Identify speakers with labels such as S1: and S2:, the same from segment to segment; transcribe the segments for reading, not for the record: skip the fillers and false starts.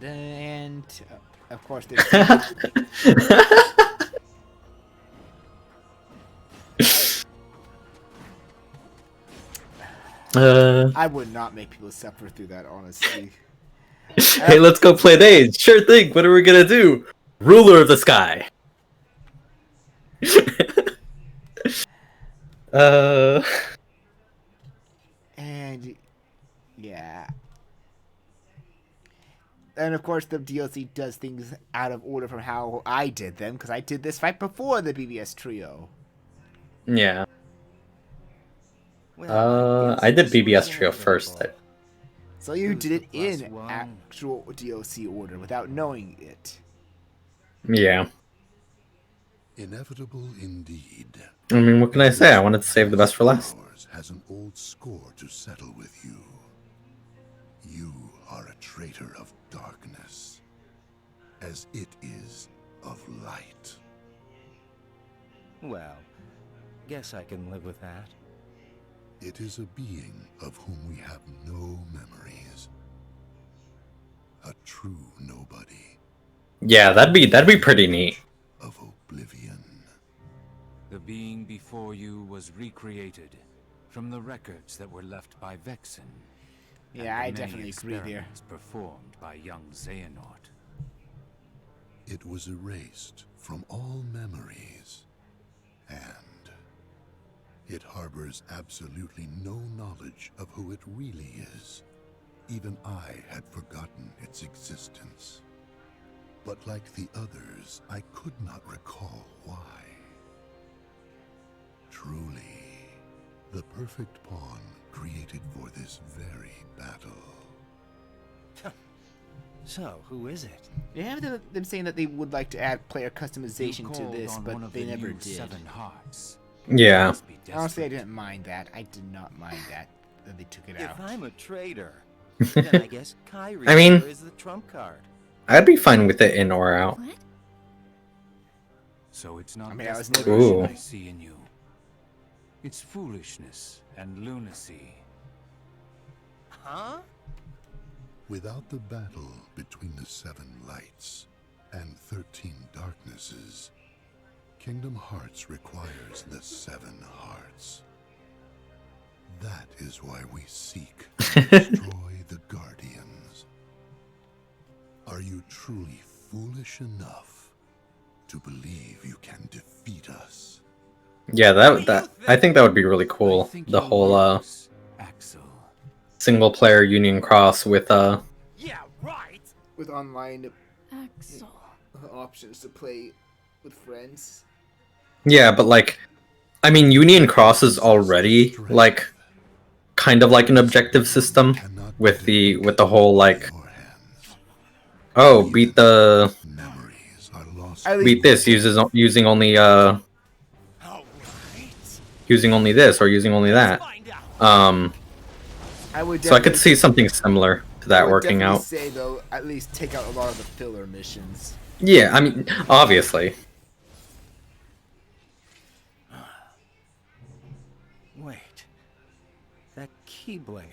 S1: And of course, I would not make people suffer through that, honestly.
S2: Hey, let's go play Days. Sure thing. What are we gonna do? Ruler of the sky.
S1: And yeah. And of course, the DLC does things out of order from how I did them, because I did this right before the BBS Trio.
S2: Yeah.
S3: Well,
S2: I did
S3: this
S2: BBS
S3: was
S2: Trio first.
S3: inevitable.
S1: So you
S3: Who's
S1: did it
S3: the
S1: in
S3: +1?
S1: actual DLC order without knowing it.
S2: Yeah.
S4: Inevitable indeed.
S2: I mean, what can I say? I wanted to save the best for last.
S4: Ours has an old score to settle with you. You are a traitor of darkness, as it is of light.
S3: Well, guess I can live with that.
S4: It is a being of whom we have no memories. A true nobody
S2: Yeah, that'd be pretty neat.
S4: of oblivion.
S5: The being before you was recreated from the records that were left by Vexen. and
S1: Yeah,
S5: the
S1: I
S5: many
S1: definitely agree there.
S5: experiments performed by young Xehanort.
S4: It was erased from all memories, and it harbors absolutely no knowledge of who it really is. Even I had forgotten its existence. But like the others, I could not recall why. Truly, the perfect pawn created for this very battle.
S3: So, who is it?
S1: They have them saying that they would like to add player customization
S5: You
S1: to
S5: called
S1: this,
S5: on one
S1: but
S5: of
S1: they
S5: the
S1: never
S5: new
S1: did.
S5: 7 hearts.
S2: Yeah.
S5: Must be
S1: Honestly, I
S5: desperate.
S1: didn't mind that. I did not mind that they took it out.
S3: If I'm a traitor, then I guess Kyrie
S2: I mean-
S3: is the trump card.
S2: I'd be fine with it in or out.
S6: What?
S5: So it's not
S1: I mean, I was
S5: desperation
S2: never-
S5: I see in you. It's foolishness and lunacy.
S3: Huh?
S4: Without the battle between the 7 lights and 13 darknesses, Kingdom Hearts requires the 7 hearts. That is why we seek to destroy the Guardians. Are you truly foolish enough to believe you can defeat us?
S2: Yeah, that I think that would be really cool.
S5: I think
S2: The
S5: you'll
S2: whole
S5: lose, Axel.
S2: single player Union Cross with
S3: Yeah, right.
S1: With online
S6: Axel.
S1: options to play with friends.
S2: yeah, but like I mean Union Cross is already like kind of like an objective system with the whole like
S4: Your hands.
S2: oh beat the
S4: Memories are lost.
S1: At least-
S2: beat this using only
S3: All right.
S2: using only this or using only that.
S3: Find out.
S1: I would
S2: So I could
S1: definitely-
S2: see something similar to
S1: I
S2: that
S1: would
S2: working
S1: definitely
S2: out.
S1: say though, at least take out a lot of the filler missions.
S2: Yeah, I mean obviously.
S3: Wait. That keyblade.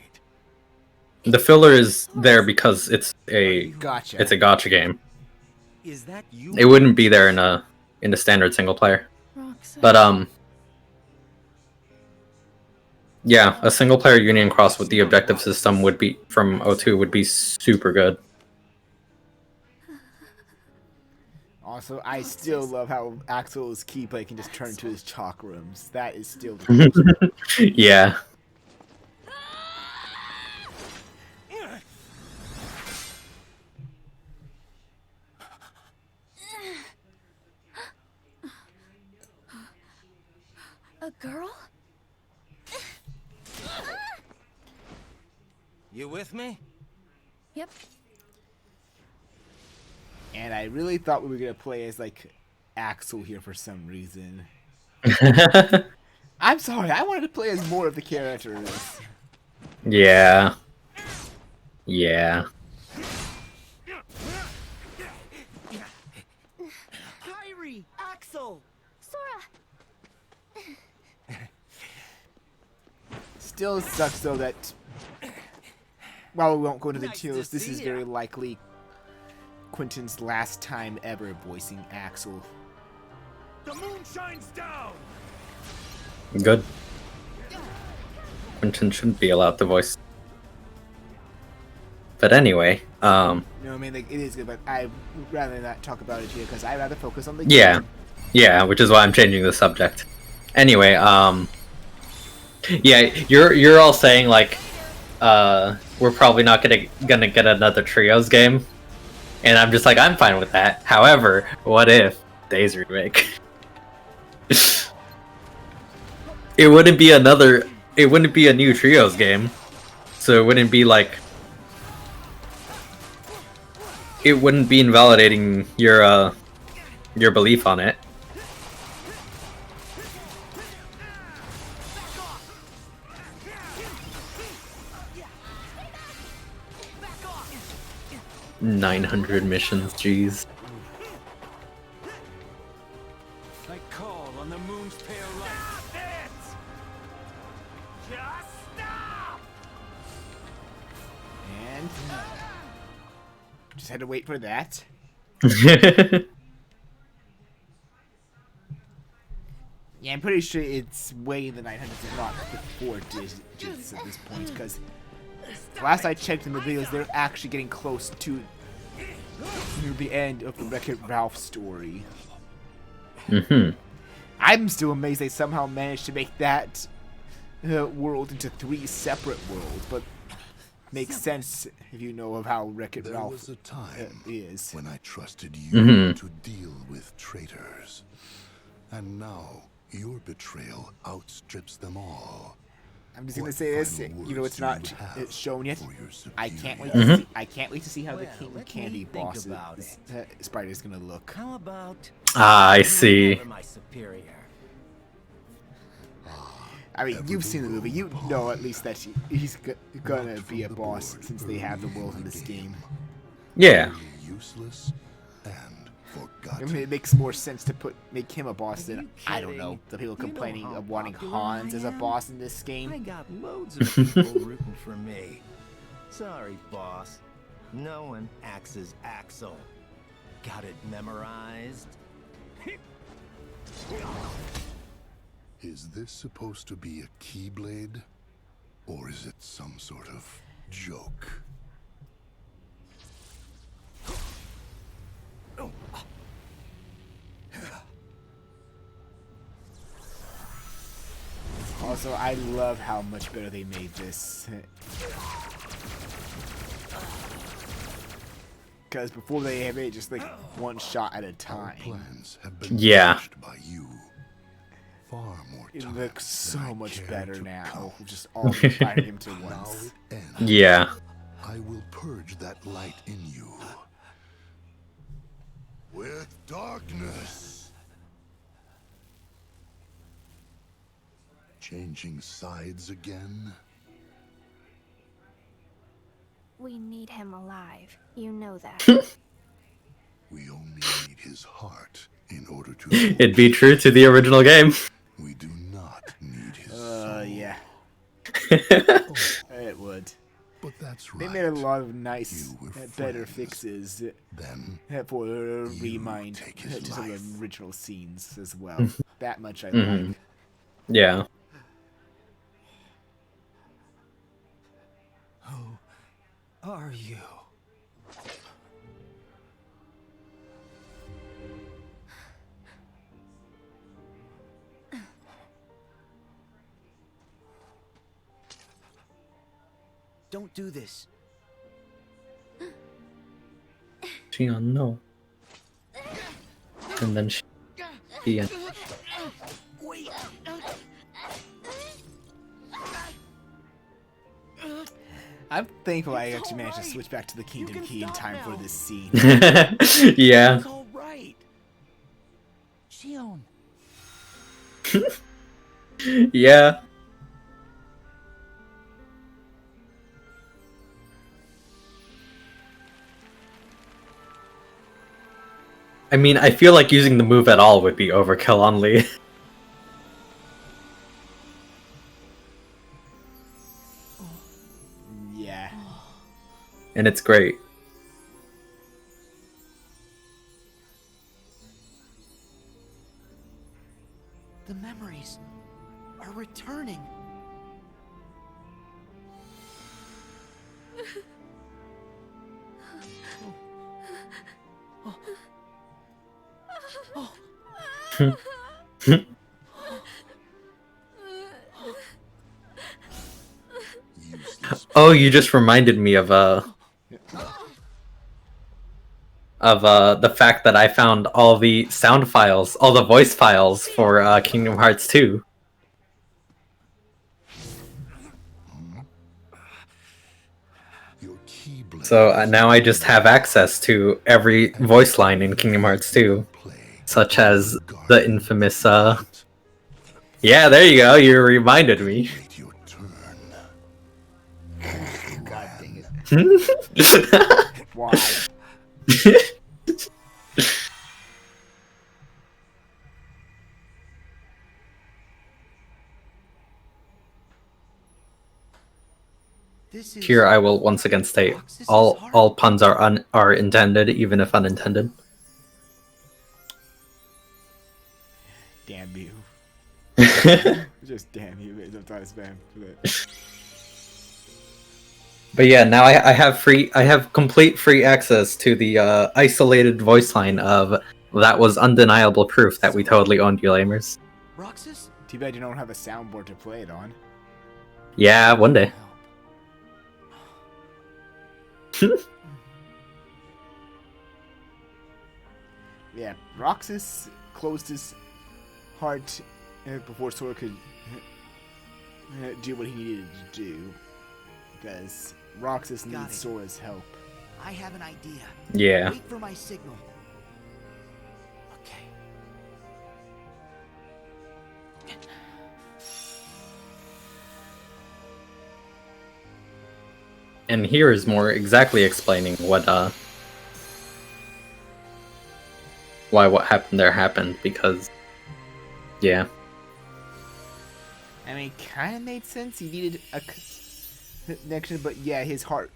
S2: The filler is there because it's a
S1: Gotcha.
S2: gacha game.
S3: Is that you?
S2: It wouldn't be there in a standard single player.
S6: Roxanne.
S2: But yeah, a single player Union Cross with the objective system would be from O2 would be super good.
S1: Also, I still love how Axel's keyblade can just turn into his chakrams. That is still the
S2: Yeah.
S6: A girl?
S3: You with me?
S6: Yep.
S1: And I really thought we were gonna play as like Axel here for some reason. I'm sorry, I wanted to play as more of the characters.
S2: Yeah. Yeah.
S3: Kyrie! Axel!
S6: Sora!
S1: Still sucks though that while we won't go into the
S3: Nice to
S1: details, this is
S3: see
S1: very
S3: ya.
S1: likely Quentin's last time ever voicing Axel.
S3: The moon shines down.
S2: Good. Quentin shouldn't be allowed to voice. But anyway,
S1: No, I mean, like, it is good, but I'd rather not talk about it here because I'd rather focus on the
S2: yeah.
S1: game.
S2: Yeah, which is why I'm changing the subject. Anyway, yeah, you're all saying like we're probably not gonna get another Trios game. And I'm just like, I'm fine with that. However, what if Days remake? It wouldn't be a new Trios game. So it wouldn't be like it wouldn't be invalidating your belief on it. $900 missions, jeez.
S3: I call on the moon's pale light. Stop it! Just stop!
S1: And just had to wait for that. Yeah, I'm pretty sure it's way in the 900s, if not before digits at this point, because last I checked in the videos, they're actually getting close to near the end of the Wreck-It Ralph story. I'm still amazed they somehow managed to make that world into 3 separate worlds, but makes sense if you know of how Wreck-It
S4: There
S1: Ralph
S4: was a time
S1: is.
S4: when I trusted you to deal with traitors. And now your betrayal outstrips them all.
S1: I'm just gonna
S4: What
S1: say this,
S4: final
S1: you know,
S4: words
S1: it's
S4: do
S1: not
S4: you have
S1: it's shown yet.
S4: for your
S1: I can't wait
S4: superior?
S1: to see, I can't wait to see how the
S3: Well,
S1: King
S3: let
S1: Candy
S3: me think
S1: boss
S3: about
S1: Spider's gonna look.
S3: How about
S2: Ah, I
S3: you
S2: see.
S3: were my superior?
S1: I mean, you've seen the movie. You know at least that he's gonna be a boss since they have the world in this game.
S2: Yeah.
S4: Useless and
S1: I
S4: forgotten.
S1: mean, it makes more sense to make him a boss
S3: Are
S1: than,
S3: you
S1: I don't know,
S3: kidding?
S1: the people
S3: You know
S1: complaining
S3: how
S1: of wanting
S3: popular
S1: Hans
S3: I
S1: as a
S3: am?
S1: boss in this
S3: I
S1: game.
S3: got loads of people rooting for me. Sorry, boss. No one axes Axel. Got it memorized?
S4: Is this supposed to be a Keyblade? Or is it some sort of joke?
S1: Also, I love how much better they made this. Because before they have it just like one shot at a
S4: Our
S1: time.
S4: plans have been
S2: Yeah.
S4: crushed by you. Far more
S1: It
S4: time
S1: looks
S4: than I
S1: so much
S4: care
S1: better
S4: to
S1: now.
S4: count.
S1: Just all firing him to
S4: Now
S1: once.
S4: it ends.
S2: Yeah.
S4: I will purge that light in you with darkness. Changing sides again?
S6: We need him alive. You know that.
S4: We only need his heart in order to.
S2: It'd be true to the original game.
S4: We do not need his soul.
S1: Yeah. It would.
S4: But that's right.
S1: They made a lot of nice,
S4: You were
S1: better
S4: friends.
S1: fixes
S4: Then
S1: for ReMind
S4: take his
S1: to some of
S4: life.
S1: the original scenes as well. That much I like.
S2: Yeah.
S3: Who are you? Don't do this.
S2: Shion, no. And then Shion.
S3: Wait.
S1: I'm thankful I actually managed to switch back to the Kingdom
S3: can
S1: Key in
S3: stop
S1: time
S3: now.
S1: for this scene.
S2: Yeah.
S3: It's all right. Shion.
S2: Yeah. I mean, I feel like using the move at all would be overkill on Lee.
S1: Yeah.
S2: And it's great.
S7: The memories are returning.
S2: Oh, you just reminded me of the fact that I found all the sound files, all the voice files for Kingdom Hearts 2.
S4: Your Keyblade
S2: So now I just have access to every voice line in Kingdom Hearts 2,
S4: play
S2: such as the
S4: guardian
S2: infamous
S4: light.
S2: yeah, there you go, you reminded me.
S4: Wait your turn.
S1: God dang it. Why?
S7: This is
S2: Here I will once again state,
S7: Roxas's
S2: all
S7: heart?
S2: puns are intended, even if unintended.
S1: Damn you. Just damn you, man. Sometimes spam for that.
S2: But yeah, now I have complete free access to the isolated voice line of that was undeniable proof that we totally owned you lamers.
S7: Roxas?
S1: Too bad you don't have a soundboard to play it on.
S2: Yeah, one day.
S1: Yeah, Roxas closed his heart before Sora could do what he needed to do. Because Roxas
S7: Got
S1: needs
S7: it.
S1: Sora's help.
S7: I have an idea.
S2: Yeah.
S7: Wait for my signal. Okay.
S2: And here is more exactly explaining what why what happened there happened, because yeah.
S1: I mean, kind of made sense. He needed a connection, but yeah, his heart.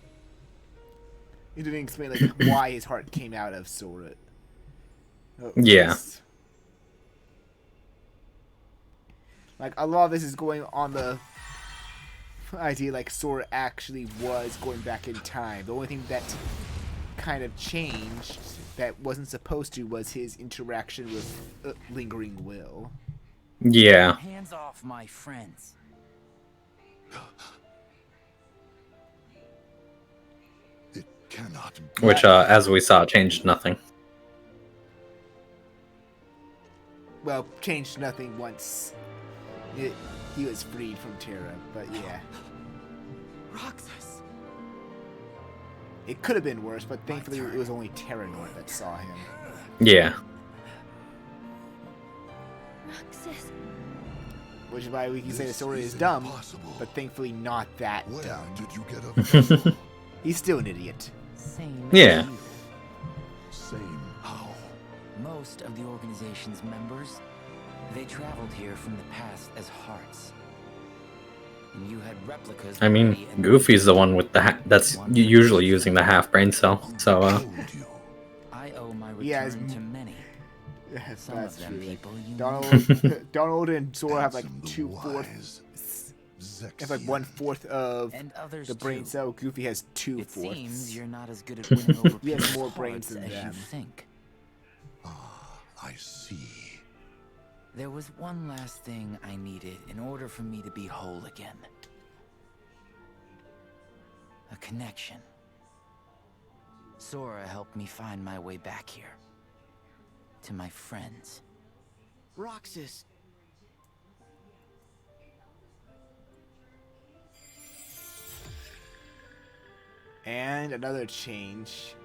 S1: He didn't explain like why his heart came out of Sora.
S2: Yeah.
S1: Just- Like a lot of this is going on the idea like Sora actually was going back in time. The only thing that kind of changed that wasn't supposed to was his interaction with Lingering Will.
S2: Yeah.
S7: Hands off my friends.
S4: It cannot be.
S2: Which as we saw changed nothing.
S1: Well, changed nothing once he was freed from Terra, but yeah.
S7: Roxas.
S1: It could have been worse, but thankfully it was only Terranort that saw him.
S2: Yeah.
S6: Roxas.
S1: Which is why we can say that
S4: This
S1: Sora is
S4: is
S1: dumb,
S4: impossible.
S1: but thankfully not that
S4: Where
S1: dumb.
S4: did you get a vessel?
S1: He's still an idiot.
S7: Same
S2: Yeah.
S7: as you.
S4: Same how?
S7: Most of the organization's members, they traveled here from the past as hearts. And you had replicas.
S2: I mean,
S7: already in-
S2: Goofy's the one with the that's usually using the half brain cell. So
S4: Told you.
S7: I owe my return
S1: He has
S7: to many.
S1: Yes,
S7: Some
S1: that's
S7: of them
S1: true. Like,
S7: people you
S1: Donald and Sora have like
S4: Ansem the
S1: 2/4.
S4: wise.
S1: It's like 1/4 of
S7: and others
S1: the brain
S7: too.
S1: cell. Goofy has
S7: It
S1: 2/4.
S7: seems you're not as good at winning over
S1: He has
S7: people's
S1: more brains
S7: hearts
S1: than
S7: as
S1: them.
S7: you think.
S4: Ah, I see.
S7: There was one last thing I needed in order for me to be whole again. A connection. Sora helped me find my way back here. To my friends. Roxas.
S1: And another change.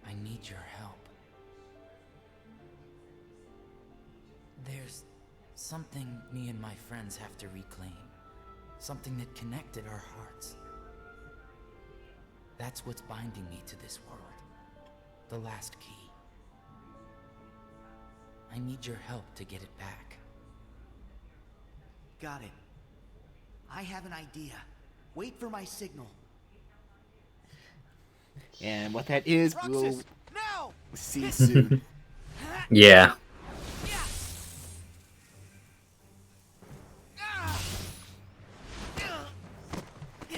S7: I need your help. There's something me and my friends have to reclaim. Something that connected our hearts. That's what's binding me to this world. The last key. I need your help to get it back.
S8: Got it. I have an idea. Wait for my signal.
S1: And what that is, we'll
S8: Roxas, now!
S1: see soon.
S2: Yeah.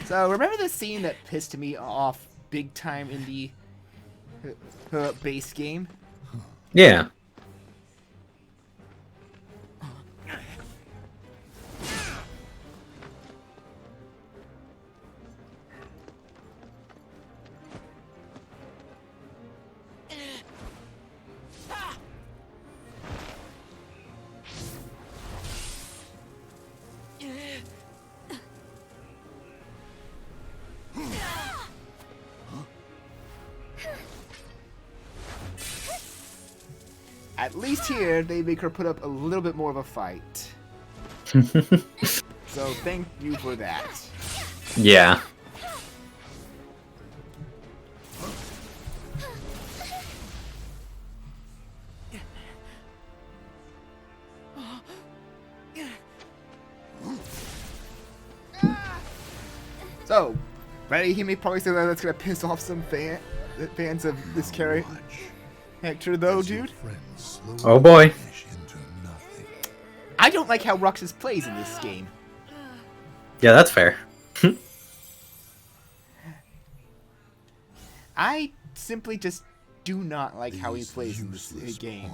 S1: So, remember the scene that pissed me off big time in the base game?
S2: Yeah.
S1: At least here, they make her put up a little bit more of a fight. So thank you for that.
S2: Yeah.
S1: So, ready? He may probably say that that's gonna piss off some fans of this character, though, dude.
S2: Oh boy.
S1: I don't like how Roxas plays in this game.
S2: Yeah, that's fair.
S1: I simply just do not like how he plays in this game.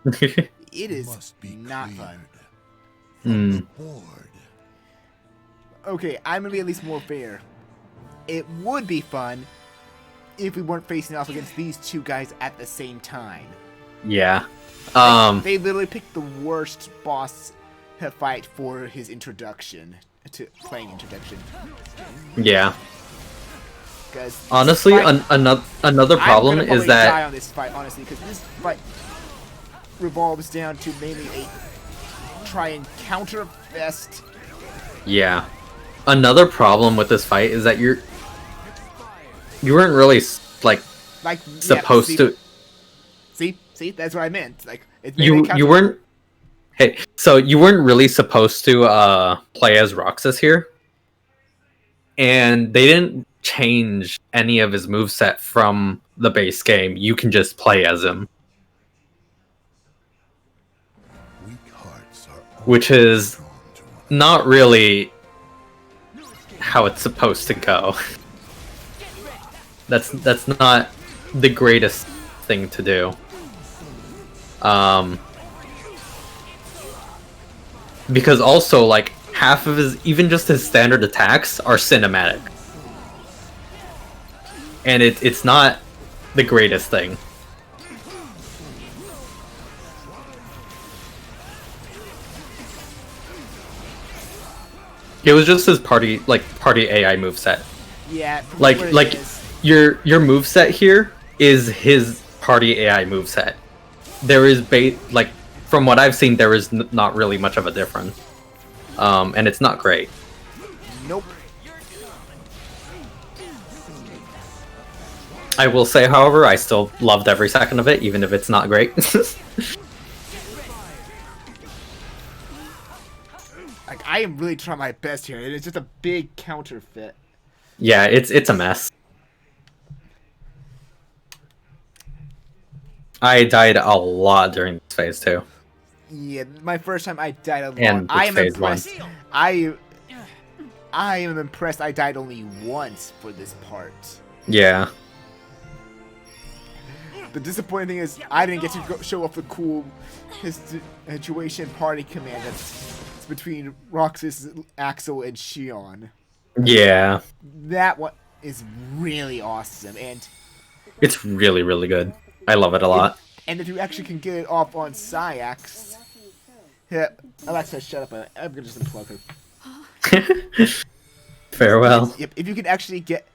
S1: It is not fun.
S2: Hmm.
S1: Okay, I'm gonna be at least more fair. It would be fun if we weren't facing off against these two guys at the same time.
S2: Yeah.
S1: They literally picked the worst boss fight for his introduction to playing introduction.
S2: Yeah.
S1: Because
S2: Honestly, another problem is that
S1: die on this fight, honestly, because this fight revolves down to mainly a try and counter fest.
S2: yeah. Another problem with this fight is that you weren't really like supposed to.
S1: See, that's what I meant. Like
S2: You weren't. Hey, so you weren't really supposed to play as Roxas here, and they didn't change any of his moveset from the base game. You can just play as him, which is not really how it's supposed to go. That's not the greatest thing to do. Because also, like, half of his, even just his standard attacks are cinematic. And it's not the greatest thing. It was just his party AI moveset.
S1: Yeah.
S2: Like your moveset here is his party AI moveset. There is from what I've seen, there is not really much of a difference. And it's not great.
S1: Nope.
S2: I will say, however, I still loved every second of it, even if it's not great.
S1: Like, I am really trying my best here, and it's just a big counterfeit.
S2: Yeah, it's a mess. I died a lot during this phase too.
S1: Yeah, my first time I died a lot.
S2: And
S1: I am
S2: phase
S1: impressed. I am impressed I died only once for this part.
S2: Yeah.
S1: The disappointing thing is I didn't get to show off the cool situation party command that's between Roxas, Axel, and Shion.
S2: Yeah.
S1: That one is really awesome, and
S2: It's really, really good. I love it a lot.
S1: And if you actually can get it off on Syax... Yeah, Alexa, shut up. I'm gonna just unplug her.
S2: Farewell.
S1: Yep, if you can actually get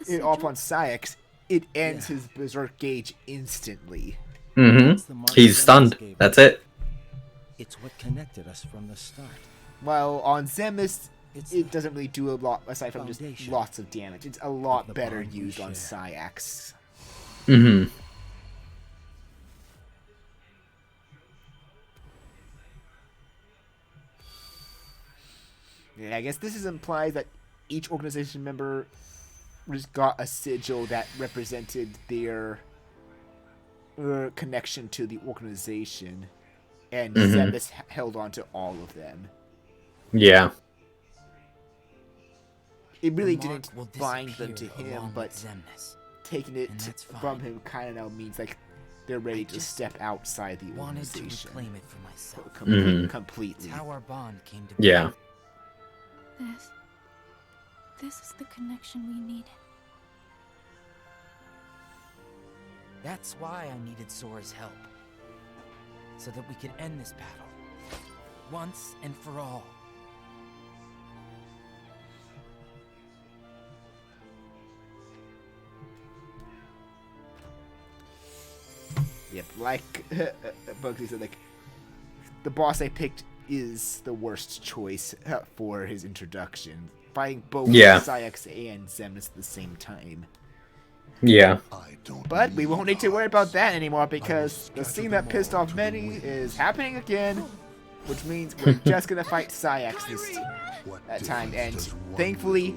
S1: it off on Syax, it ends his Berserk gauge instantly.
S2: Mm-hmm. He's stunned. That's it.
S3: It's what connected us from the start.
S1: While on Zemus, it doesn't really do a lot, aside from just
S3: Foundation
S1: lots of damage. It's a lot
S3: the
S1: better
S3: bond we
S1: used on
S3: share.
S1: Syax.
S2: Mm-hmm.
S1: Yeah, I guess this implies that each organization member just got a sigil that represented their connection to the organization, and Zemus held on to all of them.
S2: Yeah.
S1: It really
S7: The mark
S1: didn't
S7: will
S1: bind them to
S7: disappear
S1: him,
S7: along
S1: but
S7: with Xemnas.
S1: taking it
S7: And that's fine.
S1: from him kind of now means like they're ready to
S7: just
S1: step outside the
S7: Wanted to
S1: organization
S7: reclaim it for myself.
S1: completely.
S7: It's how our bond came to be.
S2: Yeah.
S6: This is the connection we needed.
S7: That's why I needed Sora's help. So that we could end this battle. Once and for all.
S1: Yep, like Bugsy said, like the boss I picked is the worst choice for his introduction. Fighting both Sayax and Xemnas at the same time.
S2: Yeah.
S1: But we won't need to worry about that anymore because the scene that pissed off many is happening again, which means we're just gonna fight Sayax that time, and thankfully,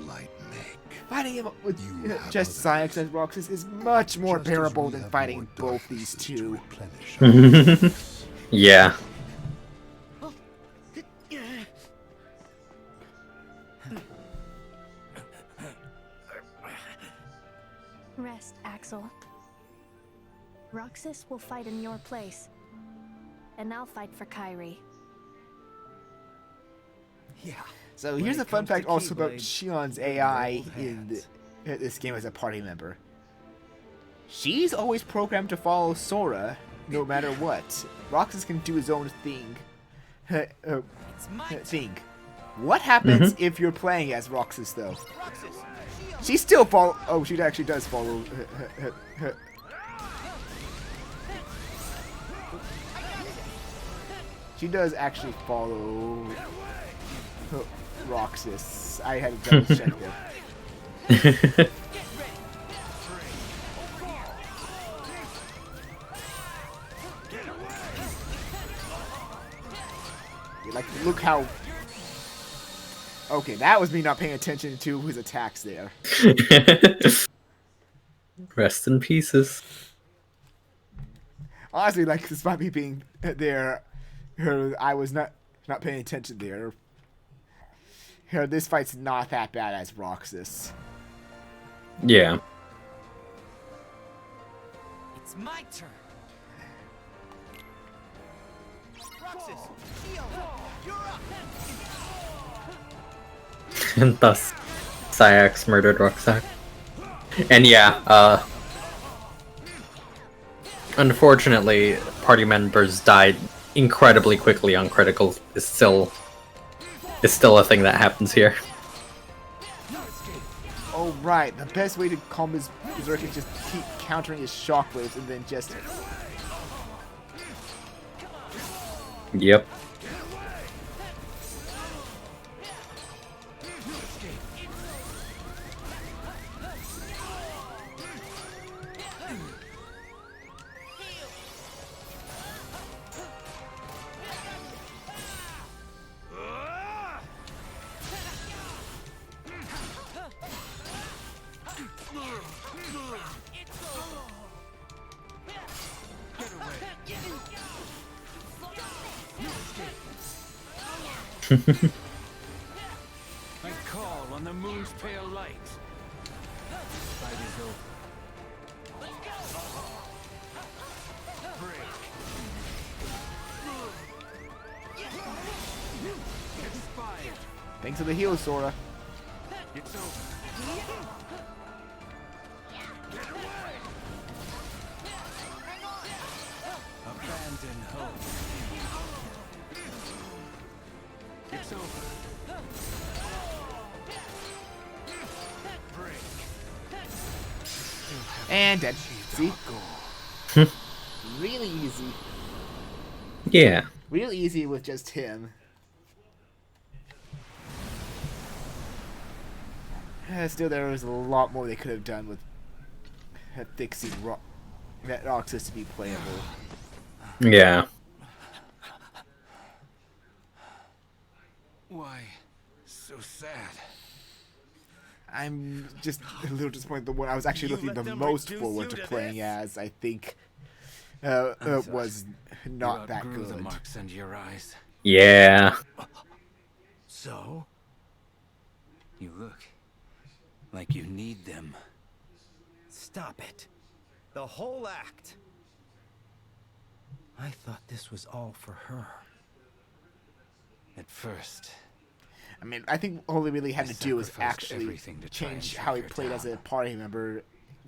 S1: fighting him with just Sayax and Roxas is much more bearable than fighting both these two.
S2: Yeah.
S6: Rest, Axel. Roxas will fight in your place. And I'll fight for Kairi.
S3: Yeah.
S1: So here's a fun fact also about Shion's AI in this game as a party member. She's always programmed to follow Sora, no matter what. Roxas can do his own thing. What happens if you're playing as Roxas, though? She still follow. Oh, she actually does follow. She does actually follow Roxas. I had to double check there. Like, look how... Okay, that was me not paying attention to his attacks there.
S2: Rest in pieces.
S1: Honestly, like, despite me being there, I was not paying attention there. This fight's not that bad as Roxas.
S2: Yeah.
S7: It's my turn. Roxas, you're up.
S2: And thus, Sayax murdered Rucksack. And yeah, unfortunately, party members died incredibly quickly on critical. Is still a thing that happens here.
S1: Oh right, the best way to calm his berserk is just keep countering his shockwaves and then just...
S2: Yep.
S5: I call on the moon's pale light. Fight is over. Break. Expired.
S1: Thanks for the heal, Sora.
S5: It's over. Abandon hope. It's over. Break.
S1: And dead. See? Really easy.
S2: Yeah.
S1: Real easy with just him. Still, there was a lot more they could have done with fixing Roxas to be playable.
S2: Yeah.
S5: Why so sad.
S1: I'm just a little disappointed. The one I was actually
S3: You
S1: looking
S3: let
S1: the
S3: them
S1: most
S3: reduce
S1: forward
S3: you
S1: to
S3: to
S1: playing
S3: this?
S1: as, I think,
S3: sorry.
S1: was not
S5: You
S1: that
S5: outgrew the
S1: good.
S5: marks under your eyes.
S2: Yeah.
S3: So?
S5: You look like you need them.
S3: Stop it. The whole act. I thought this was all for her.
S5: At first,
S1: I mean, I think all he really had
S5: I
S1: to do was
S5: sacrificed
S1: actually
S5: everything to try and
S1: change
S5: track
S1: how he
S5: her
S1: played as a
S5: down.
S1: party member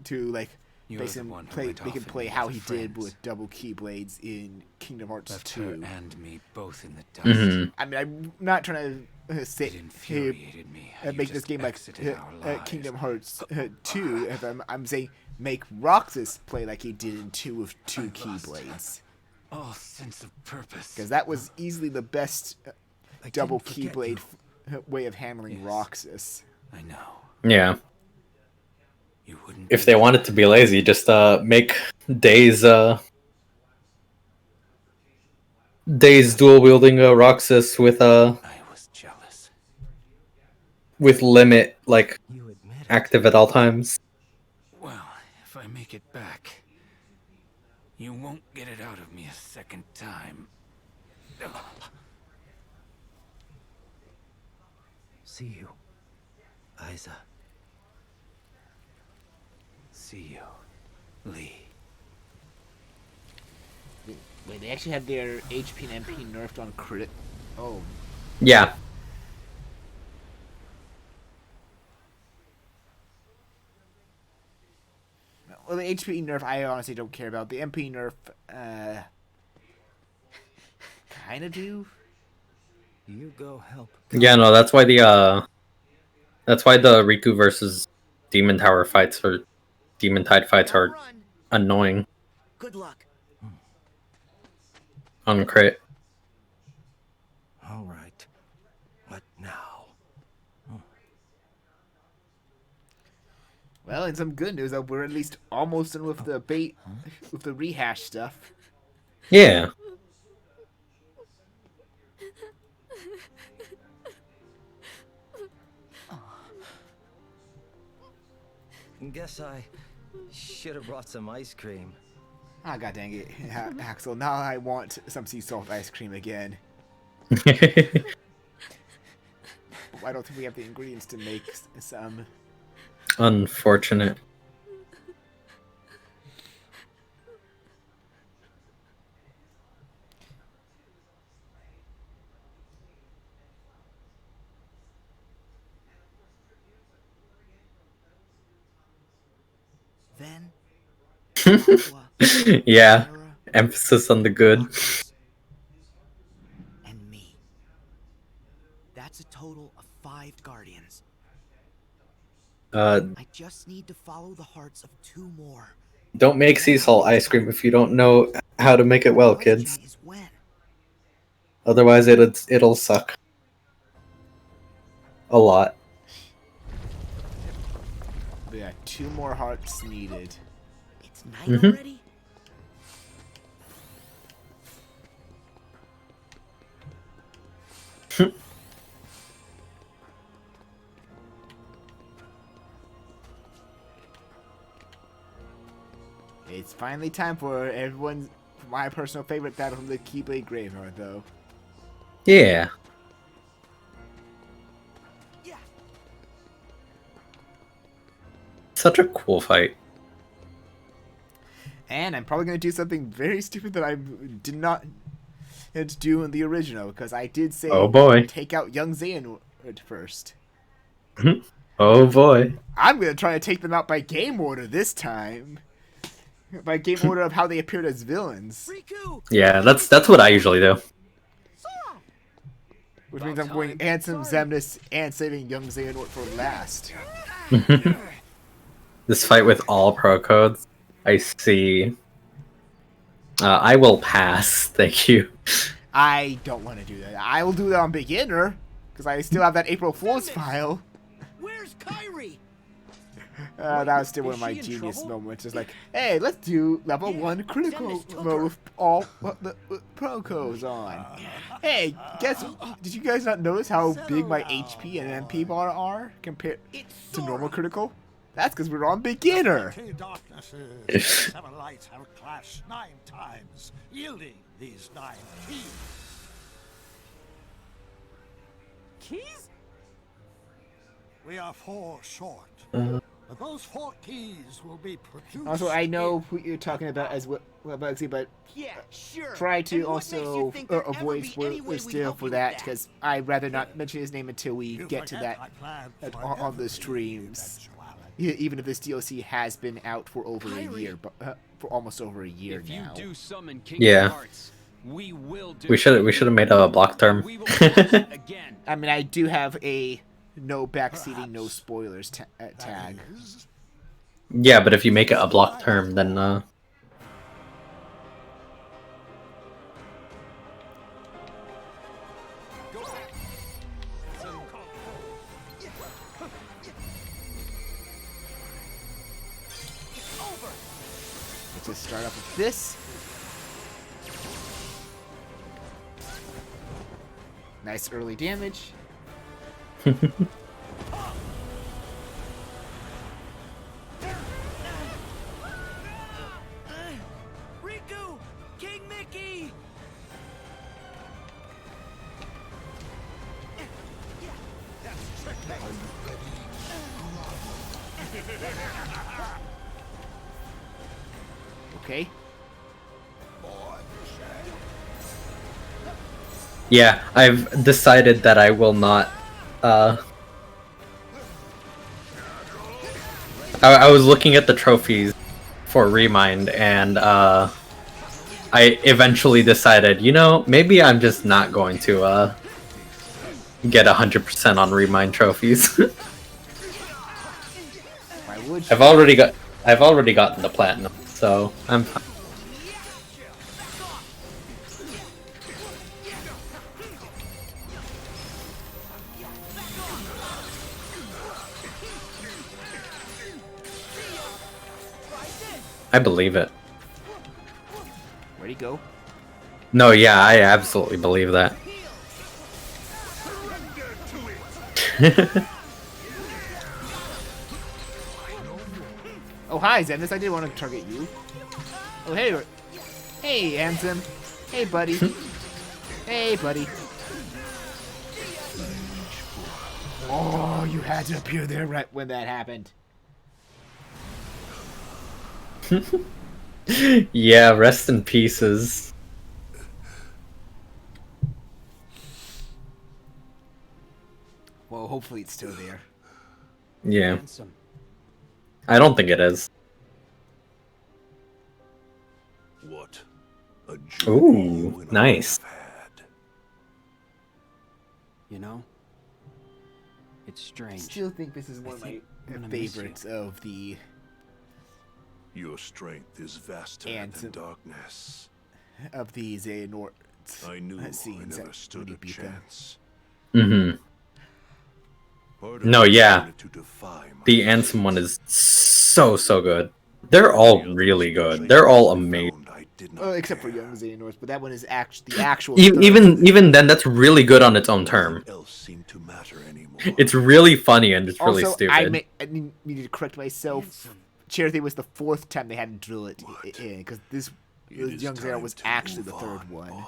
S1: to like
S5: You're the
S1: basically
S5: one who
S1: play,
S5: went
S1: make him
S5: off
S1: play
S5: and
S1: how
S5: made
S1: he
S5: other
S1: did
S5: friends.
S1: with double keyblades in Kingdom Hearts
S5: Left
S1: 2.
S5: her and me both in the dust.
S2: Hmm.
S1: I mean, I'm not trying to
S5: It
S1: sit here
S5: infuriated me how
S1: and
S5: you
S1: make this
S5: just
S1: game like
S5: exited our lives.
S1: Kingdom Hearts 2. If I'm saying make Roxas play like he did in 2 with 2 keyblades.
S5: All sense of purpose.
S1: Because that was easily the best
S3: I
S1: double
S3: didn't forget
S1: keyblade
S3: you.
S1: way of handling
S5: Yes.
S1: Roxas.
S5: I know.
S2: Yeah.
S5: You wouldn't.
S2: If they wanted to be lazy, just make Days Days dual wielding Roxas with
S5: I was jealous.
S2: limit like
S3: You admit it.
S2: active at all times.
S5: Well, if I make it back, you won't get it out of me a second time.
S3: See you, Isa.
S5: See you, Lee.
S1: Wait, they actually had their HP and MP nerfed on crit. Oh,
S2: Yeah.
S1: well, the HP nerf I honestly don't care about. The MP nerf, kind of do.
S3: You go help.
S2: Yeah, no, that's why the Riku versus Demon Tower fights or Demon Tide fights are
S8: Run.
S2: annoying
S8: Good luck.
S2: on crit.
S3: All right. What now?
S1: Well, and some good news though, we're at least almost done with the with the rehash stuff.
S2: Yeah.
S3: Guess I should have brought some ice cream.
S1: Ah, god dang it, Axel. Now I want some sea salt ice cream again. I don't think we have the ingredients to make some.
S2: Unfortunate.
S8: Then, Aqua,
S2: Yeah.
S8: Terra,
S2: Emphasis on the good.
S8: Roxas, and me. That's a total of 5 guardians. I just need to follow the hearts of 2 more.
S2: Don't make sea salt ice cream if you don't know how to make it well, kids.
S8: Question is when.
S2: Otherwise, it'll suck a lot.
S1: But yeah, 2 more hearts needed.
S8: It's night already?
S1: It's finally time for everyone's my personal favorite battle from the Keyblade Graveyard, though.
S2: Yeah.
S8: Yeah.
S2: Such a cool fight.
S1: And I'm probably going to do something very stupid that I did not do in the original, because I did say
S2: Oh boy.
S1: take out young Xehanort first.
S2: Oh boy.
S1: I'm going to try to take them out by game order this time. By game order of how they appeared as villains.
S8: Riku!
S2: Yeah, that's what I usually do.
S1: Which means I'm going Ansem, Xemnas, and saving young Xehanort for last.
S2: This fight with all pro codes. I see. I will pass. Thank you.
S1: I don't want to do that. I will do that on beginner, because I still have that April Fool's file.
S8: Where's Kyrie?
S1: That was still one of my genius moments. It's like, hey, let's do level 1 critical mode with all the procos on. Hey, did you guys not notice how big my HP and MP bar are compared to normal critical? That's because we're on beginner.
S9: The 7 lights have clashed 9 times, yielding these 9 keys.
S10: Keys?
S9: We are 4 short. But those 4 keys will be produced.
S1: Also, I know who you're talking about as well, Bugsy, but
S8: Yeah, sure.
S1: try to
S8: And what makes you
S1: also
S8: think there'd ever
S1: avoid
S8: be any
S1: spoilers
S8: way we
S1: still
S8: help
S1: for
S8: you with
S1: that,
S8: that?
S1: because I'd rather not mention his name until we
S9: You
S1: get to
S9: forget
S1: that
S9: I planned for
S1: on the
S9: every
S1: streams.
S9: eventuality.
S1: Even if this DLC has been out for over a year, but for almost over a year
S10: If you
S1: now.
S10: do summon Kingdom
S2: Yeah.
S10: Hearts, we will do
S2: We should have made a block term.
S10: We will do it again.
S1: I mean, I do have a no backseating, no spoilers tag.
S2: Yeah, but if you make it a block term, then
S1: Let's just start off with this. Nice early damage.
S8: Riku! King Mickey!
S1: Okay.
S2: yeah, I've decided that I will not. I was looking at the trophies for ReMind, and I eventually decided, you know, maybe I'm just not going to get 100% on ReMind trophies.
S1: Why would you?
S2: I've already gotten the platinum, so I'm fine. I believe it.
S1: Where'd he go?
S2: No, yeah, I absolutely believe that.
S1: Oh, hi, Zenith. I didn't want to target you. Oh, hey. Hey, Ansem. Hey, buddy. Hey, buddy. Oh, you had to appear there right when that happened.
S2: Yeah, rest in pieces.
S1: Well, hopefully it's still there.
S2: Yeah. I don't think it is.
S4: What a
S2: Ooh, nice.
S10: You know, it's
S1: I
S10: strange.
S1: still think this is one of my
S10: I'm gonna miss
S1: favorites of the
S4: Your strength is vaster
S1: And
S4: than darkness.
S1: Xehanort
S4: I knew I
S1: scenes
S4: never
S1: that
S4: stood
S1: when you
S4: a
S1: beat them.
S4: chance.
S2: Mm-hmm.
S4: Part of
S2: No,
S4: me
S2: yeah.
S4: wanted to defy my
S2: The
S4: fate.
S2: Ansem one is so good. They're all really good. They're all amazing.
S4: I did not
S1: Oh, except for
S4: care.
S1: Young Xehanort, but that one is actually the actual.
S2: Even then, that's really good on its own term.
S4: Nothing else seemed to matter anymore.
S2: It's really funny and it's really
S1: Also,
S2: stupid.
S1: I needed to correct myself. Charity was the 4th time they had to drill it in, because this
S4: It is
S1: Young Xehanort was
S4: time to
S1: actually the
S4: move
S1: 3rd
S4: on,
S1: one.
S4: boy.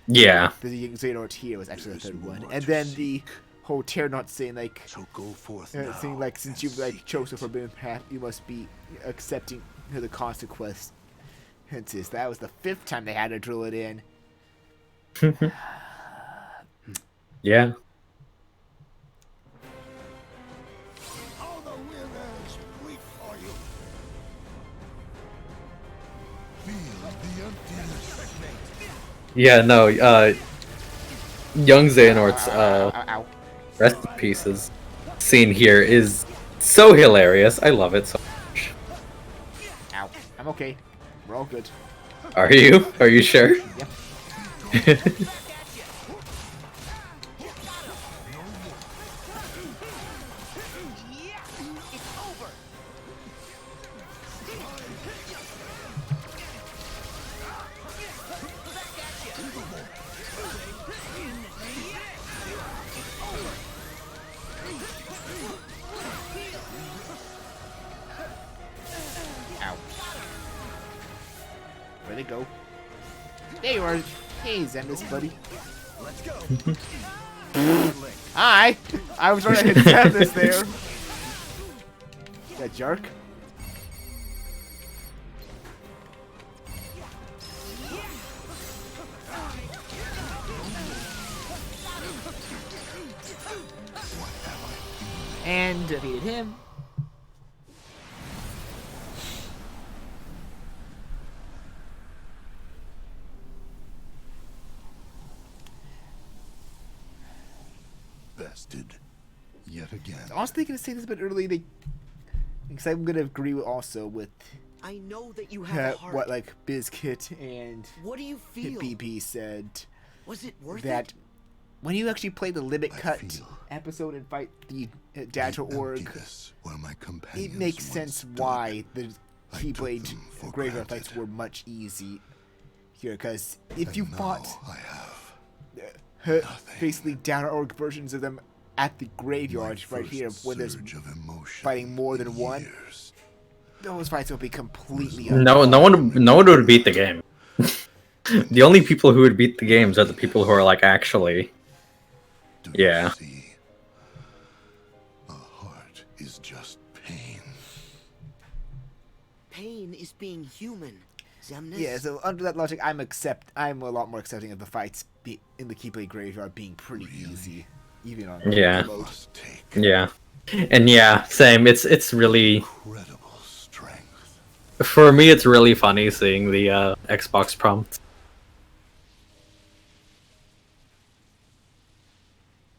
S2: Yeah.
S1: The Young Xehanort here was actually the
S4: There's
S1: 3rd one,
S4: more
S1: and
S4: to
S1: then
S4: seek.
S1: the whole Terranort saying like,
S4: So go forth
S1: saying
S4: now
S1: like since
S4: and
S1: you've like
S4: seek
S1: chosen
S4: it.
S1: forbidden path, you must be accepting the consequences. That was the 5th time they had to drill it in.
S2: Yeah.
S9: All the winners wait for you.
S4: Feel the emptiness.
S2: Yeah, no, Young Xehanort's
S1: Ow.
S2: rest in pieces scene here is so hilarious. I love it so much.
S1: Ow. I'm okay. We're all good.
S2: Are you? Are you sure?
S1: Yep. to go. There you are. Hey, Zenus, buddy.
S3: Let's go.
S1: Hi! I was trying to hit Zenus there. That jerk. And defeated him.
S4: Bested. Yet again.
S1: I was thinking to say this a bit early, because I'm gonna agree with
S8: I know that you have a heart.
S1: what like Bizkit and
S8: What do you feel?
S1: BB said.
S8: Was it worth
S1: That
S8: it?
S1: when you actually play the limit
S4: I
S1: cut
S4: feel
S1: episode and fight the data org,
S4: emptiness where my
S1: it
S4: companions
S1: makes
S4: once
S1: sense
S4: stood.
S1: why the
S4: I
S1: Keyblade
S4: took them for
S1: graveyard
S4: granted.
S1: fights were much easy here, because if you
S4: And
S1: fought
S4: now I have nothing.
S1: basically data org versions of them at the graveyard
S4: My
S1: right here,
S4: first
S1: when there's
S4: surge of emotion
S1: fighting more than
S4: in
S1: one,
S4: years.
S1: those fights would be completely
S2: No one would beat the game. The only people who would beat the games are the people who are like actually.
S4: Do
S2: Yeah.
S4: you see? A heart is just pain.
S8: Pain is being human. Zemnis.
S1: Yeah, so under that logic, I'm a lot more accepting of the fights in the Keyblade graveyard being pretty easy, even on
S2: Yeah.
S1: mode.
S4: Must take
S2: Yeah. And yeah, same. It's really,
S4: incredible strength.
S2: for me it's really funny seeing the Xbox prompt.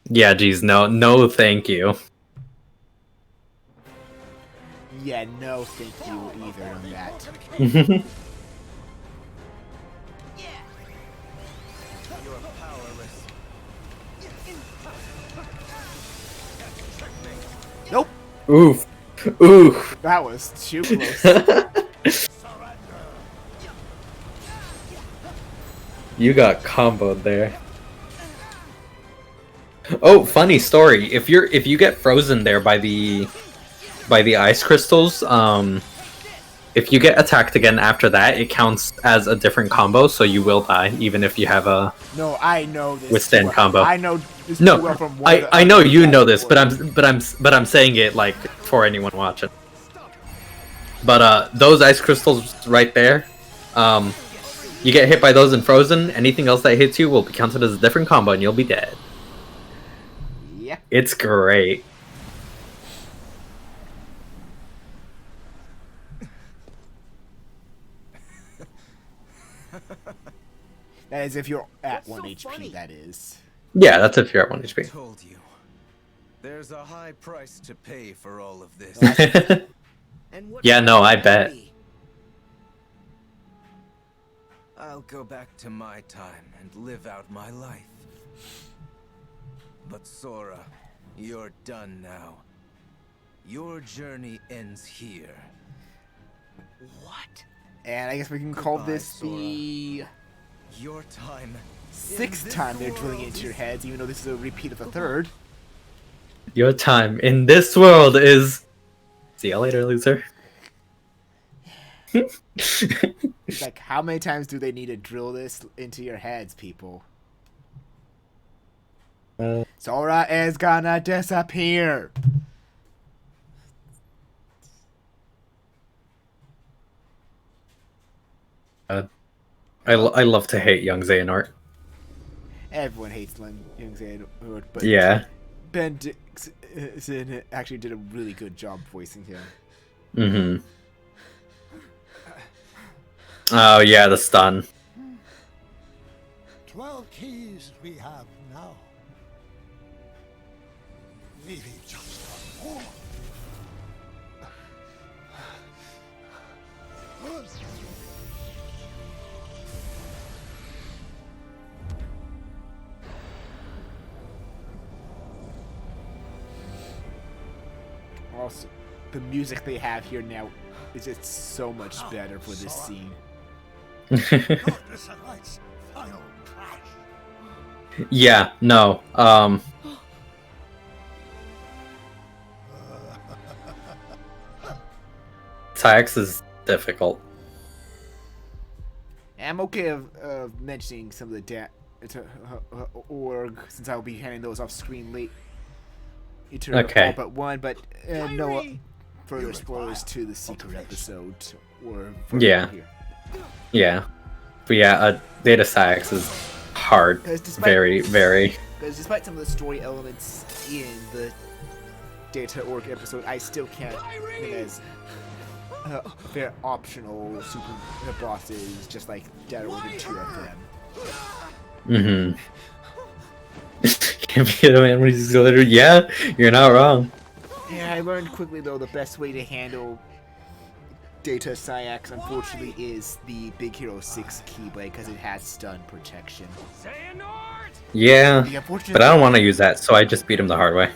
S2: Yeah, geez, no thank you.
S1: Yeah, no thank you either on that.
S3: You're powerless.
S1: Nope,
S2: Oof. Oof.
S1: that was too close.
S2: You got comboed there. Oh, funny story. If you get frozen there by the ice crystals, if you get attacked again after that, it counts as a different combo, so you will die, even if you have a
S1: No, I know this.
S2: withstand
S1: too well.
S2: combo.
S1: I know this too
S2: No,
S1: well from one of the
S2: I know
S1: other
S2: you
S1: guys
S2: know this,
S1: before.
S2: but I'm saying it like for anyone watching. But those ice crystals right there, you get hit by those and frozen. Anything else that hits you will be counted as a different combo, and you'll be dead.
S1: Yeah.
S2: It's great.
S1: That is if you're at
S8: What's
S1: 1
S8: so
S1: HP,
S8: funny?
S1: that is.
S2: Yeah, that's if you're at 1 HP.
S3: Told you. There's a high price to pay for all of this.
S8: And what
S2: Yeah, no, I
S8: will that
S2: bet.
S8: be?
S3: I'll go back to my time and live out my life. But Sora, you're done now. Your journey ends here.
S8: What?
S1: And I guess we can call
S3: Goodbye,
S1: this the
S3: Your time.
S1: sixth time they're drilling into your heads, even though this is a repeat of the third.
S2: Your time in this world is. See you later, loser.
S1: It's like, how many times do they need to drill this into your heads, people? Sora is gonna disappear.
S2: I love to hate young Xehanort.
S1: Everyone hates Young Xehanort, but
S2: Yeah.
S1: Ben Dixon actually did a really good job voicing him.
S2: Mm-hmm. Oh yeah, the stun.
S9: 12 keys we have now. Maybe just one more.
S1: Also, the music they have here now is just so much better for this scene.
S9: Darkness and light's final clash.
S2: Yeah, no. Tax is difficult.
S1: I'm okay of mentioning some of the org since I'll be handing those off screen late.
S2: Okay.
S1: All but one, but no further spoilers to the secret episode or further
S2: Yeah.
S1: here.
S2: Yeah. But yeah, Data Science is hard. Very, very.
S1: Because despite some of the story elements in the Data Org episode, I still can't him as they're optional super bosses, just like Data Org and 2 of them.
S2: Mm-hmm. Can't be a man when he's glitter. Yeah, you're not wrong.
S1: Yeah, I learned quickly though the best way to handle Data Syax, unfortunately, is the Big Hero 6 Keyblade because it has stun protection.
S2: Yeah, but I don't want to use that, so I just beat him the hard way.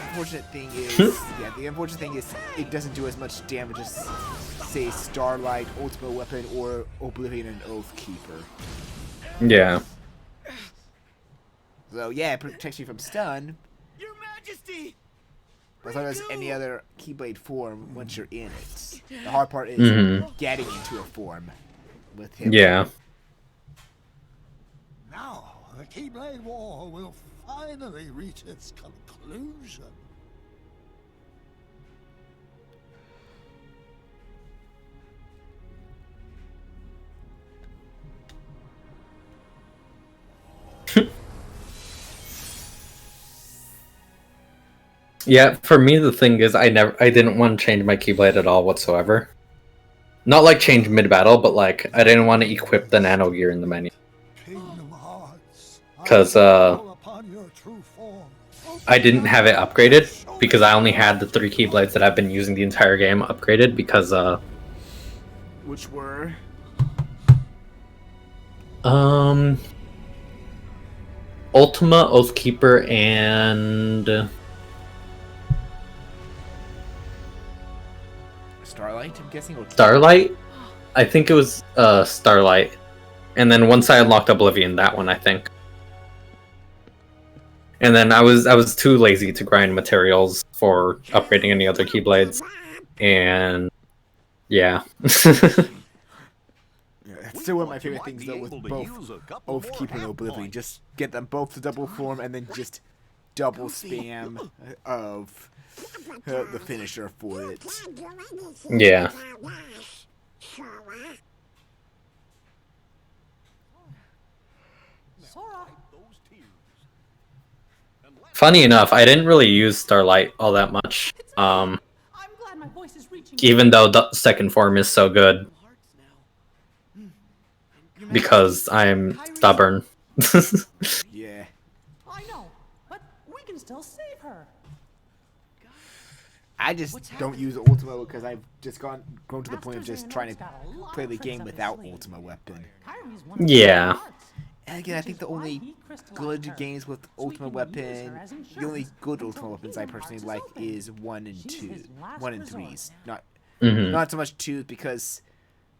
S1: Unfortunate thing is, the unfortunate thing is it doesn't do as much damage as, say, Starlight, Ultimate Weapon, or Oblivion and Oathkeeper.
S2: Yeah.
S1: So yeah, it protects you from stun.
S8: Your Majesty!
S1: As long as any other Keyblade form once you're in it. The hard part is getting into a form with him.
S2: Yeah.
S9: Now, the Keyblade War will finally reach its conclusion.
S2: Yeah, for me the thing is I didn't want to change my Keyblade at all whatsoever. Not like change mid-battle, but like I didn't want to equip the nano gear in the menu. Because I didn't have it upgraded because I only had the 3 Keyblades that I've been using the entire game upgraded because
S1: which were
S2: Ultima, Oathkeeper, and
S1: Starlight, I'm guessing. Or
S2: Starlight? I think it was Starlight. And then once I unlocked Oblivion, that one I think. And then I was too lazy to grind materials for upgrading any other Keyblades. And yeah.
S1: It's still one of my favorite things though with both Oathkeeper and Oblivion. Just get them both to double form and then just double spam of the finisher for it.
S2: Yeah. Funny enough, I didn't really use Starlight all that much. Even though the second form is so good. Because I'm stubborn.
S1: Yeah.
S11: I know, but we can still save her.
S1: I just don't use Ultima because I've just grown to the point of just trying to play the game without Ultima Weapon.
S2: Yeah.
S1: And again, I think the only good games with Ultima Weapon, the only good Ultima Weapons I personally like is 1 and 2, 1 and 3s. Not so much 2s because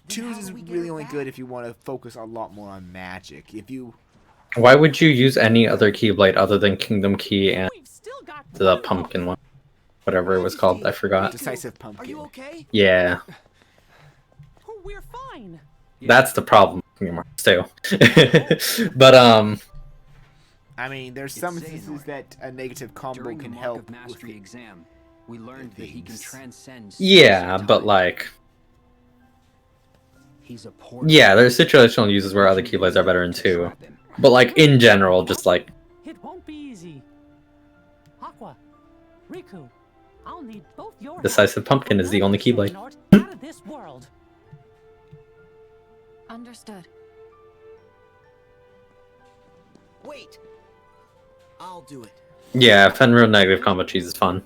S1: 2s is really only good if you want to focus a lot more on magic. If you
S2: Why would you use any other Keyblade other than Kingdom Key and the pumpkin one? Whatever it was called, I forgot.
S1: Decisive Pumpkin.
S8: Are you okay?
S2: Yeah.
S11: We're fine.
S2: That's the problem with Kingdom Hearts too. But
S1: I mean, there's some instances that a negative combo
S10: During
S1: can
S10: the
S1: help
S10: Mark of Mastery
S1: with
S10: exam, we learned that he can transcend.
S2: yeah,
S10: space and
S2: but
S10: time.
S2: like
S10: He's a poor.
S2: yeah, there's situational uses where other Keyblades are better than 2. But like in general, just like
S11: It won't be easy. Aqua, Riku, I'll need both your
S2: Decisive Pumpkin is the only Keyblade.
S11: out of this world.
S6: Understood.
S8: Wait. I'll do it.
S2: Yeah, Fenrir negative combo cheese is fun.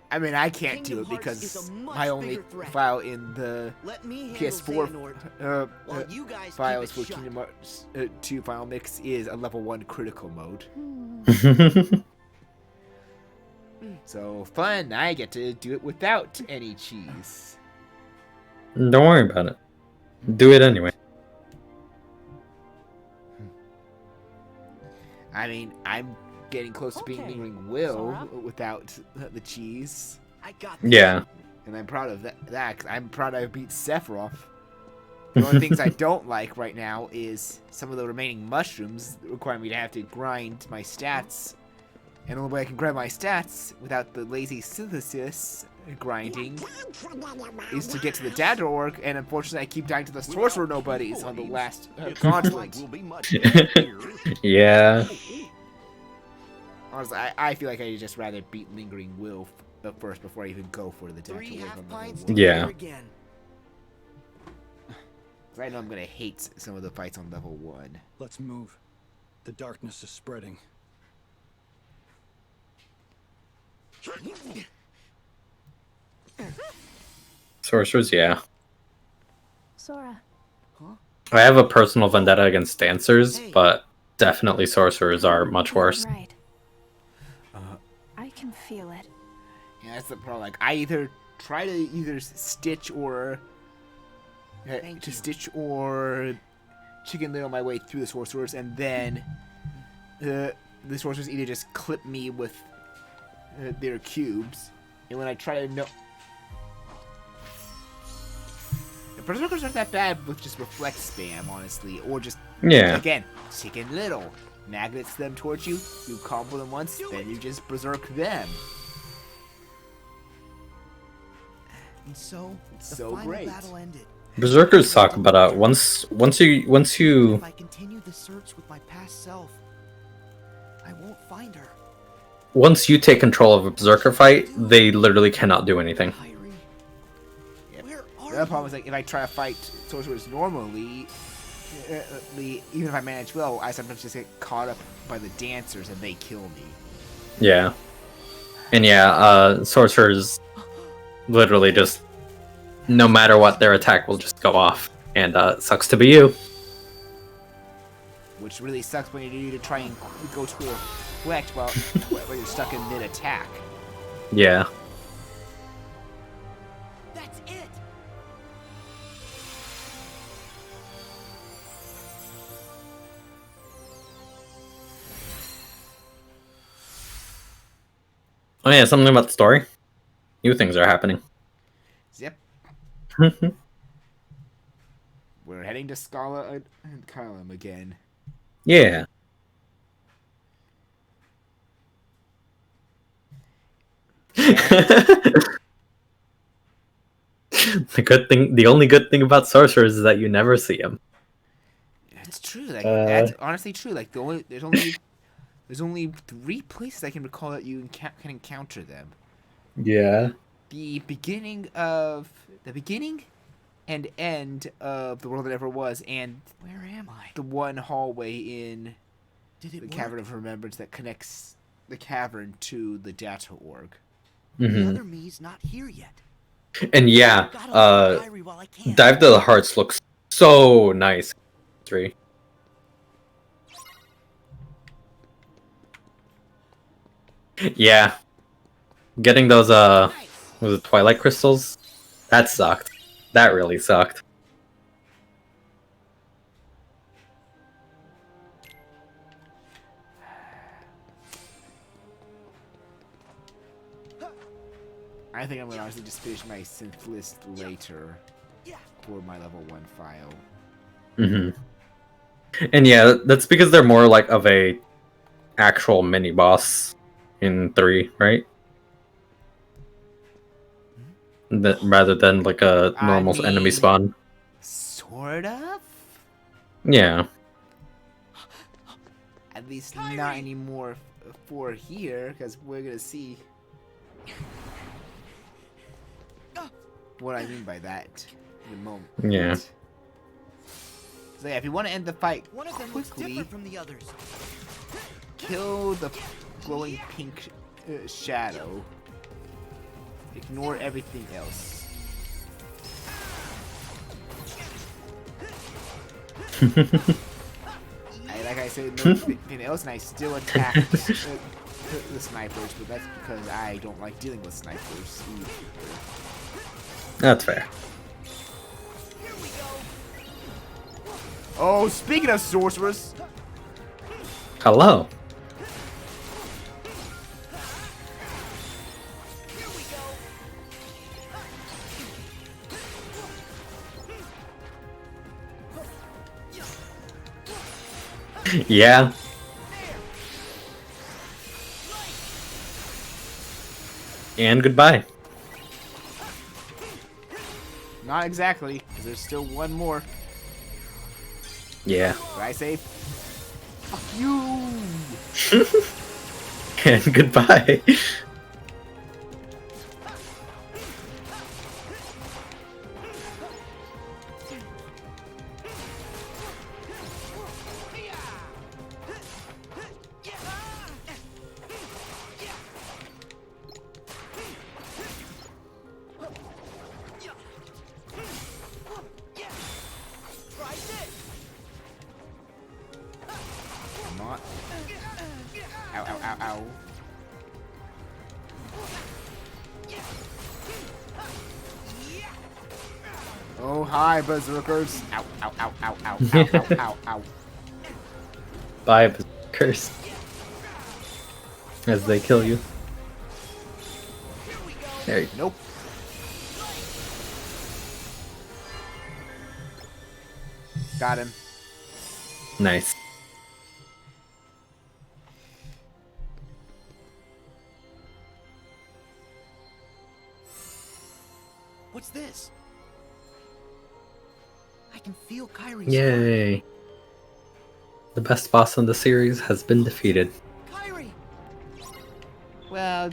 S1: I mean, I can't do
S8: Kingdom
S1: it
S8: Hearts
S1: because
S8: is a much
S1: my only
S8: bigger threat.
S1: file in the
S8: Let me handle
S1: PS4
S8: Xehanort, while you guys
S1: files
S8: keep
S1: for
S8: it shut.
S1: Kingdom Hearts 2 Final Mix is a level 1 critical mode. So fun, I get to do it without any cheese.
S2: Don't worry about it. Do it anyway.
S1: I mean, I'm getting close to being Will without the cheese.
S8: I got
S2: Yeah.
S1: And I'm proud of that 'cause I'm proud I beat Sephiroth. The only things I don't like right now is some of the remaining mushrooms require me to have to grind my stats. And the only way I can grind my stats without the lazy synthesis grinding is to get to the data org, and unfortunately I keep dying to the sorcerer nobodies on the last gauntlet.
S2: Yeah.
S1: Honestly, I feel like I'd just rather beat Lingering Will first before I even go for the data org on level 1.
S2: Yeah.
S1: I know I'm gonna hate some of the fights on level 1.
S10: Let's move. The darkness is spreading.
S2: Sorcerers, yeah.
S6: Sora.
S2: I have a personal vendetta against dancers, but definitely sorcerers are much worse.
S6: Right. I can feel it.
S1: Yeah, that's the problem. Like, I either try to stitch or chicken little my way through the sorcerers, and then the sorcerers either just clip me with their cubes, and when I try to know, the berserkers aren't that bad with just reflect spam, honestly, or just again chicken little magnets them towards you. You combo them once, then you just berserk them.
S8: And so the
S1: so
S8: final
S1: great.
S8: battle ended.
S2: Berserkers suck, but once you
S8: If I continue the search with my past self, I won't find her.
S2: once you take control of a berserker fight, they literally cannot do anything.
S1: Yep. The other problem is, like, if I try to fight sorcerers normally, even if I manage well, I sometimes just get caught up by the dancers and they kill me.
S2: Yeah. And yeah, sorcerers literally just, no matter what, their attack will just go off. And sucks to be you.
S1: Which really sucks when you need to try and go to a reflect while you're stuck in mid-attack.
S2: Yeah.
S8: That's it.
S2: Oh yeah, something about the story. New things are happening.
S1: Yep. We're heading to Scala and Kylam again.
S2: Yeah. The only good thing about sorcerers is that you never see them.
S1: That's true. Like, that's honestly true. Like, there's only 3 places I can recall that you can encounter them.
S2: Yeah.
S1: The beginning and end of the world that ever was, and
S8: where am I?
S1: The one hallway in
S8: the
S1: Cavern of Remembrance that connects the cavern to the data org.
S8: The other me's not here yet.
S2: And yeah, Dive to the Hearts looks so nice. 3. Yeah. Getting those was it Twilight Crystals? That sucked. That really sucked.
S1: I think I'm gonna honestly just finish my synth list later for my level 1 file.
S2: And yeah, that's because they're more like of a actual mini boss in 3, right? Rather than like a normal enemy spawn.
S1: Sort of?
S2: Yeah.
S1: At least not anymore for here, because we're gonna see what I mean by that in a moment.
S2: Yeah.
S1: So yeah, if you want to end the fight
S8: One of them looks
S1: quickly,
S8: different from the others.
S1: kill the glowing pink shadow. Ignore everything else. Like I said, no anything else, and I still attack the snipers, but that's because I don't like dealing with snipers either.
S2: That's fair.
S1: Oh, speaking of sorcerers,
S2: Hello. Yeah. And goodbye.
S1: Not exactly, because there's still one more.
S2: Yeah.
S1: Did I say? Fuck you!
S2: And goodbye.
S1: Come on. Ow, ow, ow, ow. Oh, hi, berserkers. Ow, ow, ow, ow, ow, ow, ow, ow, ow.
S2: Bye, berserkers. As they kill you. There you go.
S1: Nope. Got him.
S2: Nice.
S8: What's this? I can feel Kyrie's
S2: Yay. The best boss in the series has been defeated.
S8: Kyrie!
S1: Well,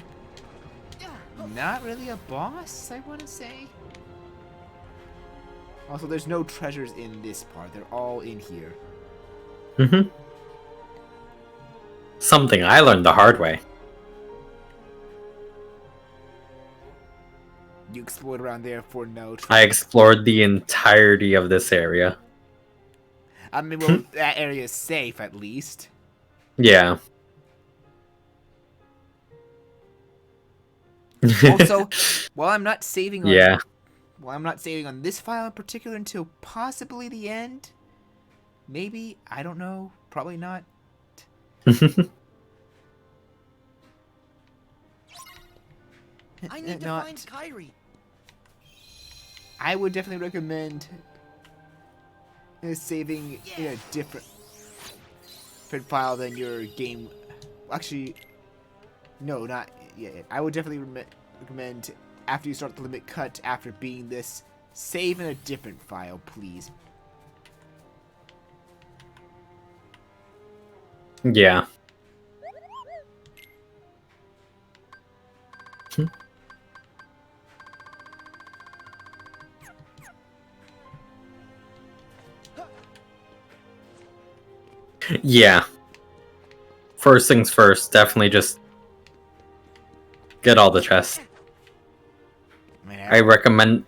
S1: not really a boss, I want to say. Also, there's no treasures in this part. They're all in here.
S2: Mm-hmm. Something I learned the hard way.
S1: You explored around there for no treasure.
S2: I explored the entirety of this area.
S1: I mean, well, that area is safe, at least.
S2: Yeah.
S1: Also, while I'm not saving on...
S2: Yeah.
S1: Well, I'm not saving on this file in particular until possibly the end. Maybe. I don't know. Probably not.
S8: I need to find Kyrie.
S1: I would definitely recommend saving in a different file than your game. Actually, no, not. Yeah, I would definitely recommend after you start the limit cut, after beating this, save in a different file, please.
S2: Yeah. Yeah. First things first, definitely just get all the chests. I recommend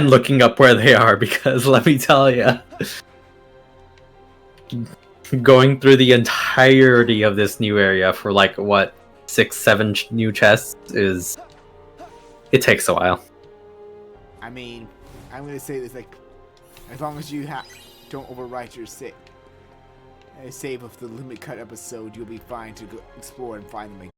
S2: looking up where they are because let me tell you, going through the entirety of this new area for like what 6-7 new chests it takes a while.
S1: I mean, I'm gonna say this like, as long as you don't overwrite your save of the limit cut episode, you'll be fine to go explore and find them again.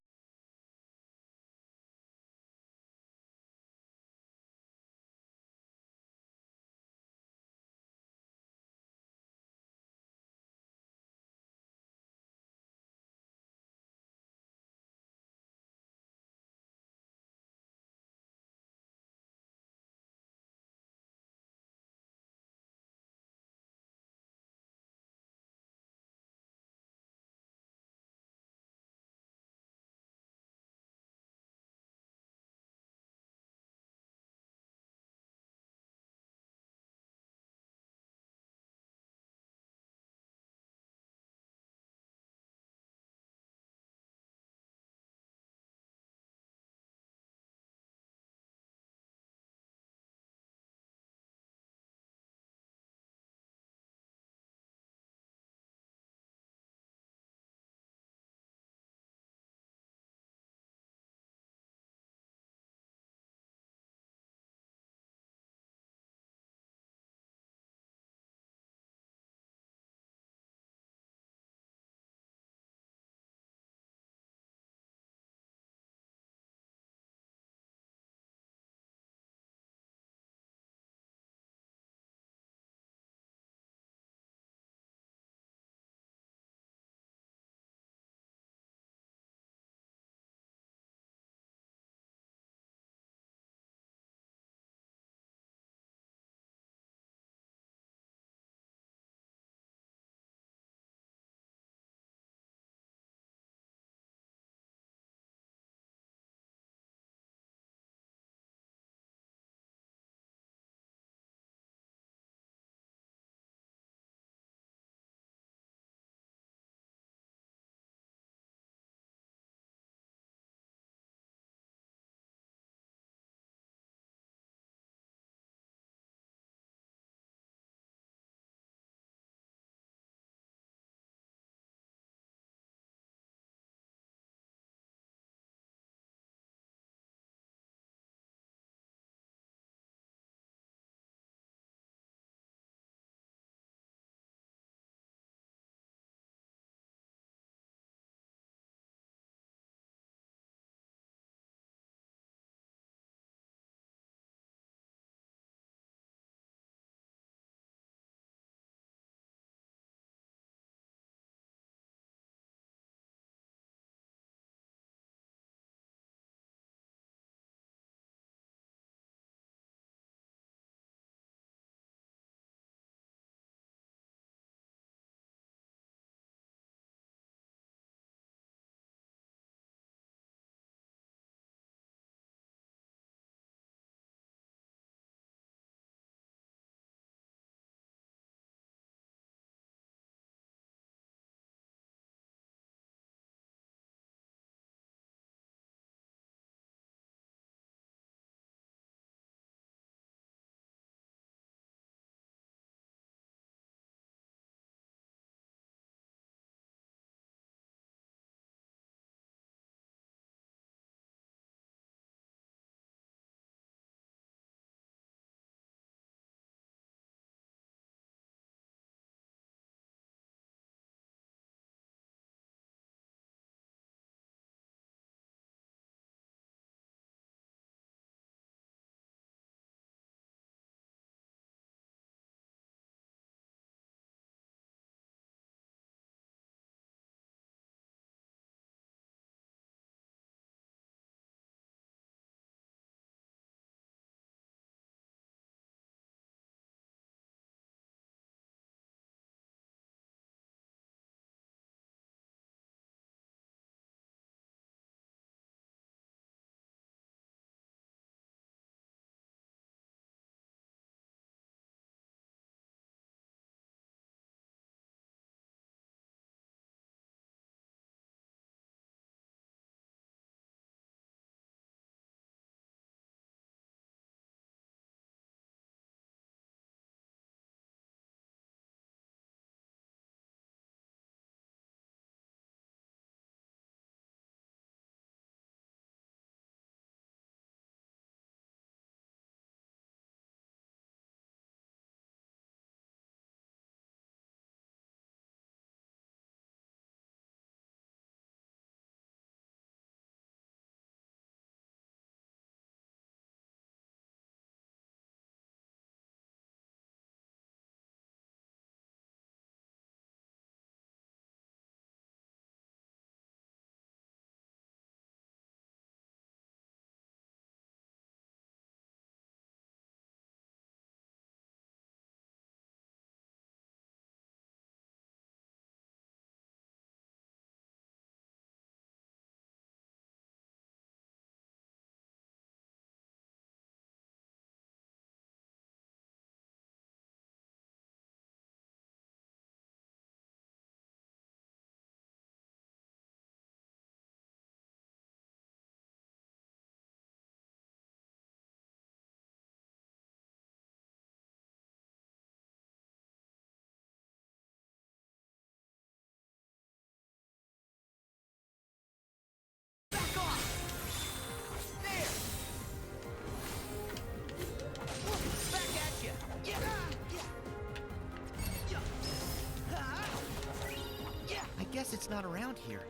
S8: not around here.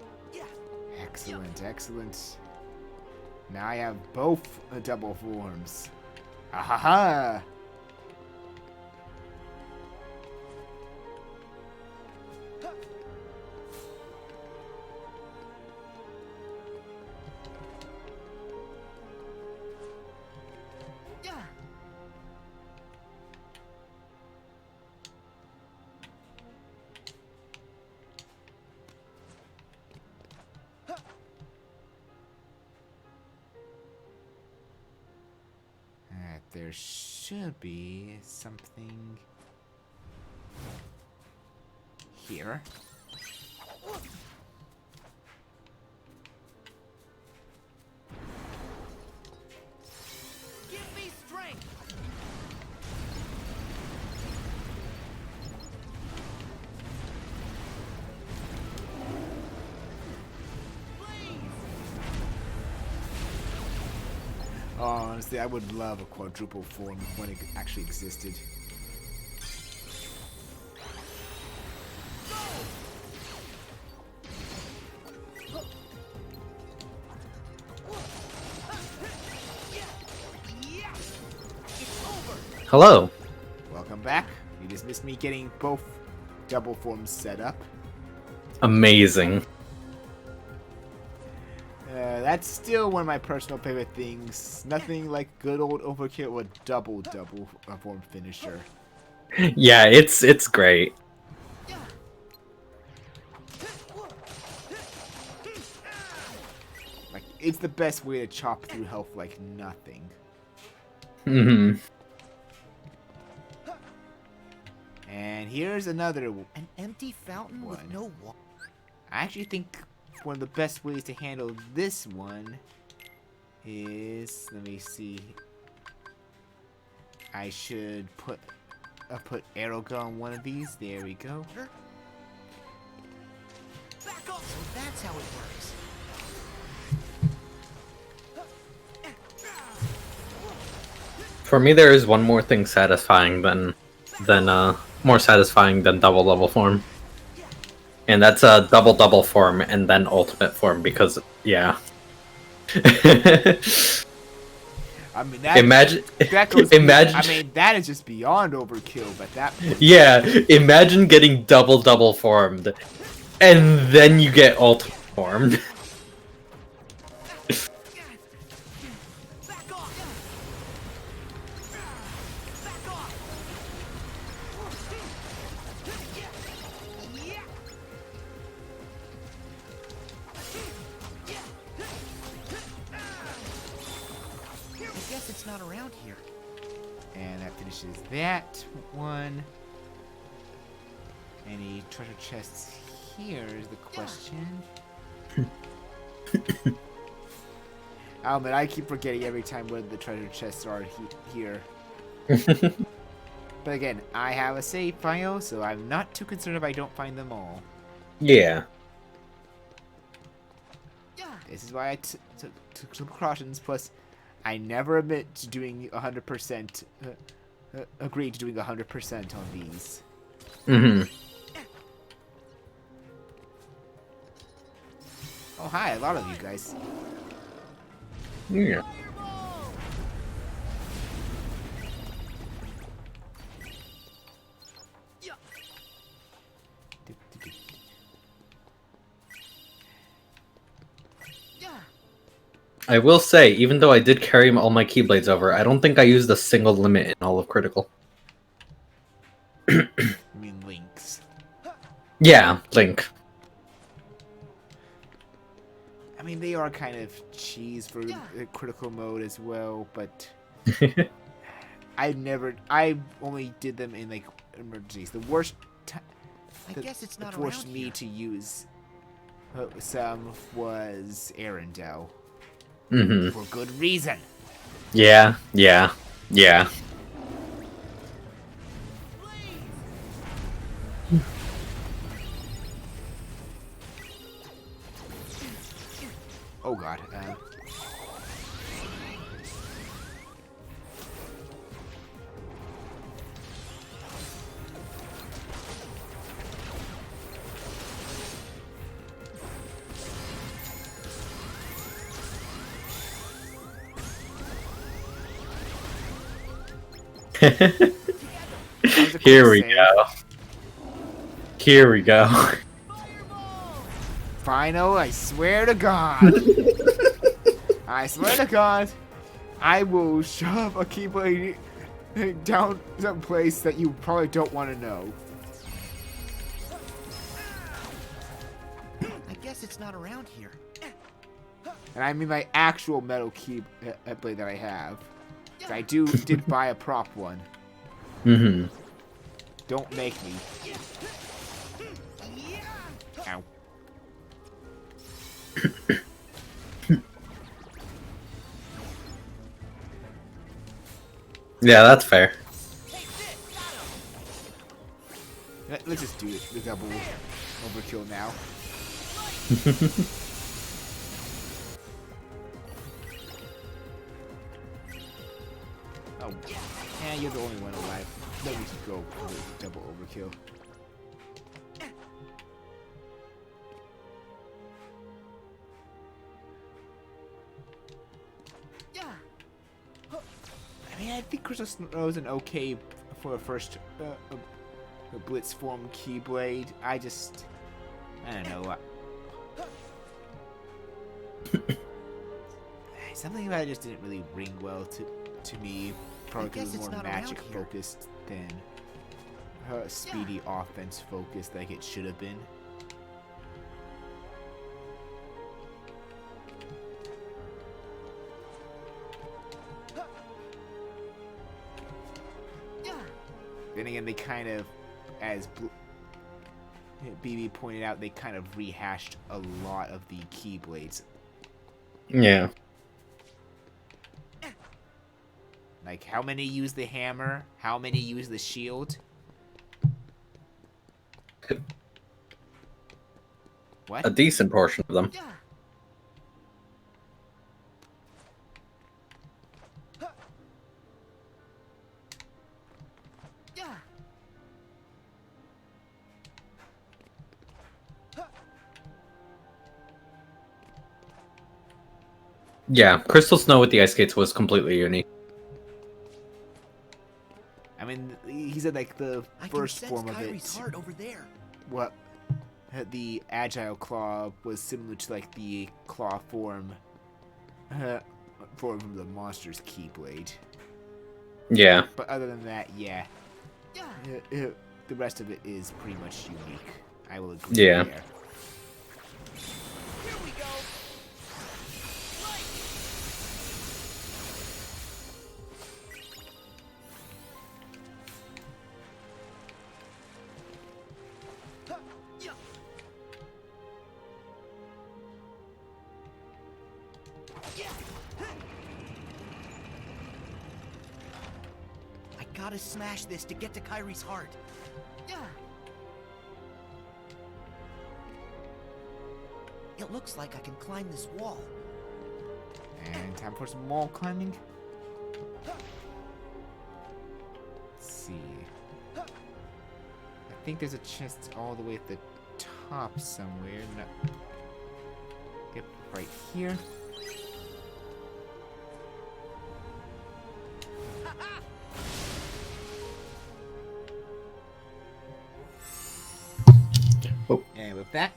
S1: Excellent, excellent. Now I have both double forms. Ahaha! There should be something here.
S8: Give me strength.
S1: Oh, honestly, I would love a quadruple form when it actually existed.
S2: Hello.
S1: Welcome back. You just missed me getting both double forms set up.
S2: Amazing.
S1: That's still one of my personal favorite things. Nothing like good old overkill with double form finisher.
S2: Yeah, it's great.
S1: Like, it's the best way to chop through health like nothing.
S2: Mm-hmm.
S1: And here's another one.
S8: An empty fountain with no water.
S1: I actually think one of the best ways to handle this one is, let me see. I should put arrow gun on one of these. There we go.
S8: Back up. So that's how it works.
S2: For me, there is one more thing satisfying than more satisfying than double form, and that's a double form and then ultimate form because yeah.
S1: I mean, that is just beyond overkill, but that.
S2: Yeah, imagine getting double formed, and then you get ultimate formed.
S8: It's not around here.
S1: And that finishes that one. Any treasure chests here is the question. Oh man, I keep forgetting every time where the treasure chests are here. But again, I have a save file, so I'm not too concerned if I don't find them all.
S2: Yeah.
S1: This is why I took some precautions, plus I never admit to doing 100%, agree to doing 100% on these.
S2: Mm-hmm.
S1: Oh, hi, a lot of you guys.
S2: Yeah. I will say, even though I did carry all my Keyblades over, I don't think I used a single limit in all of Critical.
S1: You mean Link's?
S2: Yeah, Link.
S1: I mean, they are kind of cheese for Critical mode as well, but I only did them in like emergencies. The worst that forced me to use some was Arendelle.
S2: Mm-hmm.
S1: For good reason.
S2: Yeah.
S1: Oh god.
S2: Here we go. Here we go.
S1: Final, I swear to God. I swear to God, I will shove a Keyblade down some place that you probably don't want to know.
S8: I guess it's not around here.
S1: And I mean my actual metal Keyblade that I have. I did buy a prop one.
S2: Mm-hmm.
S1: Don't make me. Ow.
S2: Yeah, that's fair.
S1: Let's just do it. The double overkill now. Oh, yeah, you're the only one alive. Then we should go for the double overkill. I mean, I think Crystal Snow is an okay for a first Blitz form Keyblade. I don't know. Something about it just didn't really ring well to me. Probably because it was more magic focused than her speedy offense focused like it should have been. Then again, they kind of, as BB pointed out, they kind of rehashed a lot of the Keyblades.
S2: Yeah.
S1: Like, how many use the hammer? How many use the shield? What?
S2: A decent portion of them. Yeah, Crystal Snow with the ice skates was completely unique.
S1: I mean, he said like the first form of it.
S8: Heart over there.
S1: What? The agile claw was similar to like the claw form from the monster's Keyblade.
S2: Yeah.
S1: But other than that, yeah. The rest of it is pretty much unique. I will agree.
S2: Yeah.
S1: There.
S8: Here we go. I gotta smash this to get to Kyrie's heart. It looks like I can climb this wall.
S1: And time for some wall climbing. Let's see. I think there's a chest all the way at the top somewhere. No. Yep, right here.
S2: Oh.
S1: And with that,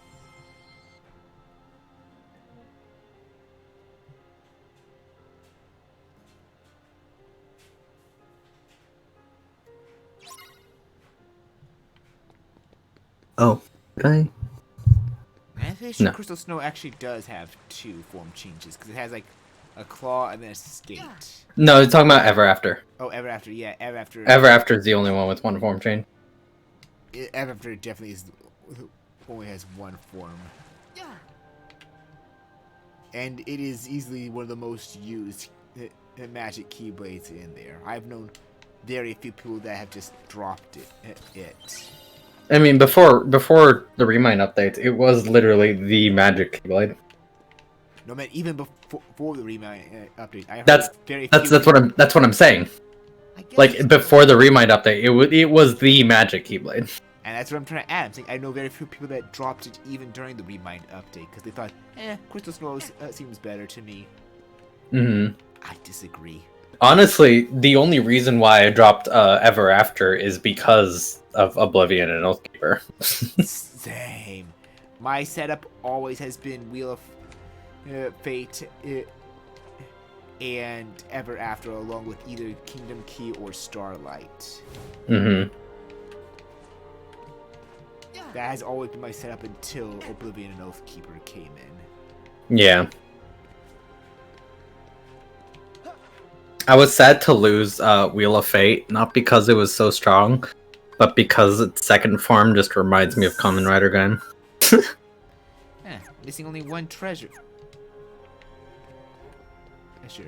S2: Oh, okay.
S1: I'm pretty sure Crystal Snow actually does have 2 form changes because it has like a claw and then a skate.
S2: No, you're talking about Ever After.
S1: Oh, Ever After, yeah, Ever After.
S2: Ever After is the only one with 1 form change.
S1: Ever After definitely is only has 1 form. And it is easily one of the most used magic Keyblades in there. I've known very few people that have just dropped it.
S2: I mean, before the ReMind update, it was literally the magic Keyblade.
S1: No man, even before the ReMind update, I heard
S2: that's what I'm saying. Like before the ReMind update, it was the magic Keyblade.
S1: And that's what I'm trying to add. I'm saying I know very few people that dropped it even during the ReMind update because they thought, Crystal Snow seems better to me.
S2: Mm-hmm.
S1: I disagree.
S2: Honestly, the only reason why I dropped Ever After is because of Oblivion and Oathkeeper.
S1: Same. My setup always has been Wheel of Fate and Ever After, along with either Kingdom Key or Starlight.
S2: Mm-hmm.
S1: That has always been my setup until Oblivion and Oathkeeper came in.
S2: Yeah. I was sad to lose Wheel of Fate, not because it was so strong, but because its second form just reminds me of Kamen Rider Game.
S1: Missing only one treasure. Sure.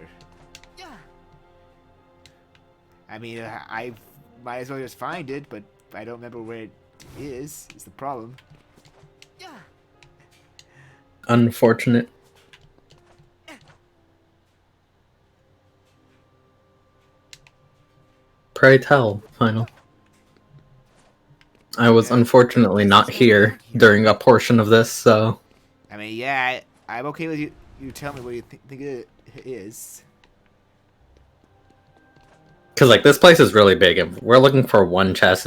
S1: I mean, I might as well just find it, but I don't remember where it is the problem.
S2: Unfortunate. Pray tell, final. I was unfortunately not here during a portion of this, so...
S1: I mean, yeah, I'm okay with you tell me what you think it is.
S2: Because, like, this place is really big, and we're looking for one chest,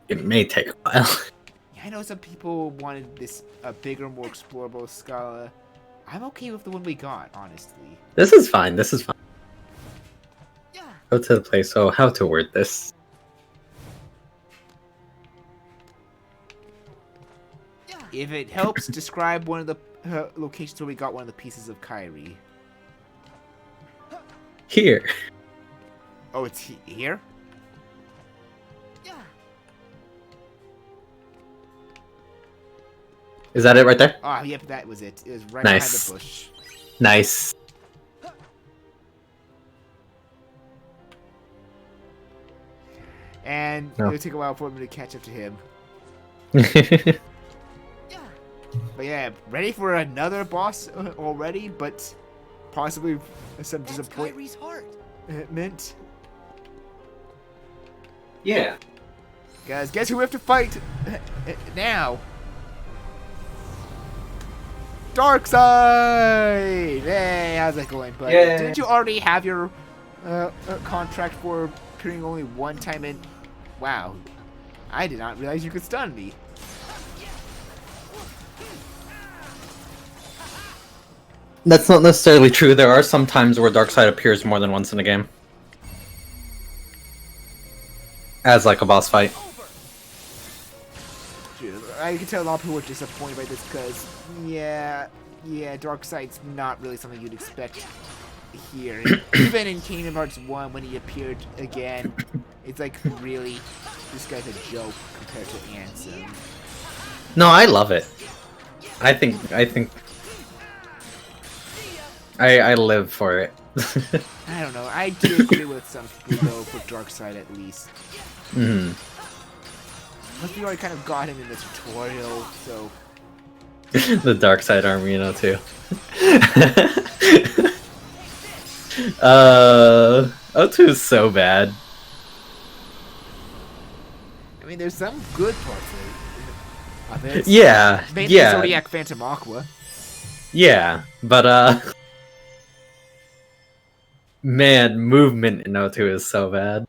S2: it may take a while.
S1: Yeah, I know some people wanted this a bigger, more explorable Scala. I'm okay with the one we got, honestly.
S2: This is fine, this is fine. Go to the place, so how to word this?
S1: If it helps, describe one of the locations where we got one of the pieces of Kyrie.
S2: Here.
S1: Oh, it's here?
S2: Is that it right there?
S1: Oh, yep, that was it. It was right
S2: Nice.
S1: behind the bush.
S2: Nice.
S1: And
S2: No.
S1: it'll take a while for me to catch up to him. But yeah, ready for another boss already, but possibly some disappointment.
S2: Yeah.
S1: Guys, guess who we have to fight now? Darkseid! Hey, how's it going, buddy?
S2: Yay.
S1: Didn't you already have your contract for appearing only one time in... Wow. I did not realize you could stun me.
S2: That's not necessarily true. There are some times where Darkseid appears more than once in a game. As like a boss fight.
S1: Dude, I can tell a lot of people were disappointed by this because, yeah, Darkseid's not really something you'd expect here. Even in Kingdom Hearts 1, when he appeared again, it's like, really, this guy's a joke compared to Ansem.
S2: No, I love it. I live for it.
S1: I don't know. I do agree with some people though for Darkseid at least.
S2: Mm.
S1: Plus, we already kind of got him in the tutorial, so.
S2: The Darkseid army, you know, too. O2 is so bad.
S1: I mean, there's some good parts of it.
S2: Yeah,
S1: Mainly
S2: yeah.
S1: Zodiac Phantom Aqua.
S2: Yeah, but man, movement in O2 is so bad.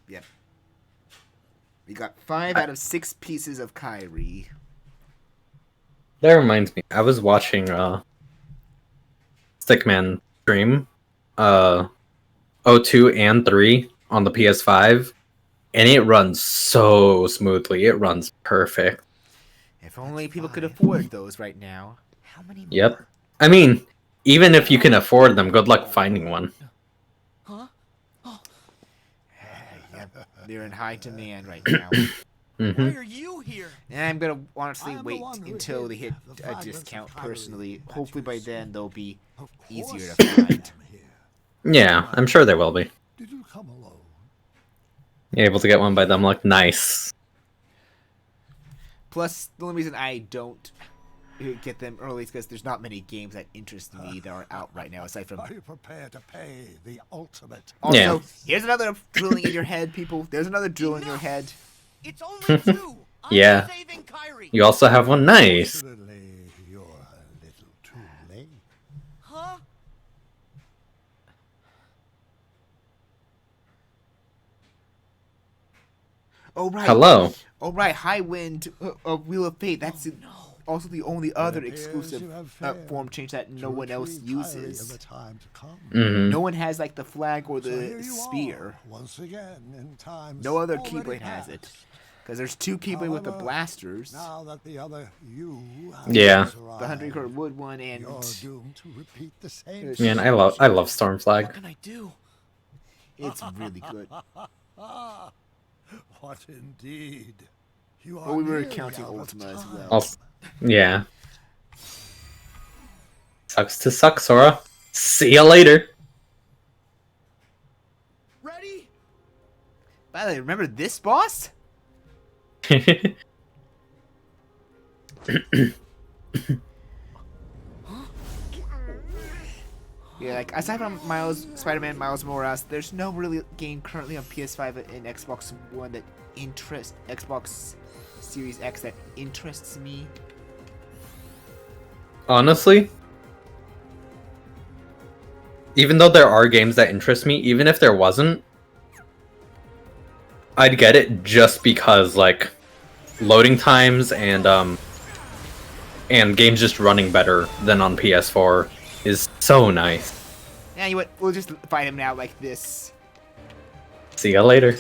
S1: Yep. We got 5 out of 6 pieces of Kyrie.
S2: That reminds me, I was watching Stickman stream O2 and 3 on the PS5, and it runs so smoothly. It runs perfect.
S1: If only people could afford those right now. How many more?
S2: Yep. I mean, even if you can afford them, good luck finding one.
S1: Huh? Oh. Yep, they're in high demand right now.
S2: Mm-hmm.
S8: Why are you here?
S1: And I'm gonna honestly wait until they hit a discount personally. Hopefully by then they'll be easier to find.
S2: Yeah, I'm sure there will be.
S9: Did you come alone?
S2: You're able to get one by them, like, nice.
S1: Plus, the only reason I don't get them early because there's not many games that interest me that are out right now aside from.
S9: Are you prepared to pay the ultimate?
S1: Also, here's another drilling in your head, people. There's another drill in your head.
S8: It's only two.
S2: Yeah.
S8: Saving Kyrie.
S2: You also have one. Nice.
S9: Unfortunately, you're a little too late.
S8: Huh?
S1: Oh right.
S2: Hello.
S1: Oh right. High Wind of Wheel of Fate. That's also the only other exclusive form change that no one else uses. No one has like the flag or the spear.
S9: Once again, in times
S1: No other
S9: already
S1: Keyblade has it.
S9: past.
S1: Because there's two Keyblade with the
S9: However,
S1: blasters.
S9: Now that the other you
S2: Yeah.
S9: has
S1: The
S9: arrived,
S1: 100 wood one and
S9: you're doomed to repeat the same.
S2: Man, I love Stormflag.
S8: What can I do?
S1: it's really good.
S9: What indeed? You are
S1: But we were
S9: nearly
S1: counting
S9: out of
S1: Ultima as
S9: time.
S1: well.
S2: Also, yeah. Sucks to suck, Sora. See ya later.
S8: Ready?
S1: By the way, remember this boss? Yeah, like aside from Spider-Man, Miles Morales, there's no really game currently on PS5 and Xbox One that Xbox Series X that interests me.
S2: Honestly, even though there are games that interest me, even if there wasn't, I'd get it just because like loading times and games just running better than on PS4 is so nice.
S1: Yeah, you know what? We'll just fight him now like this.
S2: See ya later.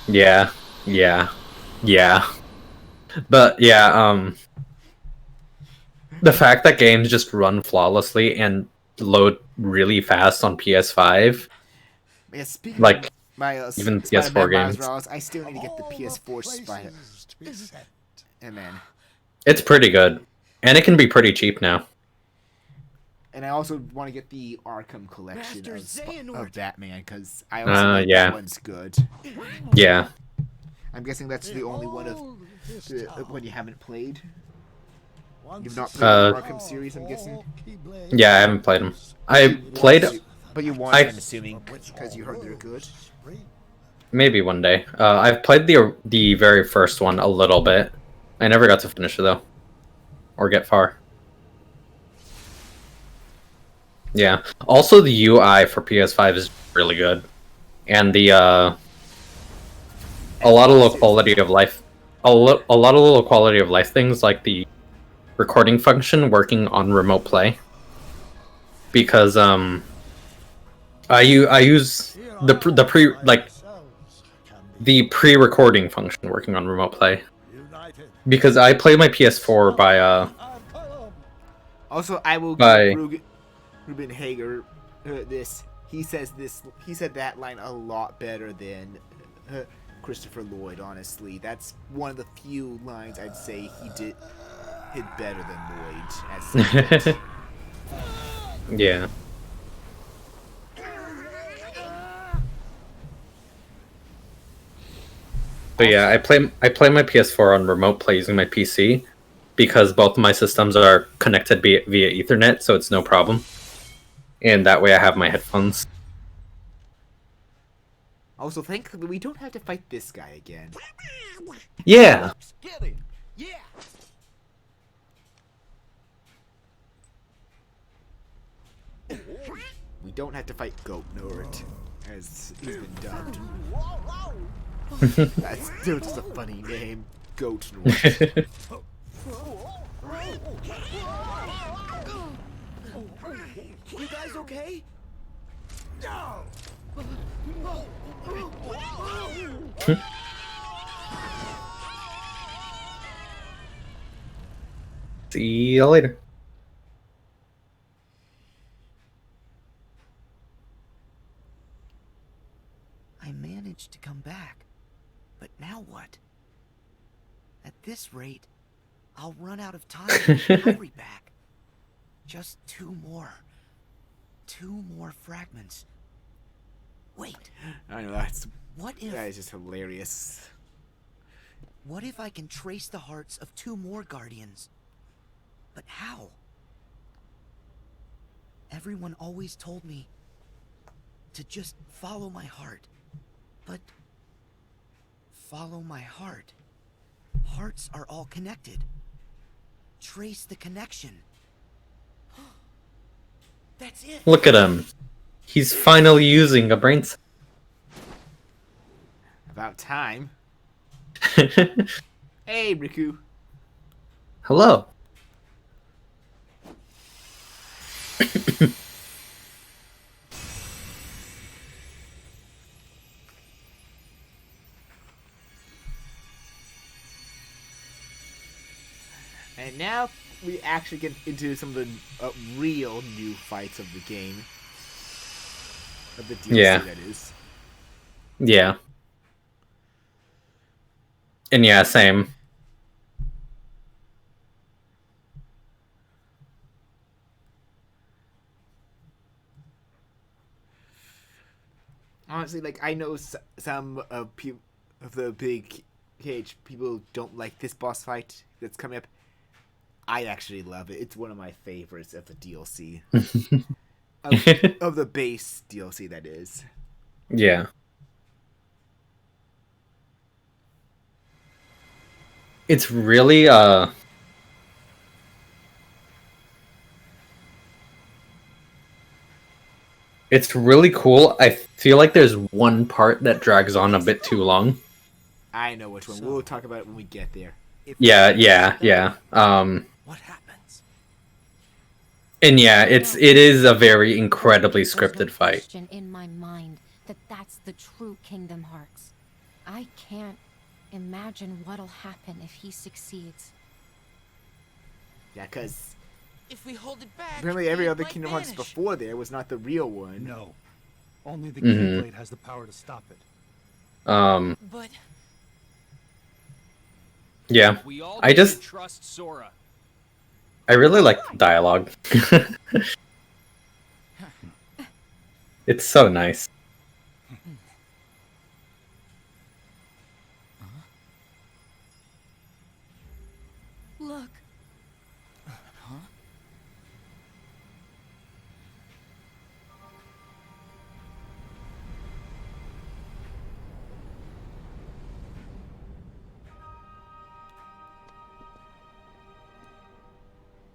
S2: Yeah. But yeah, the fact that games just run flawlessly and load really fast on PS5,
S1: Yeah, speaking
S2: like
S1: of Miles,
S2: even
S1: Spider-Man
S2: PS4
S1: Miles
S2: games,
S1: Morales, I still need to get the PS4 Spider. And man,
S2: it's pretty good, and it can be pretty cheap now.
S1: and I also want to get the Arkham collection
S8: Master
S1: of
S8: Xehanort.
S1: Batman because I also think
S2: yeah.
S1: that one's good.
S2: Yeah.
S1: I'm guessing that's the only one of the one you haven't played. You've not played the Arkham series, I'm guessing.
S2: Yeah, I haven't played them. I played
S1: But you want, I'm assuming, because you heard they're good.
S2: maybe one day. I've played the very first one a little bit. I never got to finish it though, or get far. Yeah. Also, the UI for PS5 is really good, and the a lot of low quality of life, a lot of little quality of life things like the recording function working on remote play. Because I use the pre-recording function working on remote play. Because I play my PS4 by
S1: Also, I will
S2: By-
S1: give Ruben Hager this. He said that line a lot better than Christopher Lloyd. Honestly, that's one of the few lines I'd say he did better than Lloyd. As
S2: yeah. But yeah, I play my PS4 on remote play using my PC because both of my systems are connected via Ethernet, so it's no problem. And that way I have my headphones.
S1: Also, thankfully, we don't have to fight this guy again.
S2: Yeah.
S8: Get it. Yeah.
S1: We don't have to fight Goat Nord, as he's been dubbed. That's still just a funny name, Goat Nord.
S8: You guys okay?
S2: See you later.
S8: I managed to come back. But now what? At this rate, I'll run out of time to get Kyrie back. Just two more fragments. Wait.
S1: I know, that's...
S8: What if...
S1: That is just hilarious.
S8: What if I can trace the hearts of 2 more guardians? But how? Everyone always told me to just follow my heart. But follow my heart. Hearts are all connected. Trace the connection. That's it.
S2: Look at him. He's finally using a brain cell.
S1: About time. Hey, Riku.
S2: Hello.
S1: And now we actually get into some of the real new fights of the game. Of the DLC,
S2: Yeah.
S1: that is.
S2: Yeah. And yeah, same.
S1: Honestly, like, I know some of the big KH people don't like this boss fight that's coming up. I actually love it. It's one of my favorites of the DLC. of the base DLC, that is.
S2: Yeah. It's really it's really cool. I feel like there's one part that drags on a bit too long.
S1: I know which one. We'll talk about it when we get there.
S2: Yeah.
S8: What happens?
S2: And yeah, it is a very incredibly scripted fight.
S12: Question in my mind that's the true Kingdom Hearts. I can't imagine what'll happen if he succeeds.
S1: Yeah, because
S8: If we hold it back,
S1: apparently every
S8: it
S1: other
S8: might
S1: Kingdom Hearts
S8: vanish.
S1: before there was not the real one.
S10: No. Only the
S2: Mhm.
S10: Keyblade has the power to stop it.
S8: But
S2: Yeah.
S13: We all
S2: I
S13: need
S2: just
S13: to trust Sora.
S2: I really like the dialogue. It's so nice.
S12: Look.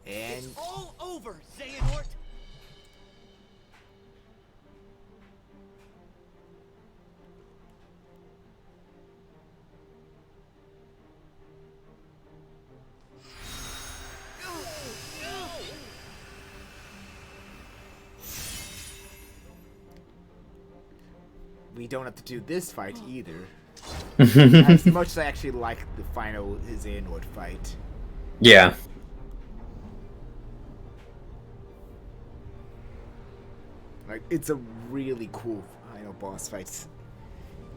S1: And
S8: it's all over, Xehanort.
S1: we don't have to do this fight either. As much as I actually like the final Xehanort fight.
S2: Yeah.
S1: Like, it's a really cool final boss fight.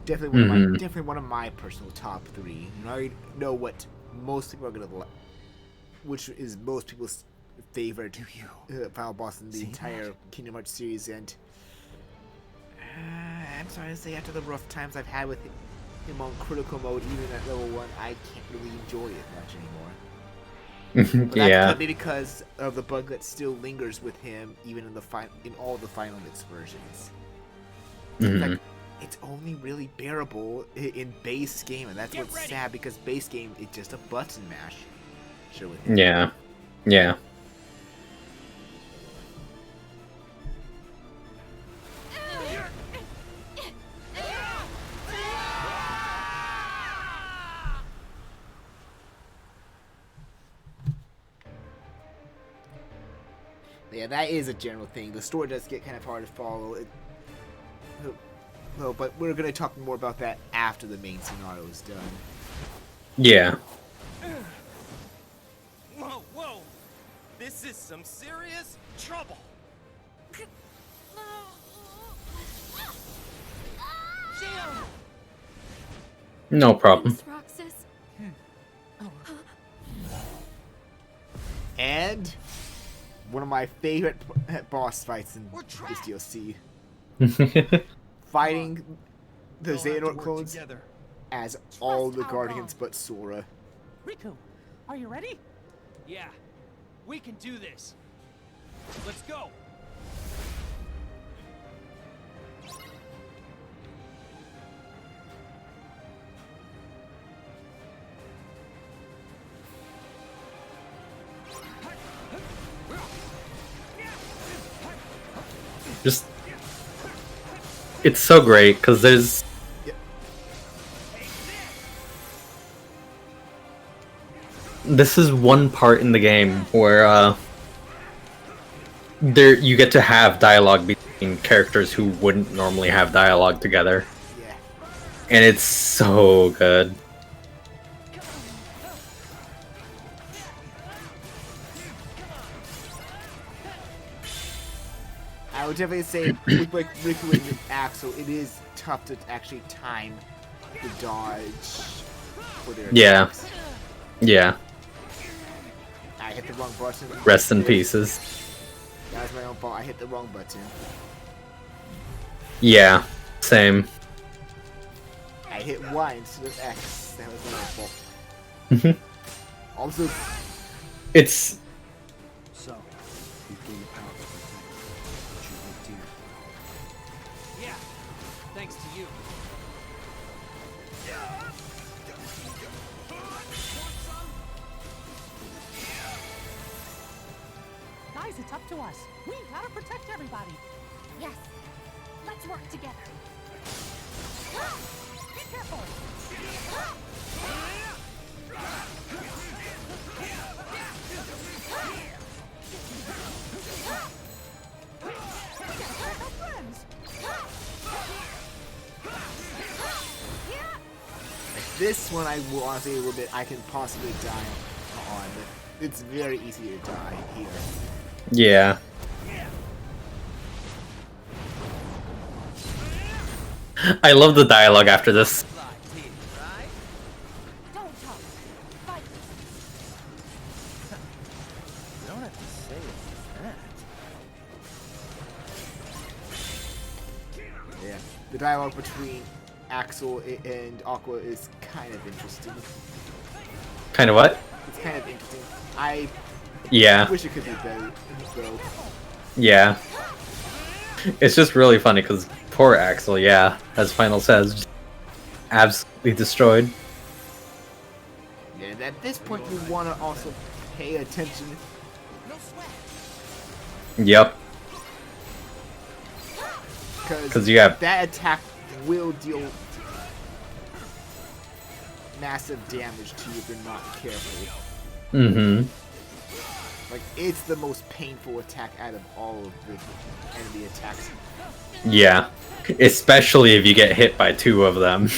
S1: Definitely one of my personal top 3. And I already know what most people are gonna like, which is most people's favorite final boss in the entire Kingdom Hearts series. And I'm sorry to say, after the rough times I've had with him on critical mode, even at level 1, I can't really enjoy it much anymore. But that could be because of the bug that still lingers with him, even in all the Final Mix versions. Like, it's only really bearable in base game, and that's what's sad, because base game is just a button mash. Sure with him.
S2: Yeah. Yeah.
S1: Yeah, that is a general thing. The story does get kind of hard to follow. No, but we're going to talk more about that after the main scenario is done.
S2: Yeah.
S14: Whoa, whoa! This is some serious trouble!
S2: No problem.
S1: And one of my favorite boss fights in this DLC. Fighting the Xehanort clones. as all the Guardians but Sora.
S11: Riku, are you ready?
S14: Yeah, we can do this. Let's go.
S2: Just, it's so great because there's this is one part in the game where there you get to have dialogue between characters who wouldn't normally have dialogue together.
S1: Yeah.
S2: And it's so good.
S1: I would definitely say with like Riku and Axel, it is tough to actually time the dodge for their attacks.
S2: Yeah.
S1: I hit the wrong button.
S2: Rest in pieces.
S1: That was my own fault. I hit the wrong button.
S2: Yeah, same.
S1: I hit Y instead of X. That was my own fault. Also,
S2: it's
S9: So, you've gained the power to protect what you hold dear.
S14: Yeah, thanks to you.
S11: Guys, it's up to us. We gotta protect everybody.
S6: Yes. Let's work together.
S11: Be careful.
S1: this one I will honestly a little bit I can possibly die on. It's very easy to die here.
S2: Yeah. I love the dialogue after this.
S6: Don't talk. Fight.
S3: You don't have to say it like that.
S1: Yeah. The dialogue between Axel and Aqua is kind of interesting.
S2: Kind of what?
S1: It's kind of interesting. I wish it could be better, though.
S2: Yeah. It's just really funny because poor Axel, yeah, as Final says, just absolutely destroyed.
S1: Yeah, and at this point you want to also pay attention.
S2: Yep.
S1: Because
S2: you have
S1: that attack will deal massive damage to you if you're not careful.
S2: Mm-hmm.
S1: Like, it's the most painful attack out of all of the enemy attacks.
S2: Yeah. Especially if you get hit by two of them.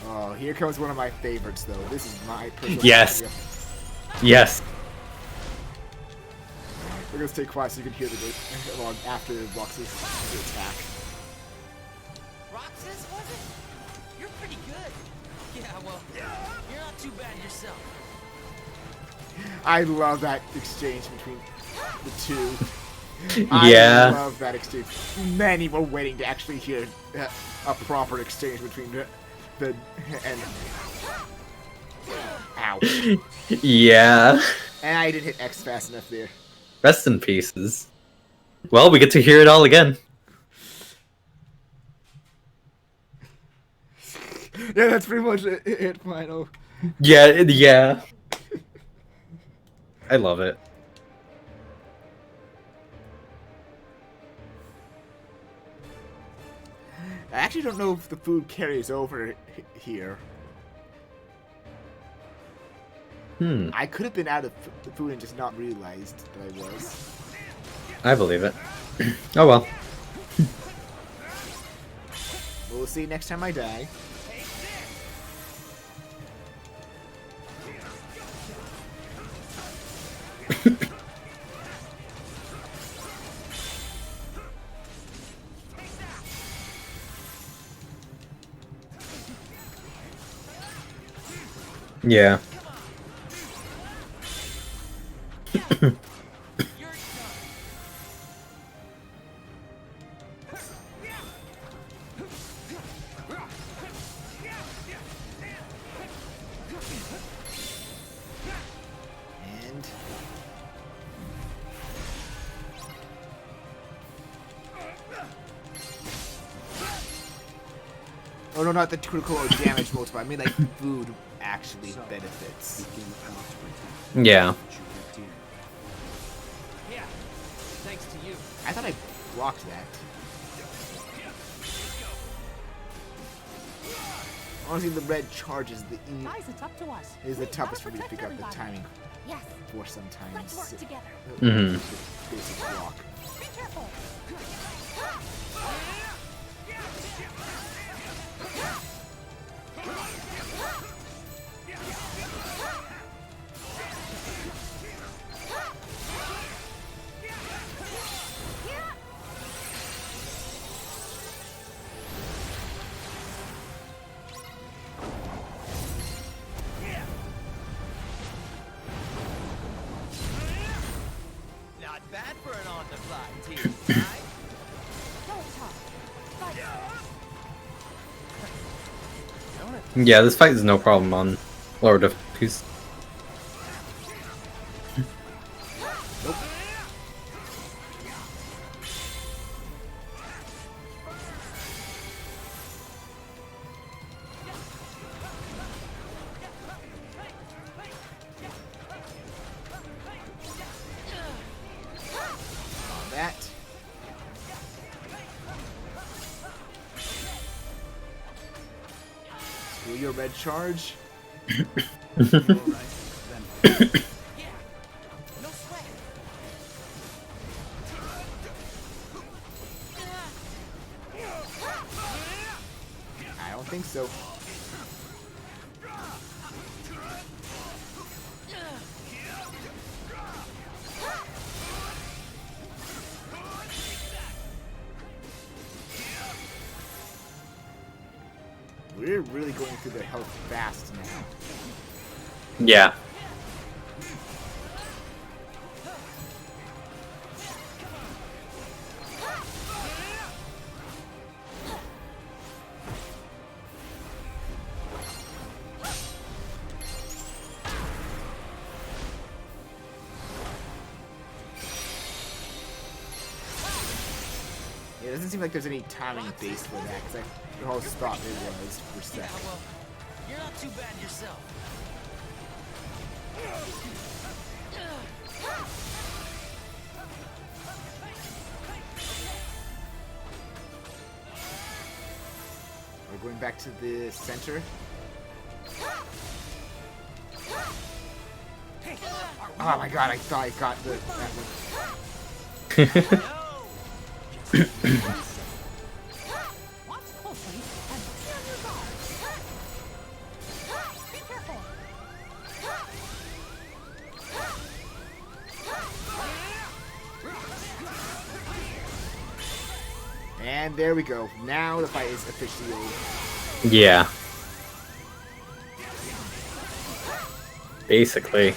S1: Oh, here comes one of my favorites, though. This is my personal
S2: Yes.
S1: favorite.
S2: Yes.
S1: We're gonna stay quiet so you can hear the long after Roxas' attack.
S14: Roxas, was it? You're pretty good. Yeah, well, you're not too bad yourself.
S1: I love that exchange between the two.
S2: Yeah.
S1: I love that exchange. Many were waiting to actually hear a proper exchange between the and ow.
S2: Yeah.
S1: And I didn't hit X fast enough there.
S2: Rest in pieces. Well, we get to hear it all again.
S1: Yeah, that's pretty much it, final.
S2: Yeah, yeah. I love it.
S1: I actually don't know if the food carries over here. I could have been out of the food and just not realized that I was.
S2: I believe it. Oh well.
S1: We'll see next time I die.
S2: Yeah.
S1: no, not the critical or damage multiplier. I mean like food actually benefits.
S2: Yeah.
S14: Yeah, thanks to you.
S1: I thought I blocked that. Honestly, the red charge is the
S11: Guys, it's up to us.
S1: is the
S11: We've
S1: toughest for
S11: gotta
S1: me to pick up the
S11: protect
S1: timing
S6: Yes.
S1: for sometimes.
S6: Let's work together.
S2: Mhm.
S1: Basic block.
S11: Be careful.
S14: Not bad for an on-the-fly team, right?
S6: Don't talk. Fight.
S2: Yeah, this fight is no problem on lower difficulties.
S1: Nope. On that. Screw your red charge.
S14: No sweat.
S1: I don't think so. We're really going through their health fast now.
S2: Yeah.
S1: Yeah, it doesn't seem like there's any timing base for that, because I always thought there was for a
S14: Yeah,
S1: second.
S14: well, you're not too bad yourself.
S1: We're going back to the center. Oh my god, I thought I got that one.
S11: Watch closely and be on your guard. Be careful.
S1: And there we go. Now the fight is officially over.
S2: Yeah. Basically.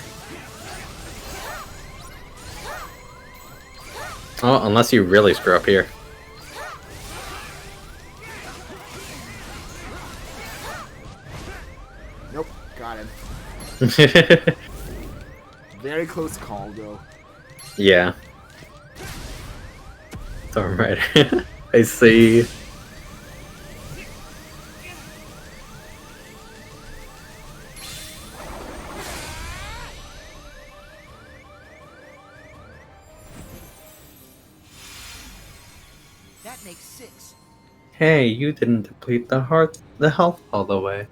S2: Oh, unless you really screw up here.
S1: Nope, got him. Very close call, though.
S2: Yeah. Alright. I see.
S8: That makes 6.
S2: Hey, you didn't deplete the health all the way.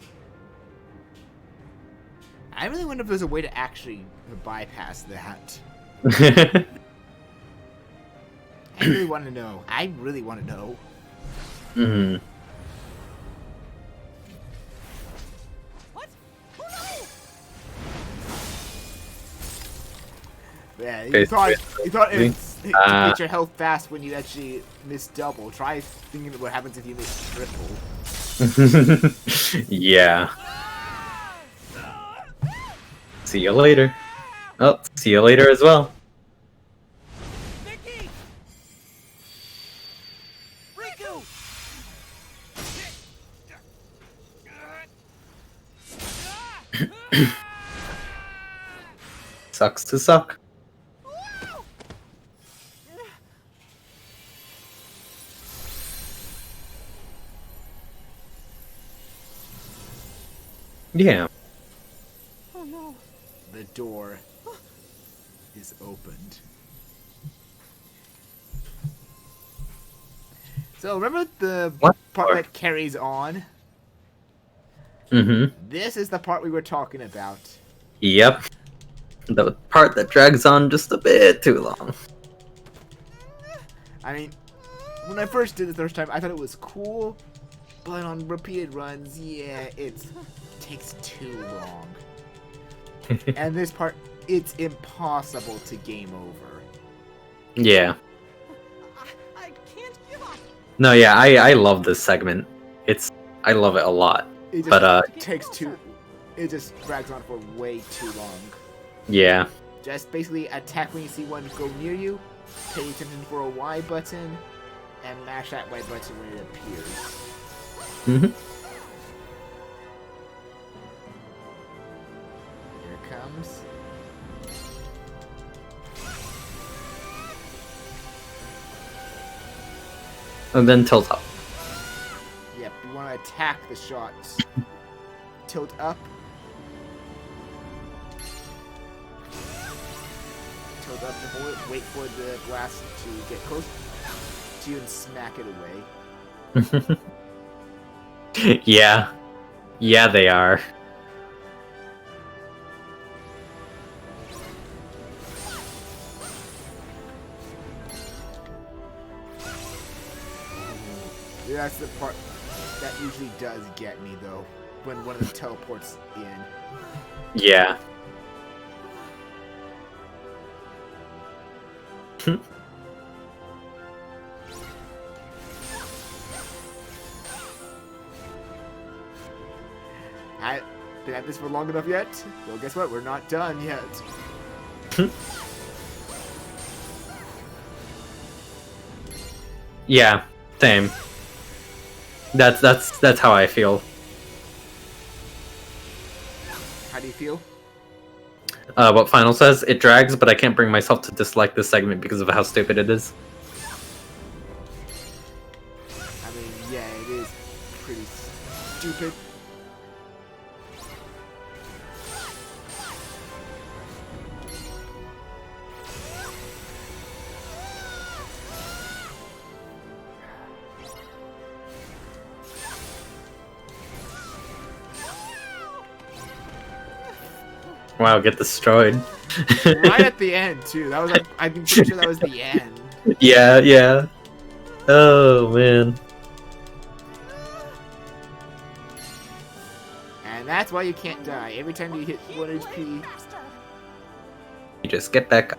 S1: I really wonder if there's a way to actually bypass that. I really want to know. I really want to know.
S2: Hmm.
S11: What? Oh
S1: Yeah, you
S2: Basically,
S1: thought it would get your health fast when you actually miss double. Try thinking of what happens if you miss triple.
S2: Yeah. See you later. Oh, see you later as well.
S14: Mickey! Riku!
S2: Sucks to suck. Yeah.
S11: Oh no.
S1: The door is opened. So remember the
S2: What?
S1: part that carries on?
S2: Mm-hmm.
S1: This is the part we were talking about.
S2: Yep. The part that drags on just a bit too long.
S1: I mean, when I first did it the first time, I thought it was cool, but on repeated runs, yeah, it takes too long. And this part, it's impossible to game over.
S2: Yeah.
S11: I can't give up.
S2: No, yeah, I love this segment. I love it a lot.
S1: It just
S2: But
S1: takes too. It just drags on for way too long.
S2: yeah.
S1: Just basically attack when you see one go near you, pay attention for a Y button, and mash that Y button when it appears.
S2: Mm-hmm.
S1: Here it comes.
S2: And then tilt up.
S1: Yep, you want to attack the shots. Tilt up. Tilt up to hold it. Wait for the blast to get close to you and smack it away.
S2: Yeah. Yeah, they are.
S1: Yeah, that's the part that usually does get me, though, when one of them teleports in.
S2: Yeah.
S1: I've been at this for long enough yet? Well, guess what? We're not done yet.
S2: Yeah, same. That's how I feel.
S1: How do you feel?
S2: What Final says, it drags, but I can't bring myself to dislike this segment because of how stupid it is.
S1: I mean, yeah, it is pretty stupid.
S2: Wow, get destroyed.
S1: Right at the end, too. That was like, I'm pretty sure that was the end.
S2: Yeah, yeah. Oh, man.
S1: And that's why you can't die. Every time you hit 1 HP,
S2: You just get back up.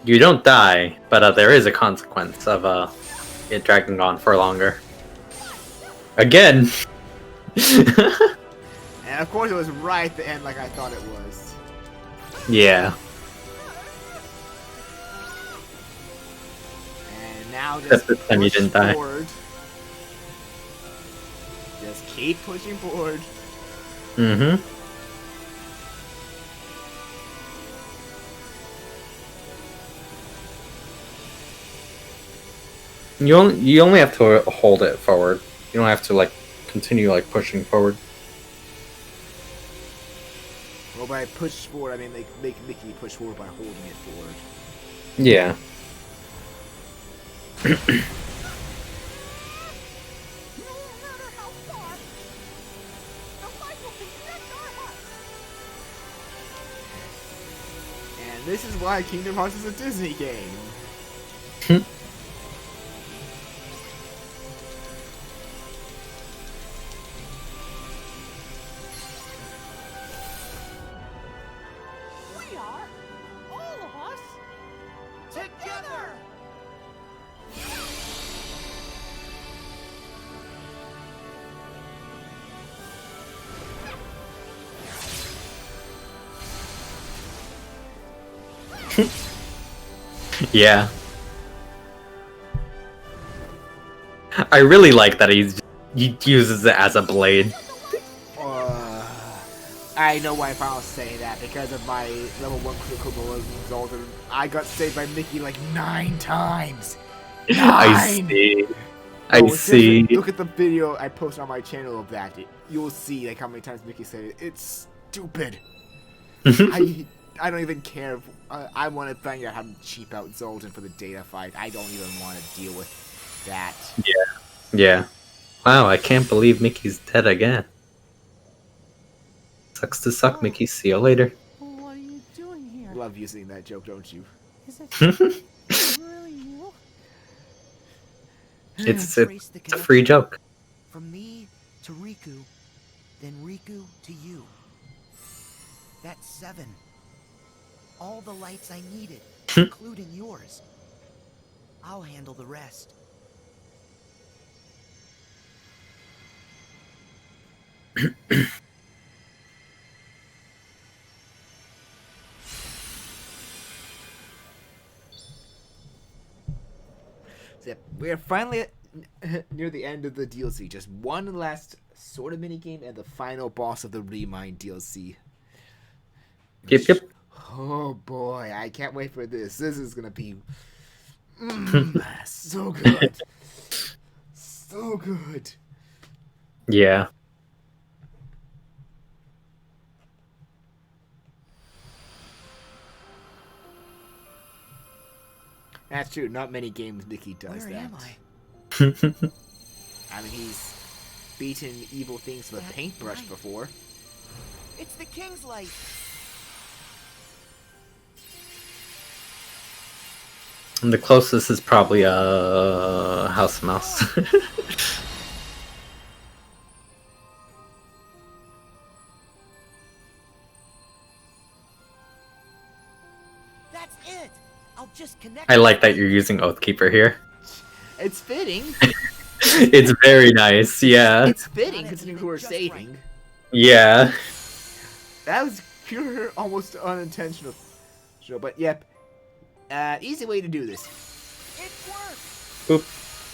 S2: You don't die, but there is a consequence of it dragging on for longer. Again!
S1: and of course it was right at the end like I thought it was.
S2: Yeah.
S1: And now just
S2: Except this time you
S1: push
S2: didn't die.
S1: forward. Just keep pushing forward.
S2: Mm-hmm. You only have to hold it forward. You don't have to like continue like pushing forward.
S1: Well, by push forward, I mean like making you push forward by holding it forward.
S2: Yeah.
S1: And this is why Kingdom Hearts is a Disney game.
S11: We are, all of us, together.
S2: Yeah. I really like that he uses it as a blade.
S1: I know why I'm saying that, because of my level 1 critical result. I got saved by Mickey like 9 times. 9!
S2: I see. I
S1: No,
S2: see.
S1: Look at the video I posted on my channel of that. You'll see like how many times Mickey said it. It's stupid. I don't even care. I want to find out how to cheap out Zoltan for the data fight. I don't even want to deal with that.
S2: Yeah. Wow, I can't believe Mickey's dead again. Sucks to suck, Mickey. See you later.
S11: What are you doing here?
S1: Love using that joke, don't you?
S11: Is it really you?
S2: It's
S8: Trace the
S2: a free joke.
S8: From me to Riku, then Riku to you. That's 7. All the lights I needed, including yours. I'll handle the rest.
S1: Yep, we're finally near the end of the DLC. Just one last sort of minigame and the final boss of the ReMind DLC.
S2: Yep.
S1: Oh boy, I can't wait for this. This is gonna be so good. So good.
S2: Yeah.
S1: That's true. Not many games Nikki does
S8: Where
S1: that.
S8: am I?
S1: I mean, he's beaten evil things with a paintbrush before.
S8: It's the King's Light.
S2: And the closest is probably House Mouse.
S8: That's it. I'll just connect.
S2: I like that you're using Oathkeeper here.
S1: It's fitting.
S2: It's very nice, yeah.
S1: It's fitting considering who we're saving.
S2: Yeah.
S1: That was pure, almost unintentional. But yep. Easy way to do this.
S8: It works.
S2: Boop,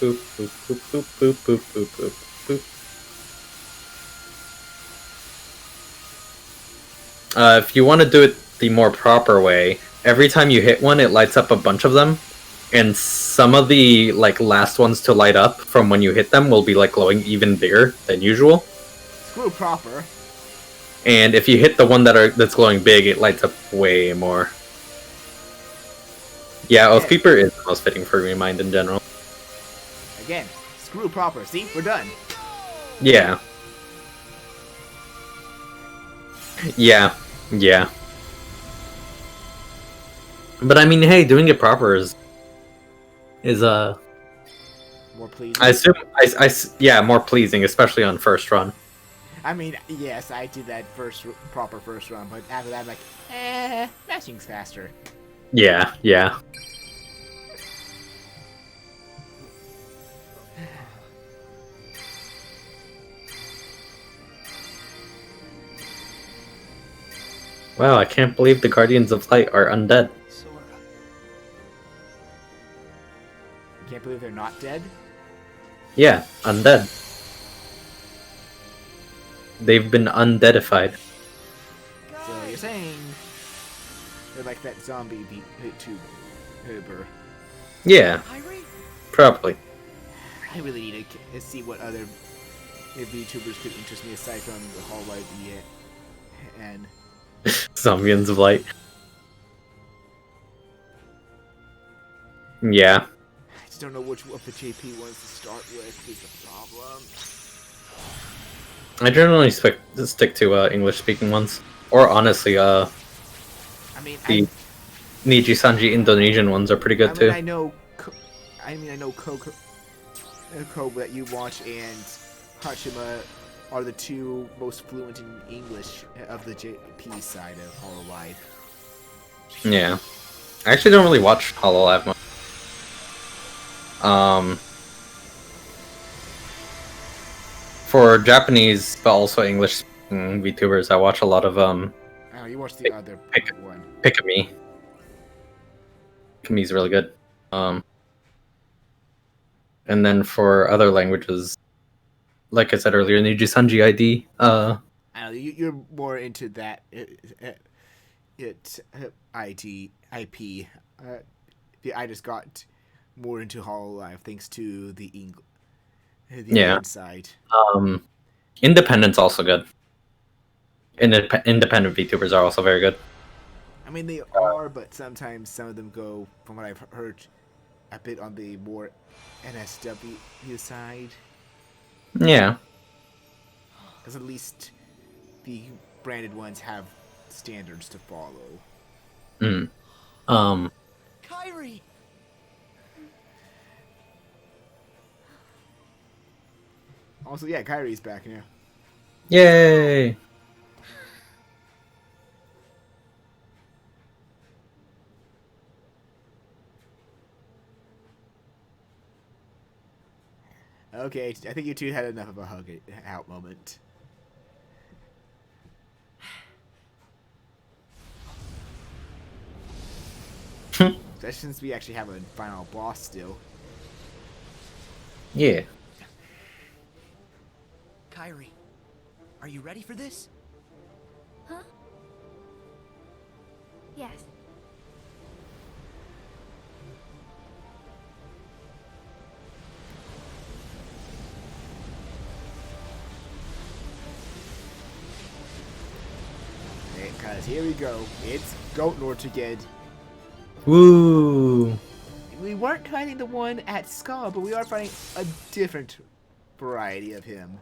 S2: boop, boop, boop, boop, boop, boop, boop, boop, boop. If you want to do it the more proper way, every time you hit one, it lights up a bunch of them, and some of the last ones to light up from when you hit them will be glowing even bigger than usual.
S1: Screw proper.
S2: And if you hit the one that's glowing big, it lights up way more. Yeah, Oathkeeper is the most fitting for ReMind in general.
S1: Again, screw proper. See, we're done.
S2: Yeah. Yeah. But I mean, hey, doing it proper is
S1: more pleasing.
S2: I assume yeah, more pleasing, especially on first run.
S1: I mean, yes, I did that proper first run, but after that, I'm like, mashing's faster.
S2: Yeah. Wow, I can't believe the Guardians of Light are undead.
S1: You can't believe they're not dead?
S2: Yeah, undead. They've been undeadified.
S1: So you're saying they're like that zombie VTuber?
S2: Yeah, probably.
S1: I really need to see what other VTubers could interest me aside from the Hollow Light and
S2: Zombians of Light. Yeah.
S1: I just don't know which of the JP ones to start with is the problem.
S2: I generally stick to English-speaking ones, or honestly, the Niji Sanji Indonesian ones are pretty good too.
S1: I know Coco that you watch and Hachima are the two most fluent in English of the JP side of Hololive.
S2: Yeah, I actually don't really watch Hololive much. For Japanese, but also English VTubers, I watch a lot of
S1: Oh, you watch the other one.
S2: Pikami. Pikami's really good. And then for other languages, like I said earlier, Niji Sanji ID
S1: I don't know, you're more into that IP. I just got more into Hololive thanks to the England side.
S2: Independent's also good. Independent VTubers are also very good.
S1: I mean, they are, but sometimes some of them go, from what I've heard, a bit on the more NSW side.
S2: Yeah.
S1: Because at least the branded ones have standards to follow.
S8: Kyrie!
S1: Also, yeah, Kyrie's back now.
S2: Yay!
S1: Okay, I think you two had enough of a hug out moment. Especially since we actually have a final boss still.
S2: Yeah.
S8: Kyrie, are you ready for this?
S6: Huh? Yes.
S1: Because here we go. It's Goat Lord again.
S2: Woo!
S1: We weren't fighting the one at Skull, but we are fighting a different variety of him.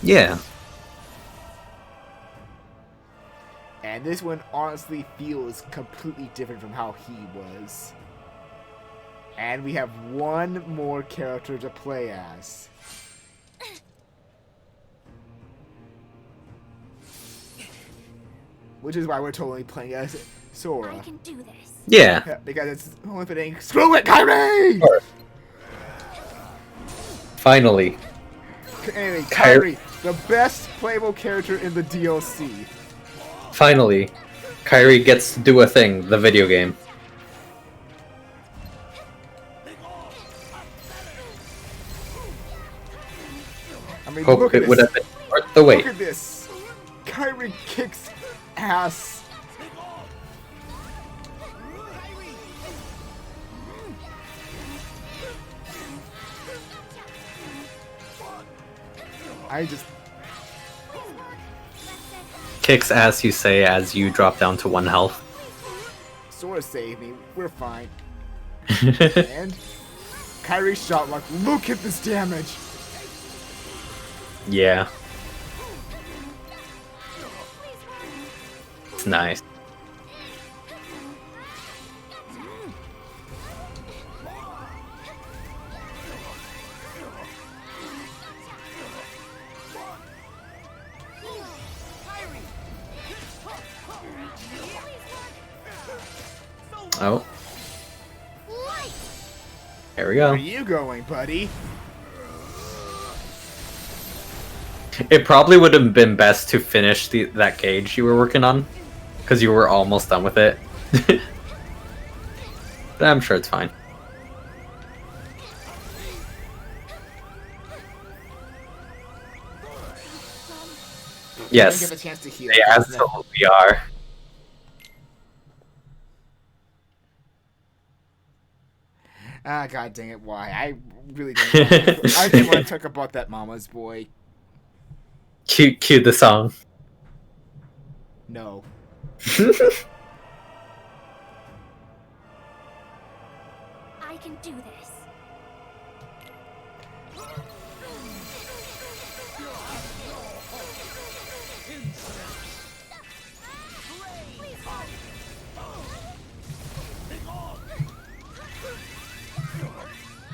S2: Yeah.
S1: And this one honestly feels completely different from how he was. And we have one more character to play as. Which is why we're totally playing as Sora.
S6: I can do this.
S2: Yeah.
S1: Because it's only fitting. Screw it, Kyrie!
S2: Sure. Finally.
S1: Anyway, Kyrie, the best playable character in the DLC.
S2: Finally. Kyrie gets to do a thing, the video game.
S1: I mean,
S2: Hope it would have been worth the wait.
S1: Look at this. Kyrie kicks ass. I just...
S2: Kicks ass, you say, as you drop down to 1 health.
S1: Sora saved me. We're fine. And Kyrie shot like, look at this damage.
S2: Yeah. It's nice. Oh. There we go.
S1: Where are you going, buddy?
S2: It probably would have been best to finish that cage you were working on, because you were almost done with it. But I'm sure it's fine. Yes,
S1: Give a chance to heal.
S2: they absolutely are.
S1: Ah, god dang it, why? I really didn't I didn't want to talk about that mama's boy.
S2: Cue the song.
S1: No.
S6: I can do this.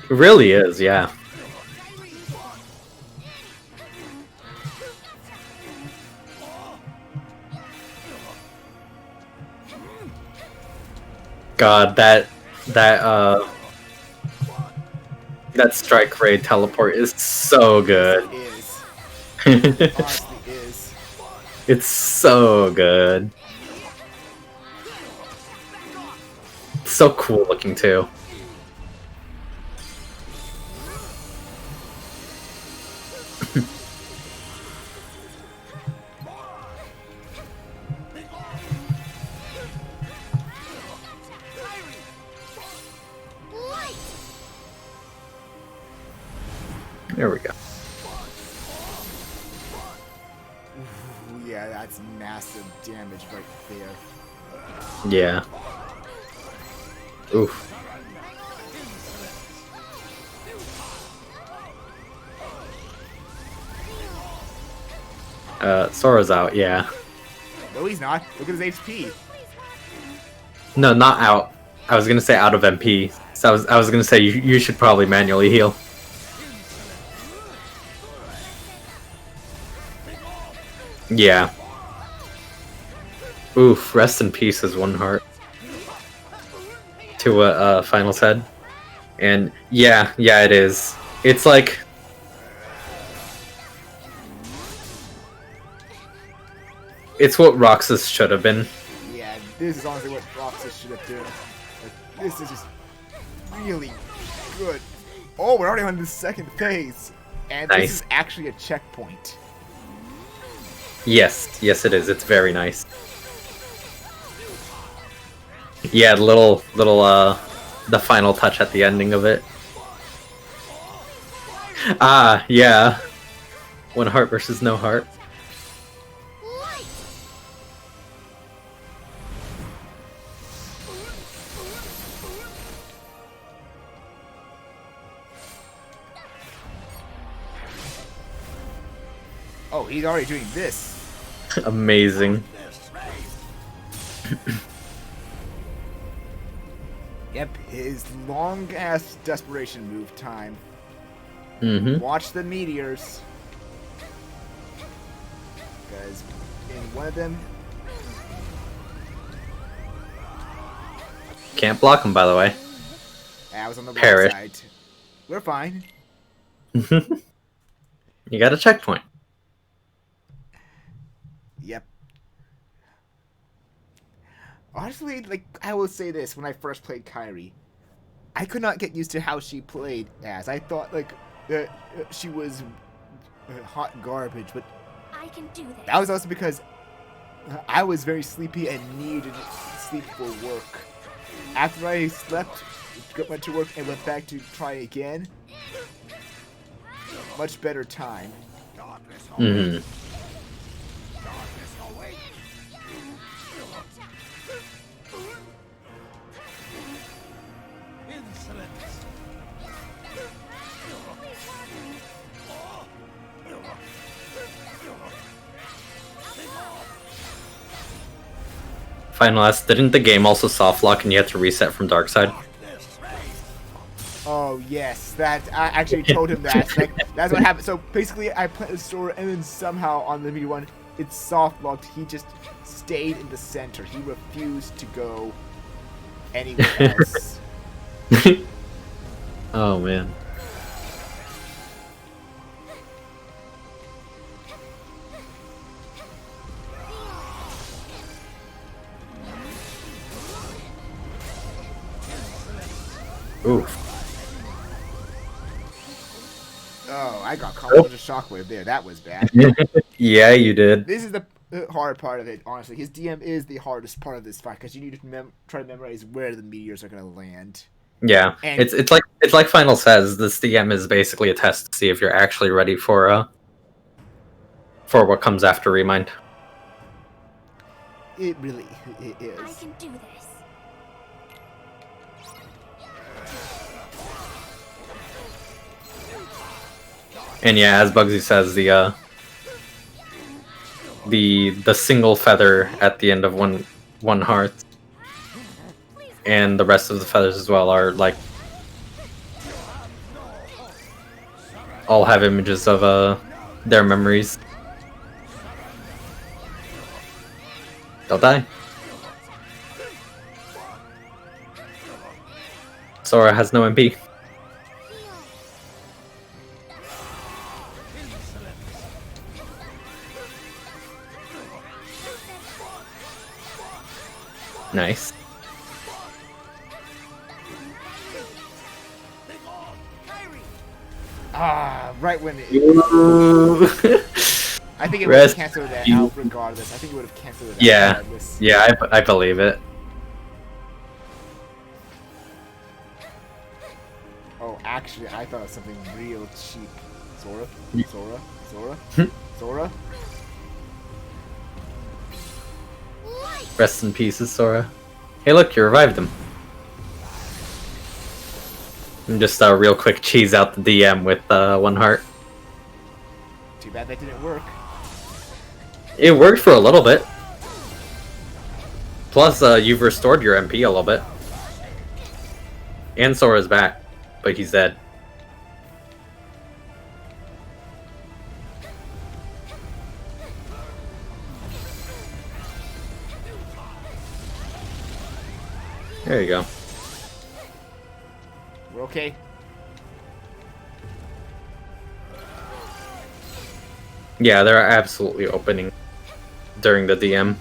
S2: It really is, yeah. God, that strike raid teleport is so good.
S1: It is. It honestly is.
S2: It's so good. It's so cool looking too.
S1: Yeah, that's massive damage right there.
S2: Yeah. Oof. Sora's out, yeah.
S1: No, he's not. Look at his HP.
S2: No, not out. I was gonna say out of MP. So I was gonna say you should probably manually heal. Yeah. Oof, rest in peace is one heart. To what Final said. And yeah, it is. It's like... It's what Roxas should have been.
S1: Yeah, this is honestly what Roxas should have done. Like, this is just really good. Oh, we're already on the second phase. And
S2: Nice.
S1: This is actually a checkpoint.
S2: Yes, it is. It's very nice. Yeah, the the final touch at the ending of it. Ah, yeah. One heart versus no heart.
S1: Oh, he's already doing this.
S2: Amazing.
S1: Yep, his long-ass desperation move time.
S2: Mm-hmm.
S1: Watch the meteors. Because in one of them...
S2: Can't block him, by the way.
S1: I was on the wrong
S2: Perish.
S1: side. We're fine.
S2: You got a checkpoint.
S1: Yep. Honestly, like, I will say this, when I first played Kairi, I could not get used to how she played as. I thought, like, she was hot garbage, but
S6: I can do this.
S1: that was also because I was very sleepy and needed sleep for work. After I slept, went to work, and went back to try again, much better time.
S2: Mm-hmm. Final S, didn't the game also soft lock and you had to reset from dark side?
S1: Oh yes, that I actually told him that. Like, that's what happened. So basically, I played the store, and then somehow on the video one, it's soft locked. He just stayed in the center. He refused to go anywhere else.
S2: Oh man. Oof.
S1: Oh, I got caught with a shockwave there. That was bad.
S2: Yeah, you did.
S1: This is the hard part of it, honestly. His DM is the hardest part of this fight because you need to try to memorize where the meteors are going to land.
S2: Yeah,
S1: And
S2: it's like Final says. This DM is basically a test to see if you're actually ready for what comes after ReMind.
S1: It really it is.
S6: I can do this.
S2: And yeah, as Bugsy says, the single feather at the end of one heart, and the rest of the feathers as well are like all have images of their memories. They'll die. Sora has no MP. Nice.
S1: Ah, right when it... I think it would have
S2: Rest
S1: canceled that
S2: you.
S1: out regardless. I think it would have canceled it out
S2: Yeah,
S1: regardless.
S2: yeah, I believe it.
S1: Oh, actually, I thought of something real cheap. Sora? Sora? Sora? Sora?
S2: Rest in pieces, Sora. Hey, look, you revived him. And just real quick cheese out the DM with 1 heart.
S1: Too bad that didn't work.
S2: It worked for a little bit. Plus, you've restored your MP a little bit. And Sora's back, but he's dead. There you go.
S1: We're okay.
S2: Yeah, they're absolutely opening during the DM.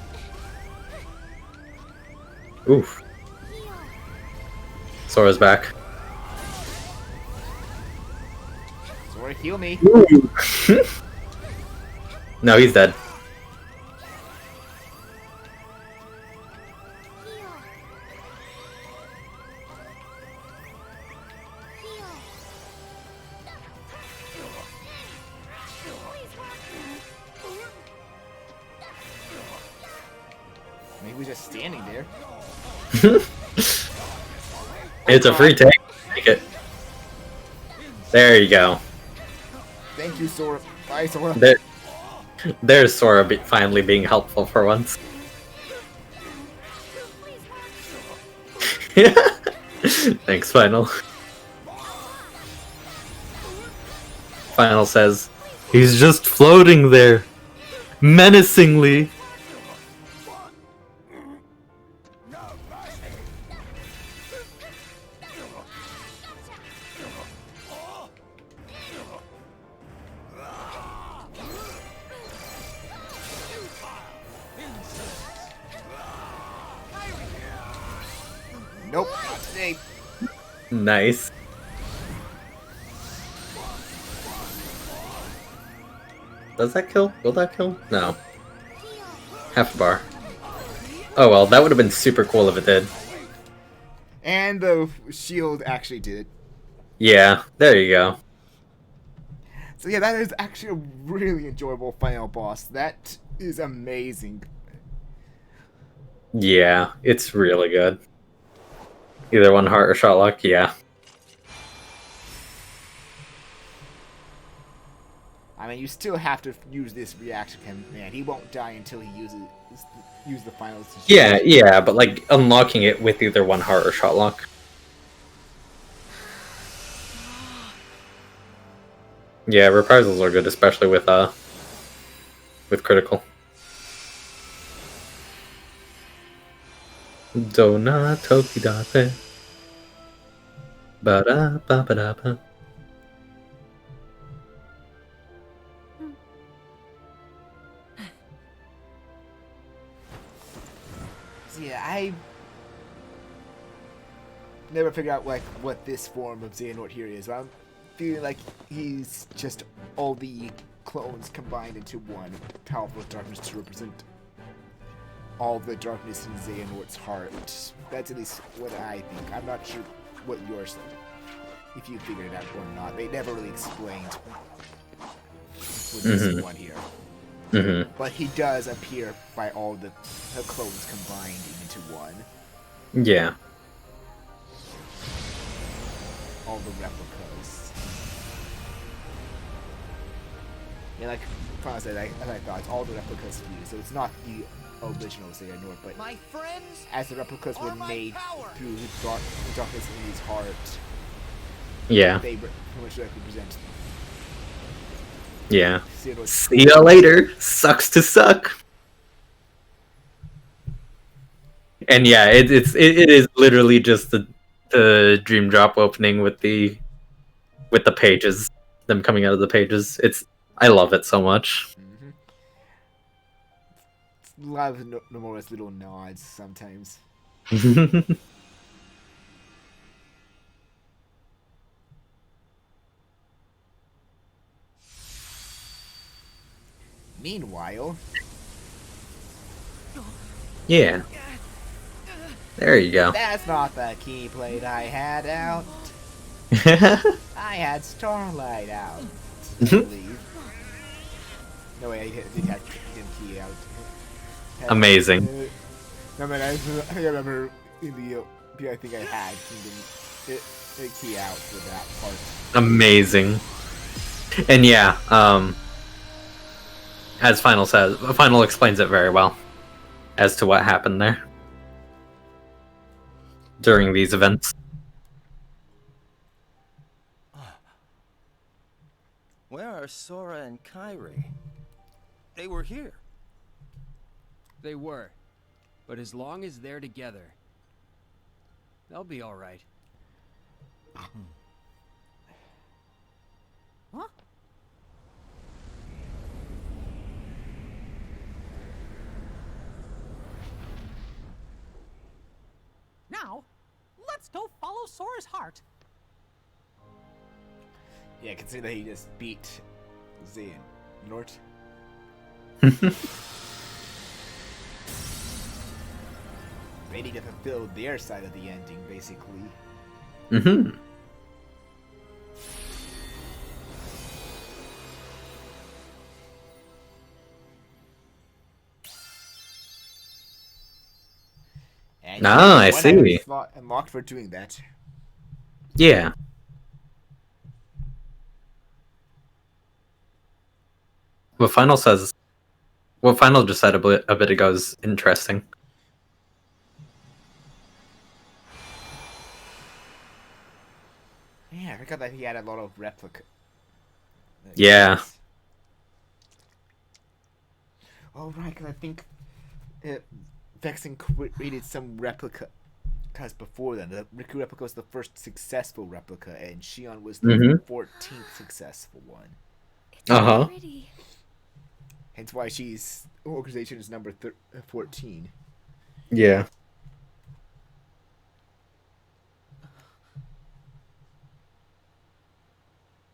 S2: Oof. Sora's back.
S1: Sora, heal me.
S2: No, he's dead.
S1: Maybe we're just standing there.
S2: It's a free take. Take it. There you go.
S1: Thank you, Sora. Bye, Sora.
S2: There's Sora finally being helpful for once. Thanks, Final. Final says, he's just floating there, menacingly.
S1: Nope, not today.
S2: Nice. Does that kill? Will that kill? No. Half a bar. Oh well, that would have been super cool if it did.
S1: And the shield actually did it.
S2: Yeah, there you go.
S1: So yeah, that is actually a really enjoyable final boss. That is amazing.
S2: Yeah, it's really good. Either 1 heart or shot luck, yeah.
S1: I mean, you still have to use this reaction command. He won't die until he uses the final.
S2: Yeah, but like unlocking it with either 1 heart or shot luck. Yeah, reprisals are good, especially with critical. Dona Tokidape. Ba-da ba ba da ba.
S1: So yeah, I never figured out like what this form of Xehanort here is. I'm feeling like he's just all the clones combined into one powerful darkness to represent all the darkness in Xehanort's heart. That's at least what I think. I'm not sure what yours, if you figured it out or not. They never really explained with this one here. But he does appear by all the clones combined into one.
S2: Yeah.
S1: All the replicas. Yeah, like Franz said, as I thought, all the replicas fused. So it's not the original Xehanort, but
S8: my friends,
S1: as the replicas were made through the darkness in his heart,
S2: yeah,
S1: they pretty much represent.
S2: Yeah. See ya later. Sucks to suck. And yeah, it is literally just the dream drop opening with the pages, them coming out of the pages. I love it so much.
S1: A lot of Nomura's little nods sometimes. Meanwhile...
S2: Yeah. There you go.
S1: That's not the keyblade I had out. I had Starlight out, I believe. No way, I did have him key out.
S2: Amazing.
S1: I mean, I remember in the I think I had Kingdom key out for that part.
S2: Amazing. And yeah, as Final explains it very well as to what happened there during these events.
S3: Where are Sora and Kyrie? They were here.
S13: They were. But as long as they're together, they'll be all right.
S11: Huh? Now, let's go follow Sora's heart.
S1: Yeah, consider that he just beat Xehanort. They need to fulfill their side of the ending, basically.
S2: Mm-hmm.
S1: And
S2: I see.
S1: Unlocked for doing that.
S2: Yeah. What Final just said a bit ago is interesting.
S1: Yeah, I forgot that he had a lot of replica.
S2: Yeah.
S1: Oh, right, because I think Vexen created some replicas before then. The Riku replica was the first successful replica, and Shion was the 14th successful one.
S2: Uh-huh.
S1: Hence why she's organization is number 14.
S2: Yeah.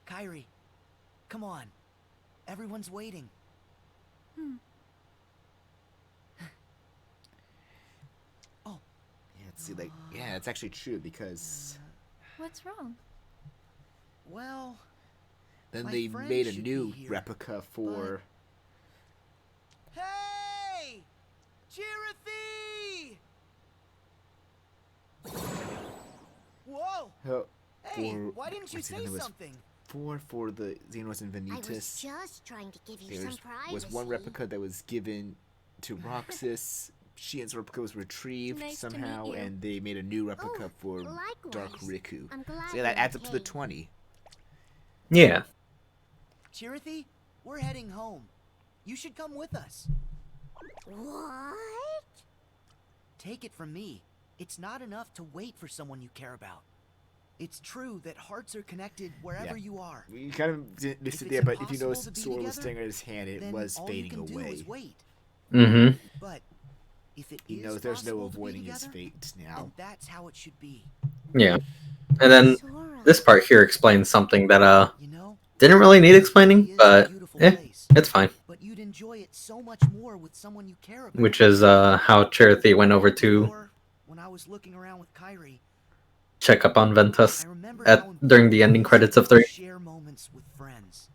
S8: Kyrie, come on. Everyone's waiting. Oh.
S1: Yeah, let's see, like, yeah, it's actually true because.
S6: What's wrong?
S8: Well.
S1: Then they made a new replica for.
S8: Hey! Chirithy! Whoa! Hey, why didn't you say something?
S1: For the Xehanort and Vanitas.
S15: I was just trying to give you some privacy.
S1: Was one replica that was given to Roxas. Shion's replica was retrieved somehow, and they made a new replica for Dark Riku. So yeah, that adds up to the 20.
S2: Yeah.
S8: Chirithy, we're heading home. You should come with us.
S15: What?
S8: Take it from me. It's not enough to wait for someone you care about. It's true that hearts are connected wherever you are.
S1: We kind of missed it there, but if you notice, Sora was staring at his hand, it was fading away.
S2: Mm-hmm.
S8: But if it
S1: he knows there's no avoiding his fate now.
S8: Then that's how it should be.
S2: Yeah. And then this part here explains something that didn't really need explaining, but it's fine.
S8: But you'd enjoy it so much more with someone you care about.
S2: Which is how Chirithy went over to
S8: when I was looking around with Kyrie,
S2: check up on Ventus during the ending credits of 3.
S8: Share moments with friends.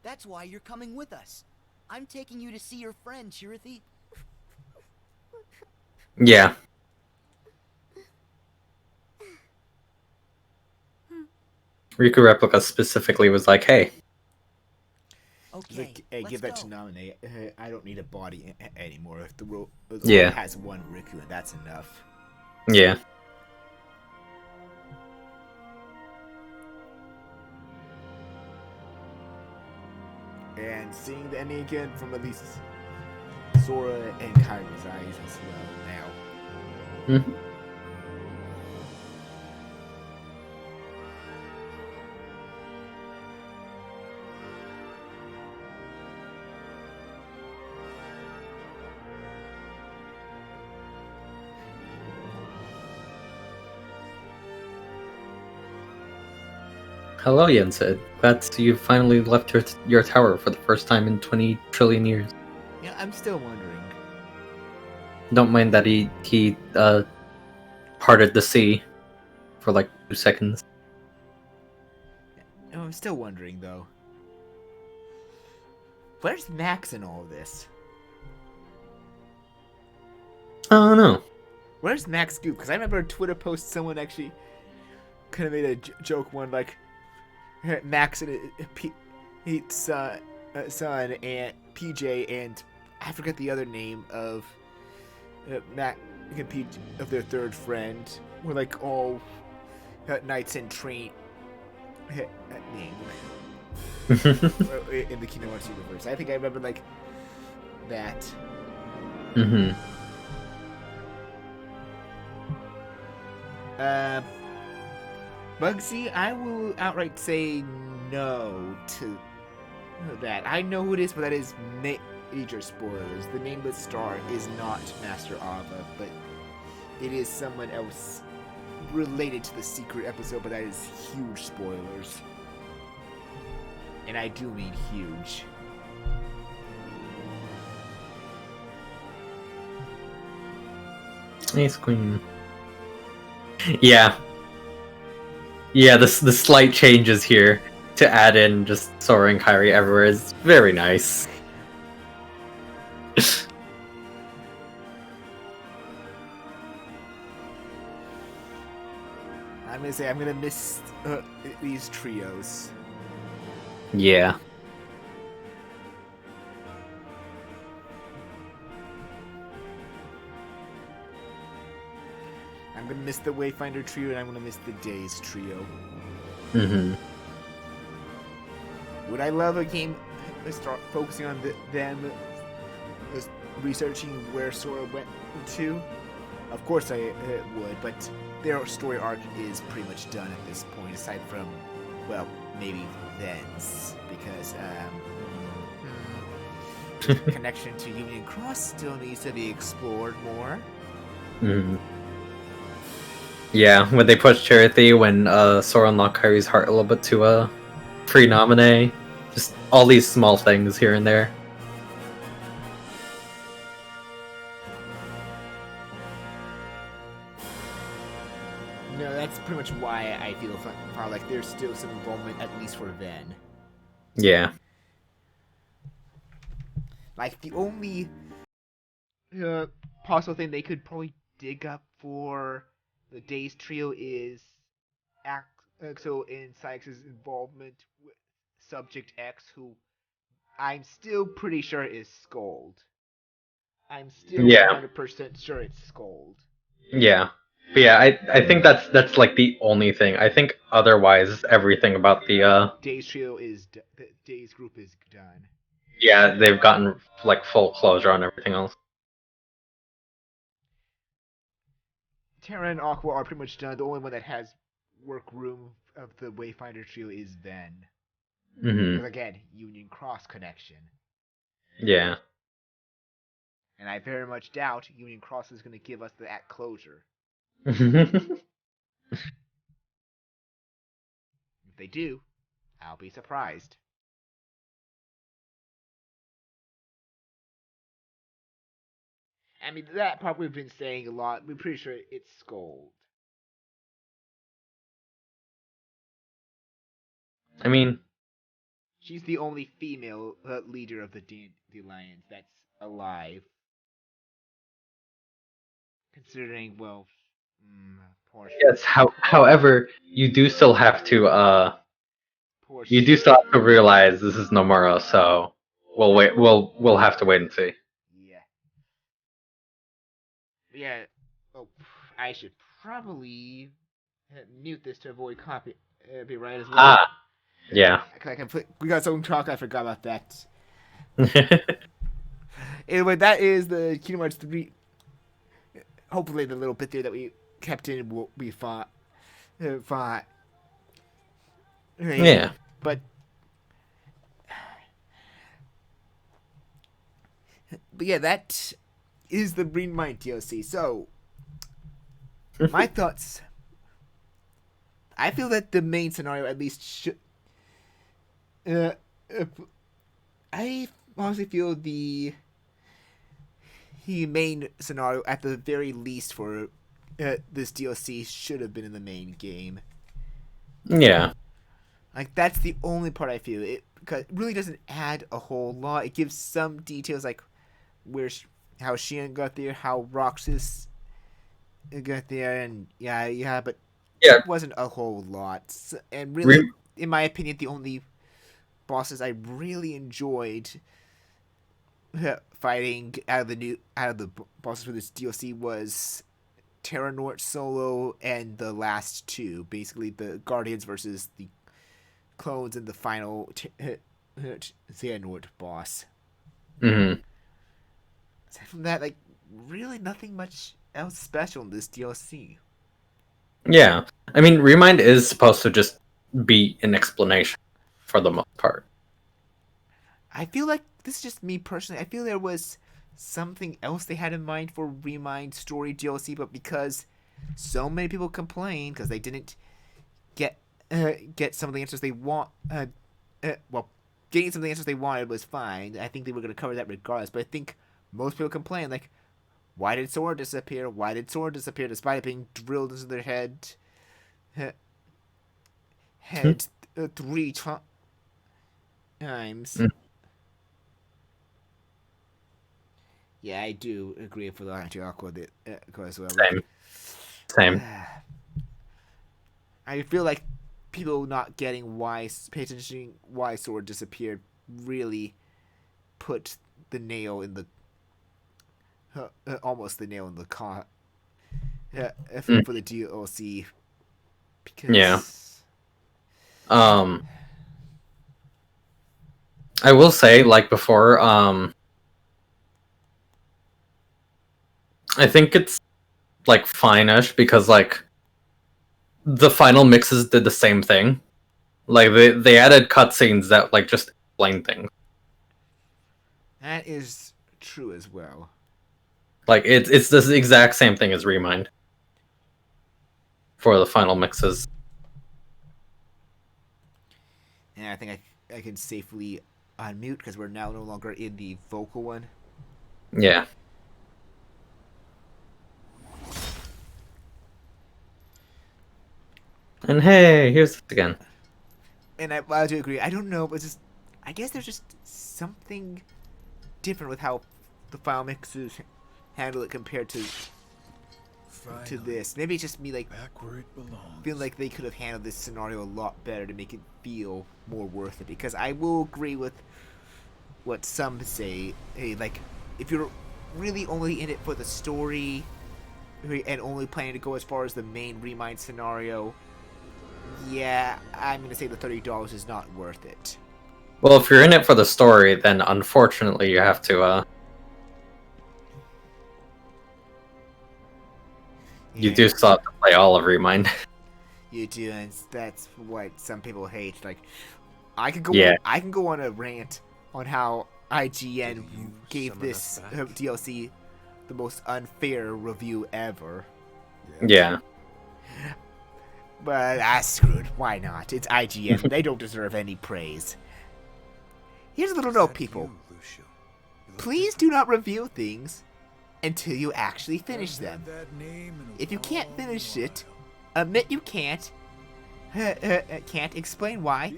S8: That's why you're coming with us. I'm taking you to see your friend, Chirithy.
S2: Yeah. Riku Replica specifically was like, hey.
S8: Okay,
S1: hey, give that to nominate. I don't need a body anymore. If the world
S2: Yeah.
S1: has one Riku, and that's enough.
S2: Yeah.
S1: And seeing the ending again from at least Sora and Kyrie's eyes as well now.
S2: Mm-hmm. Hello, Yensid. Glad you finally left your tower for the first time in 20 trillion years.
S1: Yeah, I'm still wondering.
S2: Don't mind that he parted the sea for like 2 seconds.
S1: Yeah, I'm still wondering though. Where's Max in all of this?
S2: Oh no.
S1: Where's Max Goop? Because I remember a Twitter post someone actually kind of made a joke one like Max and Pete's son and PJ and I forget the other name of Mac and Pete of their third friend were like all knights in train name in the Kingdom Hearts universe. I think I remember like that.
S2: Mm-hmm.
S1: Bugsy, I will outright say no to that. I know who it is, but that is major spoilers. The nameless star is not Master Ava, but it is someone else related to the secret episode, but that is huge spoilers. And I do mean huge.
S2: Nice queen. Yeah. Yeah, the slight changes here to add in just Sora and Kairi everywhere is very nice.
S1: I'm gonna say I'm gonna miss these trios.
S2: Yeah.
S1: I'm gonna miss the Wayfinder trio, and I'm gonna miss the Days trio.
S2: Mm-hmm.
S1: Would I love a game start focusing on them researching where Sora went to? Of course I would, but their story arc is pretty much done at this point, aside from, well, maybe Ven's, because connection to Union Cross still needs to be explored more.
S2: Mm-hmm. Yeah, when they pushed Charity, when Sora unlocked Kairi's heart a little bit to pre-nominate, just all these small things here and there.
S1: No, that's pretty much why I feel like there's still some involvement, at least for Ven.
S2: Yeah.
S1: Like, the only possible thing they could probably dig up for the Days trio is Axel and Sykes' involvement with Subject X, who I'm still pretty sure is Scold. I'm still 100% sure it's Scold.
S2: Yeah. But yeah, I think that's like the only thing. I think otherwise everything about the
S1: Days trio is the Days group is done.
S2: Yeah, they've gotten like full closure on everything else.
S1: Terra and Aqua are pretty much done. The only one that has work room of the Wayfinder trio is Ven.
S2: Mm-hmm.
S1: Because again, Union Cross connection.
S2: Yeah.
S1: And I very much doubt Union Cross is going to give us that closure.
S2: If
S1: they do, I'll be surprised. I mean, that part we've been saying a lot. We're pretty sure it's Scold.
S2: I mean,
S1: she's the only female leader of the Alliance that's alive. Considering, well,
S2: yes. However, you do still have to realize this is Nomura, so we'll wait. We'll have to wait and see.
S1: Yeah. Oh, I should probably mute this to avoid copyright as well.
S2: Yeah.
S1: We got some talk. I forgot about that. Anyway, that is the Kingdom Hearts 3. Hopefully, the little bit there that we kept in will be fine.
S2: Yeah.
S1: But yeah, that is the ReMind DLC. So, my thoughts. I feel that the main scenario at least should. I honestly feel the main scenario, at the very least for this DLC, should have been in the main game.
S2: Yeah.
S1: Like, that's the only part I feel. Because it really doesn't add a whole lot. It gives some details, like where how Shion got there, how Roxas got there, and yeah, but
S2: Yeah.
S1: it wasn't a whole lot. And really, in my opinion, the only bosses I really enjoyed fighting out of the bosses for this DLC was Terra Nort solo and the last two, basically the Guardians versus the clones and the final Xehanort boss.
S2: Mm-hmm.
S1: Aside from that, like, really nothing much else special in this DLC.
S2: Yeah. I mean, ReMind is supposed to just be an explanation for the most part.
S1: I feel like, this is just me personally, I feel there was something else they had in mind for ReMind story DLC, but because so many people complained because they didn't get some of the answers they want, well, getting some of the answers they wanted was fine. I think they were going to cover that regardless, but I think most people complain, like, why did Sora disappear? Why did Sora disappear despite it being drilled into their head 3 times? Yeah, I do agree for the anti-aqua as well.
S2: Same.
S1: I feel like people not getting why, pay attention why Sora disappeared really put the nail in the almost the nail in the for the DLC. Because
S2: I will say, like before, I think it's like fine-ish because like the final mixes did the same thing. Like they added cutscenes that like just explain things.
S1: That is true as well.
S2: Like it's the exact same thing as ReMind for the final mixes.
S1: And I think I can safely unmute because we're now no longer in the vocal one.
S2: Yeah. And hey, here's this again.
S1: And I do agree. I don't know, but just I guess there's just something different with how the file mixes handle it compared to this. Maybe it's just me like feeling like they could have handled this scenario a lot better to make it feel more worth it. Because I will agree with what some say. Hey, like if you're really only in it for the story and only planning to go as far as the main ReMind scenario, yeah, I'm gonna say the $30 is not worth it.
S2: Well, if you're in it for the story, then unfortunately you have to you do still have to play all of ReMind.
S1: You do, and that's what some people hate. Like, I can go on a rant on how IGN gave this DLC the most unfair review ever.
S2: Yeah.
S1: But screwed. Why not? It's IGN. They don't deserve any praise. Here's a little note, people. Please do not review things until you actually finish them. If you can't finish it, admit you can't explain why,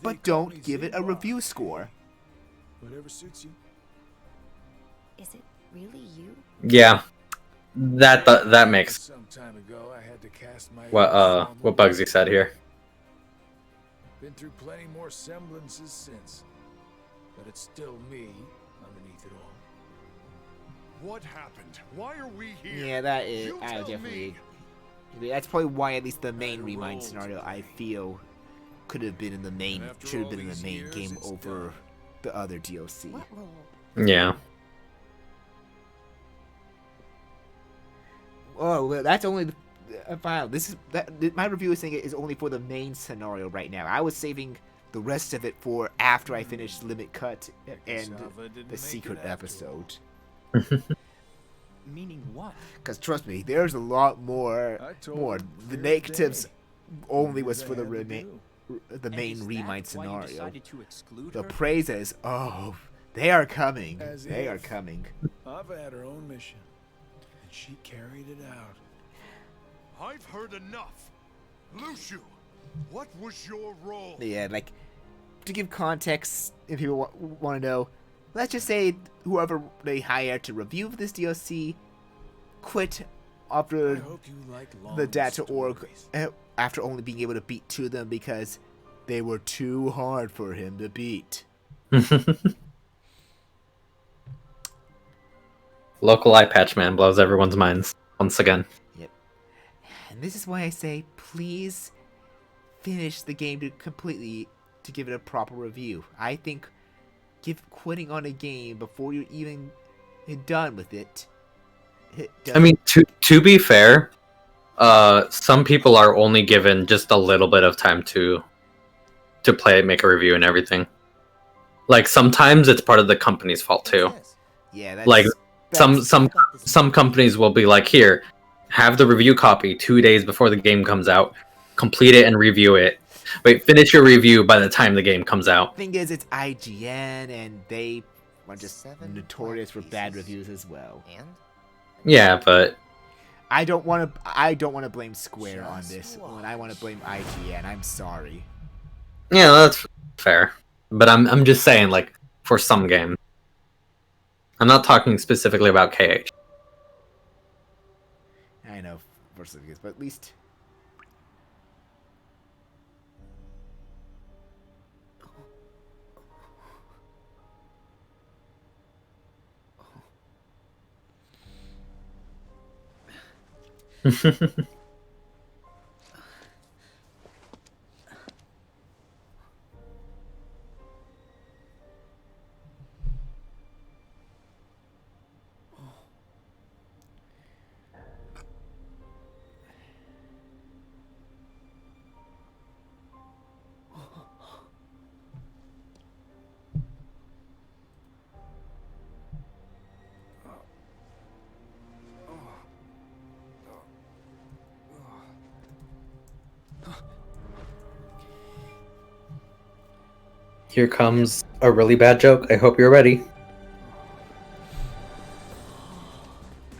S1: but don't give it a review score.
S9: Whatever suits you.
S6: Is it really you?
S2: Yeah. That makes
S9: Some time ago, I had to cast my
S2: what Bugsy said here.
S9: Been through plenty more semblances since, but it's still me underneath it all. What happened? Why are we here?
S1: Yeah, that is. I definitely. That's probably why at least the main ReMind scenario I feel could have been in the main, should have been in the main game over the other DLC.
S2: Yeah.
S1: Oh, well, that's only the file. This is my review is saying it is only for the main scenario right now. I was saving the rest of it for after I finished Limit Cut and the secret episode.
S13: Meaning what?
S1: Because trust me, there's a lot more. The negatives only was for the main ReMind scenario. The praises, oh, they are coming. They are coming.
S9: Ava had her own mission, and she carried it out. I've heard enough. Lucio, what was your role?
S1: Yeah, like, to give context, if people want to know, let's just say whoever they hire to review this DLC quit after the data org after only being able to beat 2 of them because they were too hard for him to beat.
S2: Local eye patch man blows everyone's minds once again.
S1: Yep. And this is why I say, please finish the game to give it a proper review. I think quitting on a game before you're even done with it.
S2: I mean, to be fair, some people are only given just a little bit of time to play it, make a review, and everything. Like sometimes it's part of the company's fault too.
S1: Yeah, that's,
S2: like some companies will be like, here, have the review copy 2 days before the game comes out, complete it and review it. Wait, finish your review by the time the game comes out.
S1: Thing is, it's IGN, and they are just notorious for bad reviews as well.
S2: Yeah, but
S1: I don't want to blame Square on this one. I want to blame IGN. I'm sorry.
S2: Yeah, that's fair. But I'm just saying, like, for some games. I'm not talking specifically about KH.
S1: I know, for some games, but at least.
S2: Here comes a really bad joke. I hope you're ready.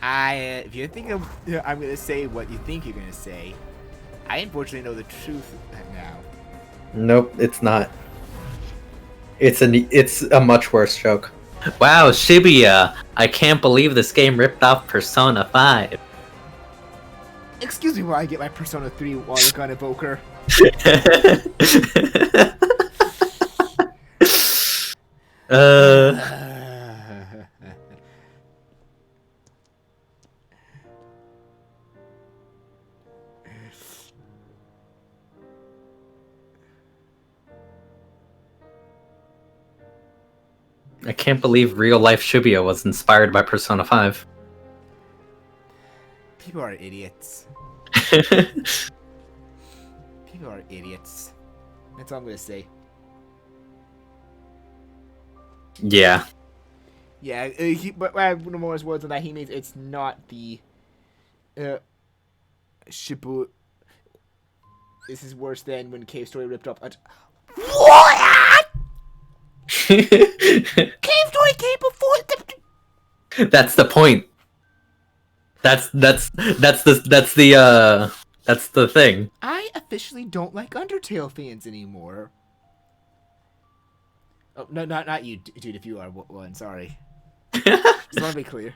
S1: If you think I'm gonna say what you think you're gonna say, I unfortunately know the truth now.
S2: Nope, it's not. It's a much worse joke. Wow, Shibuya! I can't believe this game ripped off Persona 5.
S1: Excuse me while I get my Persona 3 water gun evoker.
S2: I can't believe real life Shibuya was inspired by Persona 5.
S1: People are idiots. People are idiots. That's all I'm gonna say.
S2: Yeah.
S1: Yeah, but no more words on that. He means it's not the Shibu. This is worse than when Cave Story ripped up. What? Cave Story came before the.
S2: That's the point. That's the thing.
S1: I officially don't like Undertale fans anymore. Oh, no, not you, dude. If you are one, sorry. Just want to be clear.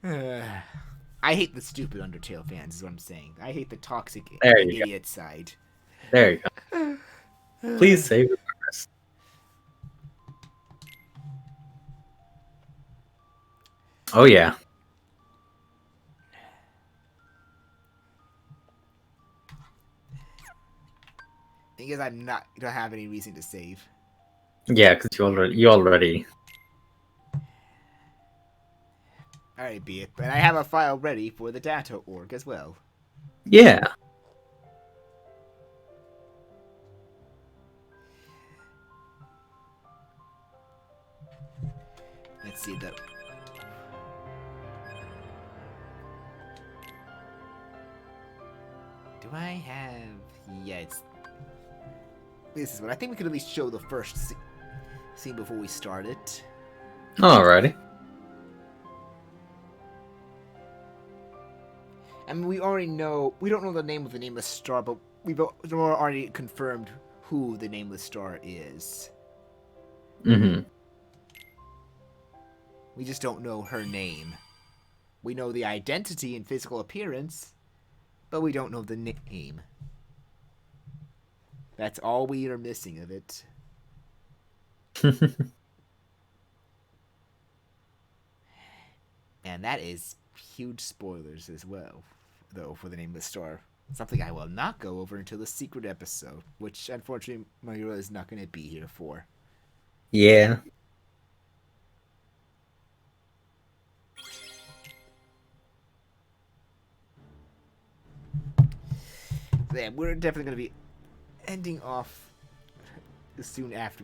S1: I hate the stupid Undertale fans. Is what I'm saying. I hate the toxic idiot side.
S2: There you go. Please save it for us. Oh yeah.
S1: Thing is, you don't have any reason to save.
S2: Yeah, because you already.
S1: Alright, be it. But I have a file ready for the data org as well.
S2: Yeah.
S1: Let's see the. Do I have? Yeah, it's. This is what I think we could at least show the first scene before we start it.
S2: Alrighty.
S1: I mean, we already know. We don't know the name of the Nameless Star, but we've already confirmed who the Nameless Star is.
S2: Mm-hmm.
S1: We just don't know her name. We know the identity and physical appearance, but we don't know the name. That's all we are missing of it. And that is huge spoilers as well, though, for the Nameless Star. Something I will not go over until the secret episode, which unfortunately Mayura is not going to be here for.
S2: Yeah.
S1: Yeah, we're definitely going to be ending off soon after.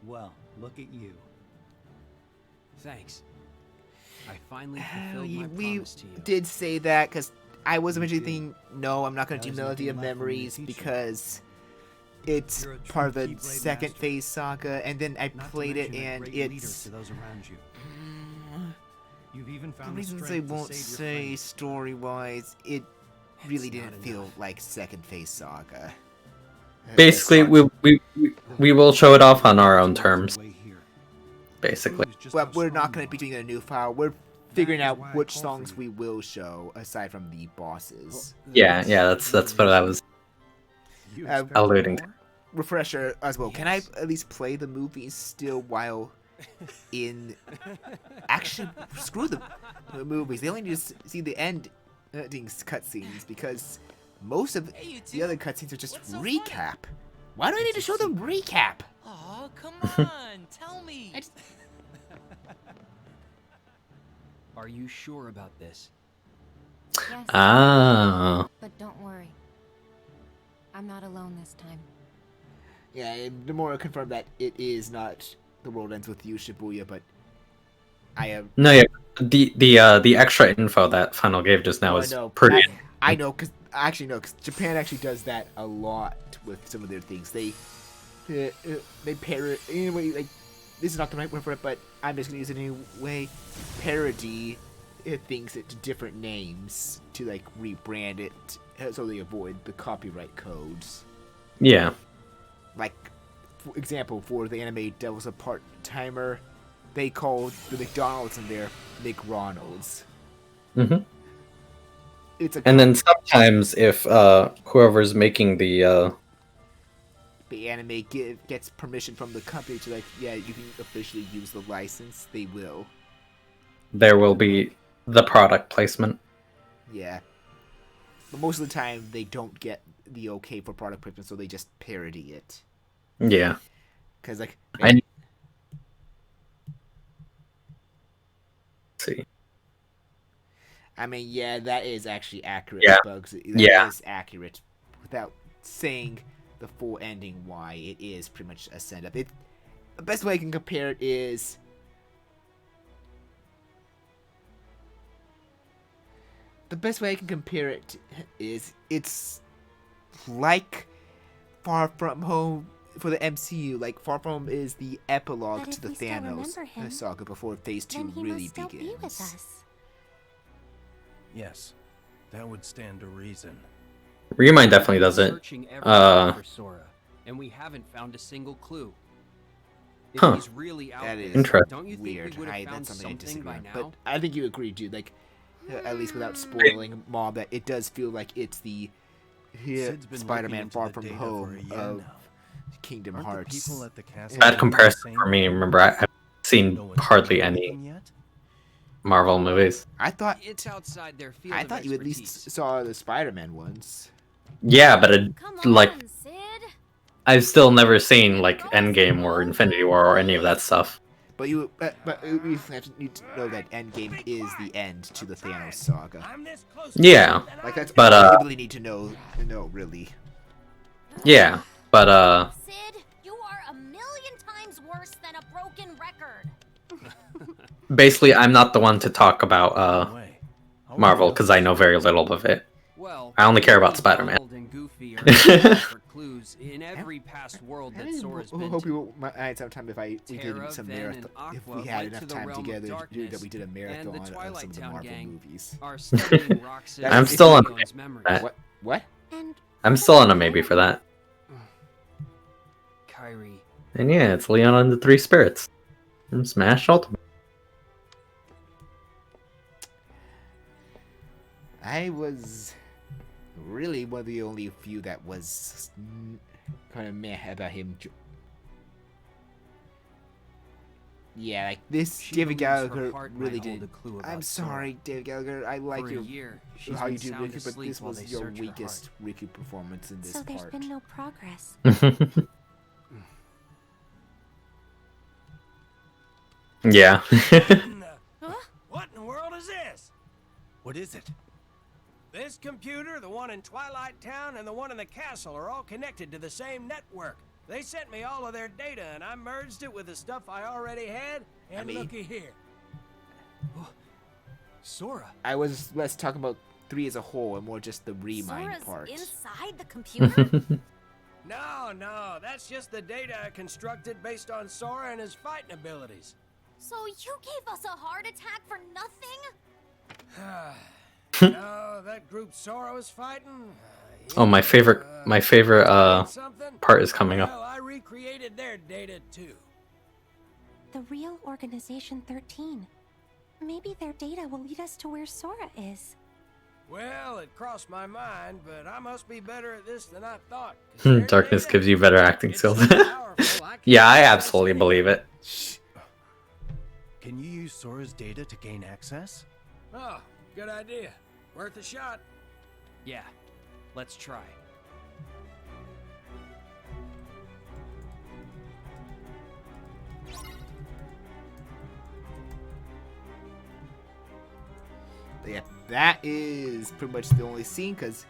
S10: Well, look at you.
S13: Thanks. I finally fulfilled my
S1: We
S13: promise to you.
S1: did say that because I was originally thinking, no, I'm not going to do Melody of Memories because it's part of the second phase saga, and then I played it and it's...
S10: You've even found
S1: the reasons I won't say story-wise, it really didn't feel like second phase saga.
S2: Basically, we will show it off on our own terms. Basically.
S1: Well, we're not going to be doing a new file. We're figuring out which songs we will show aside from the bosses.
S2: Yeah, that's what I was alluding to.
S1: Refresher as well. Can I at least play the movies still while in... Actually, screw the movies. They only need to see the ending cutscenes because most of the other cutscenes are just recap. Why do I need to show them recap?
S14: Oh, come on, tell me.
S13: Are you sure about this?
S12: Yes.
S2: Ah.
S12: But don't worry. I'm not alone this time.
S1: Yeah, and the more I confirm that it is not The World Ends With You, Shibuya, but I have...
S2: No, yeah. The extra info that Final gave just now is pretty...
S1: I know, because Japan actually does that a lot with some of their things. They parody... Anyway, like, this is not the right word for it, but I'm just going to use it anyway. Parody things it to different names to, like, rebrand it so they avoid the copyright codes.
S2: Yeah.
S1: Like, for example, for the anime Devil's a Part-Timer, they called the McDonald's in there McRonald's.
S2: Mm-hmm.
S1: And
S2: then sometimes if whoever's making the
S1: anime gets permission from the company to, like, yeah, you can officially use the license, they will.
S2: There will be the product placement.
S1: Yeah. But most of the time, they don't get the okay for product placement, so they just parody it.
S2: Yeah.
S1: Because, like...
S2: See.
S1: I mean, yeah, that is actually accurate.
S2: Yeah.
S1: Bugs. That is accurate. Without saying the full ending why it is pretty much a send-up. The best way I can compare it is... The best way I can compare it is it's like Far From Home for the MCU. Like, Far From Home is the epilogue to the Thanos saga before Phase 2 really begins.
S10: Yes, that would stand to reason.
S2: ReMind definitely does it.
S13: For Sora, and we haven't found a single clue. If he's really out
S1: that is
S2: interesting.
S13: Don't you think
S1: weird.
S13: we would have found
S1: That's something I
S13: something
S1: disagree
S13: by
S1: on.
S13: now?
S1: But I think you agree, dude. Like, at least without spoiling Mob, that it does feel like it's the Spider-Man Far From Home of Kingdom Hearts.
S2: Bad comparison for me. Remember, I've seen hardly any Marvel movies.
S1: I thought
S13: it's outside their field.
S1: I thought you at least saw the Spider-Man ones.
S2: Yeah, but I've still never seen like Endgame or Infinity War or any of that stuff.
S1: But you need to know that Endgame is the end to the Thanos saga.
S2: Yeah,
S1: like that's
S2: but
S1: you really need to know really.
S2: Yeah, but
S15: Sid, you are a million times worse than a broken record.
S2: basically, I'm not the one to talk about Marvel because I know very little of it.
S13: Well,
S2: I only care about Spider-Man.
S13: And Goofy are for clues in every past world that Sora's been
S1: hope
S13: to.
S1: you might sometime if we did some
S13: Ven,
S1: marathon,
S13: and Aqua
S1: if we had
S13: went
S1: enough
S13: to the
S1: time
S13: realm
S1: together
S13: of
S1: to do that we did a
S13: darkness,
S1: marathon
S13: and the
S1: of some
S13: Twilight
S1: of the
S13: Town
S1: Marvel
S13: gang
S1: movies.
S13: are studying Roxas
S2: I'm still on
S13: Leon's memories.
S2: that.
S1: What? What?
S6: And
S2: I'm still on a maybe for that.
S13: Kyrie.
S2: And yeah, it's Leon and the Three Spirits from Smash Ultimate.
S1: I was really one of the only few that was kind of meh about him. Yeah, like this,
S13: She
S1: David
S13: believes her
S1: Gallagher
S13: heart
S1: really
S13: might hold
S1: did.
S13: a clue
S1: I'm
S13: about
S1: sorry, David Gallagher. I like
S13: For a
S1: your
S13: year, she's
S1: how you
S13: been
S1: do
S13: sound
S1: Riku, but
S13: asleep
S1: this
S13: while
S1: was
S13: they
S1: your
S13: search her
S1: weakest Riku performance in this
S6: so there's
S1: part.
S6: been no progress.
S2: Yeah.
S10: What in the world is this?
S3: What is it?
S10: This computer, the one in Twilight Town, and the one in the castle are all connected to the same network. They sent me all of their data, and I merged it with the stuff I already had. And looky here.
S13: Sora.
S1: I was less talking about 3 as a whole and more just the ReMind
S15: Sora's
S1: part.
S15: inside the computer?
S10: No, that's just the data I constructed based on Sora and his fighting abilities.
S15: So you gave us a heart attack for nothing?
S10: No, that group Sora was fighting.
S2: Oh, my favorite part is coming
S10: Well,
S2: up.
S10: I recreated their data too.
S6: The real Organization 13. Maybe their data will lead us to where Sora is.
S10: Well, it crossed my mind, but I must be better at this than I thought.
S2: Darkness gives you better acting skills. Yeah, I absolutely believe it.
S10: Can you use Sora's data to gain access? Oh, good idea. Worth a shot.
S13: Yeah, let's try.
S1: Yeah, that is pretty much the only scene, because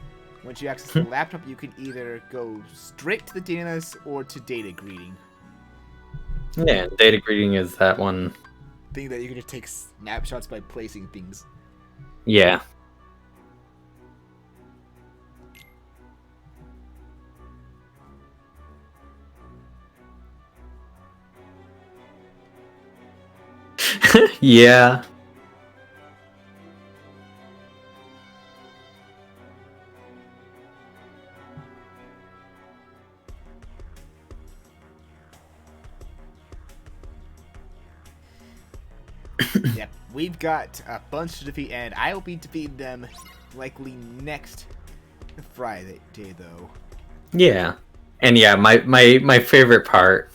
S1: once you access the laptop, you can either go straight to the data analyst or to data greeting.
S2: Yeah, data greeting is that one.
S1: Thing that you can just take snapshots by placing things.
S2: Yeah. Yeah.
S1: Yep, we've got a bunch to defeat, and I will be defeating them likely next Friday, though.
S2: Yeah. And yeah, my favorite part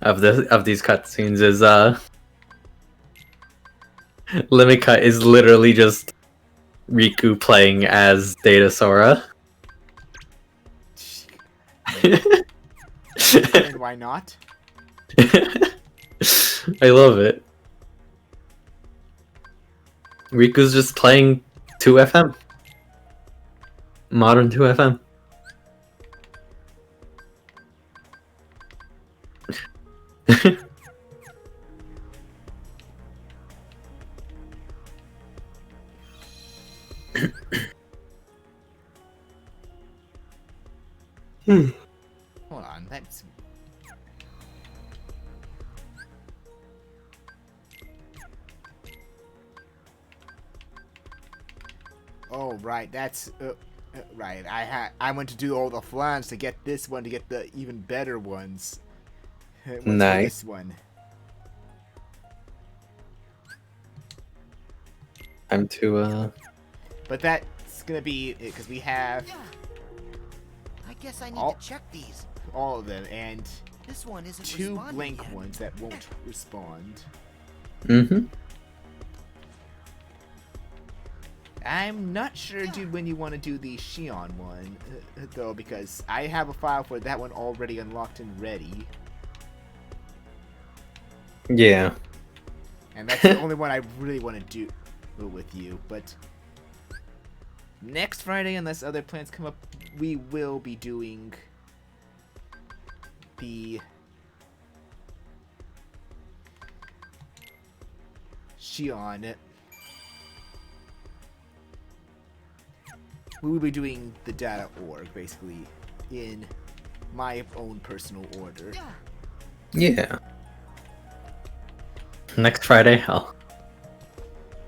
S2: of these cutscenes is Limika is literally just Riku playing as Data Sora.
S1: And why not?
S2: I love it. Riku's just playing 2FM. Modern 2FM.
S1: Hold on, that's... Oh, right, that's... right, I went to do all the flans to get this one, to get the even better ones. What's
S2: Nice.
S1: this one?
S2: Time to,
S1: But that's gonna be it, because we have
S8: I guess I need
S1: all,
S8: to check these.
S1: all of them, and
S8: This one isn't
S1: 2
S8: responding
S1: blank
S8: yet.
S1: ones that won't respond.
S2: Mm-hmm.
S1: I'm not sure, dude, when you want to do the Shion one, though, because I have a file for that one already unlocked and ready.
S2: Yeah.
S1: And that's the only one I really want to do with you, but next Friday, unless other plans come up, we will be doing the Shion. We will be doing the data org, basically, in my own personal order.
S2: Yeah. Next Friday,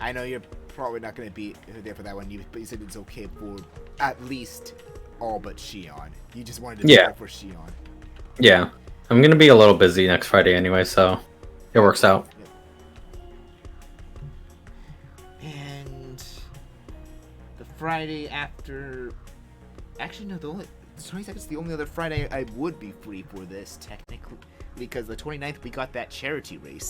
S1: I know you're probably not going to be there for that one, but you said it's okay for at least all but Shion. You just wanted to be there for Shion.
S2: Yeah. I'm going to be a little busy next Friday anyway, so it works out.
S1: And the Friday after... Actually, no, the 22nd is the only other Friday I would be free for this, technically. Because the 29th, we got that charity race.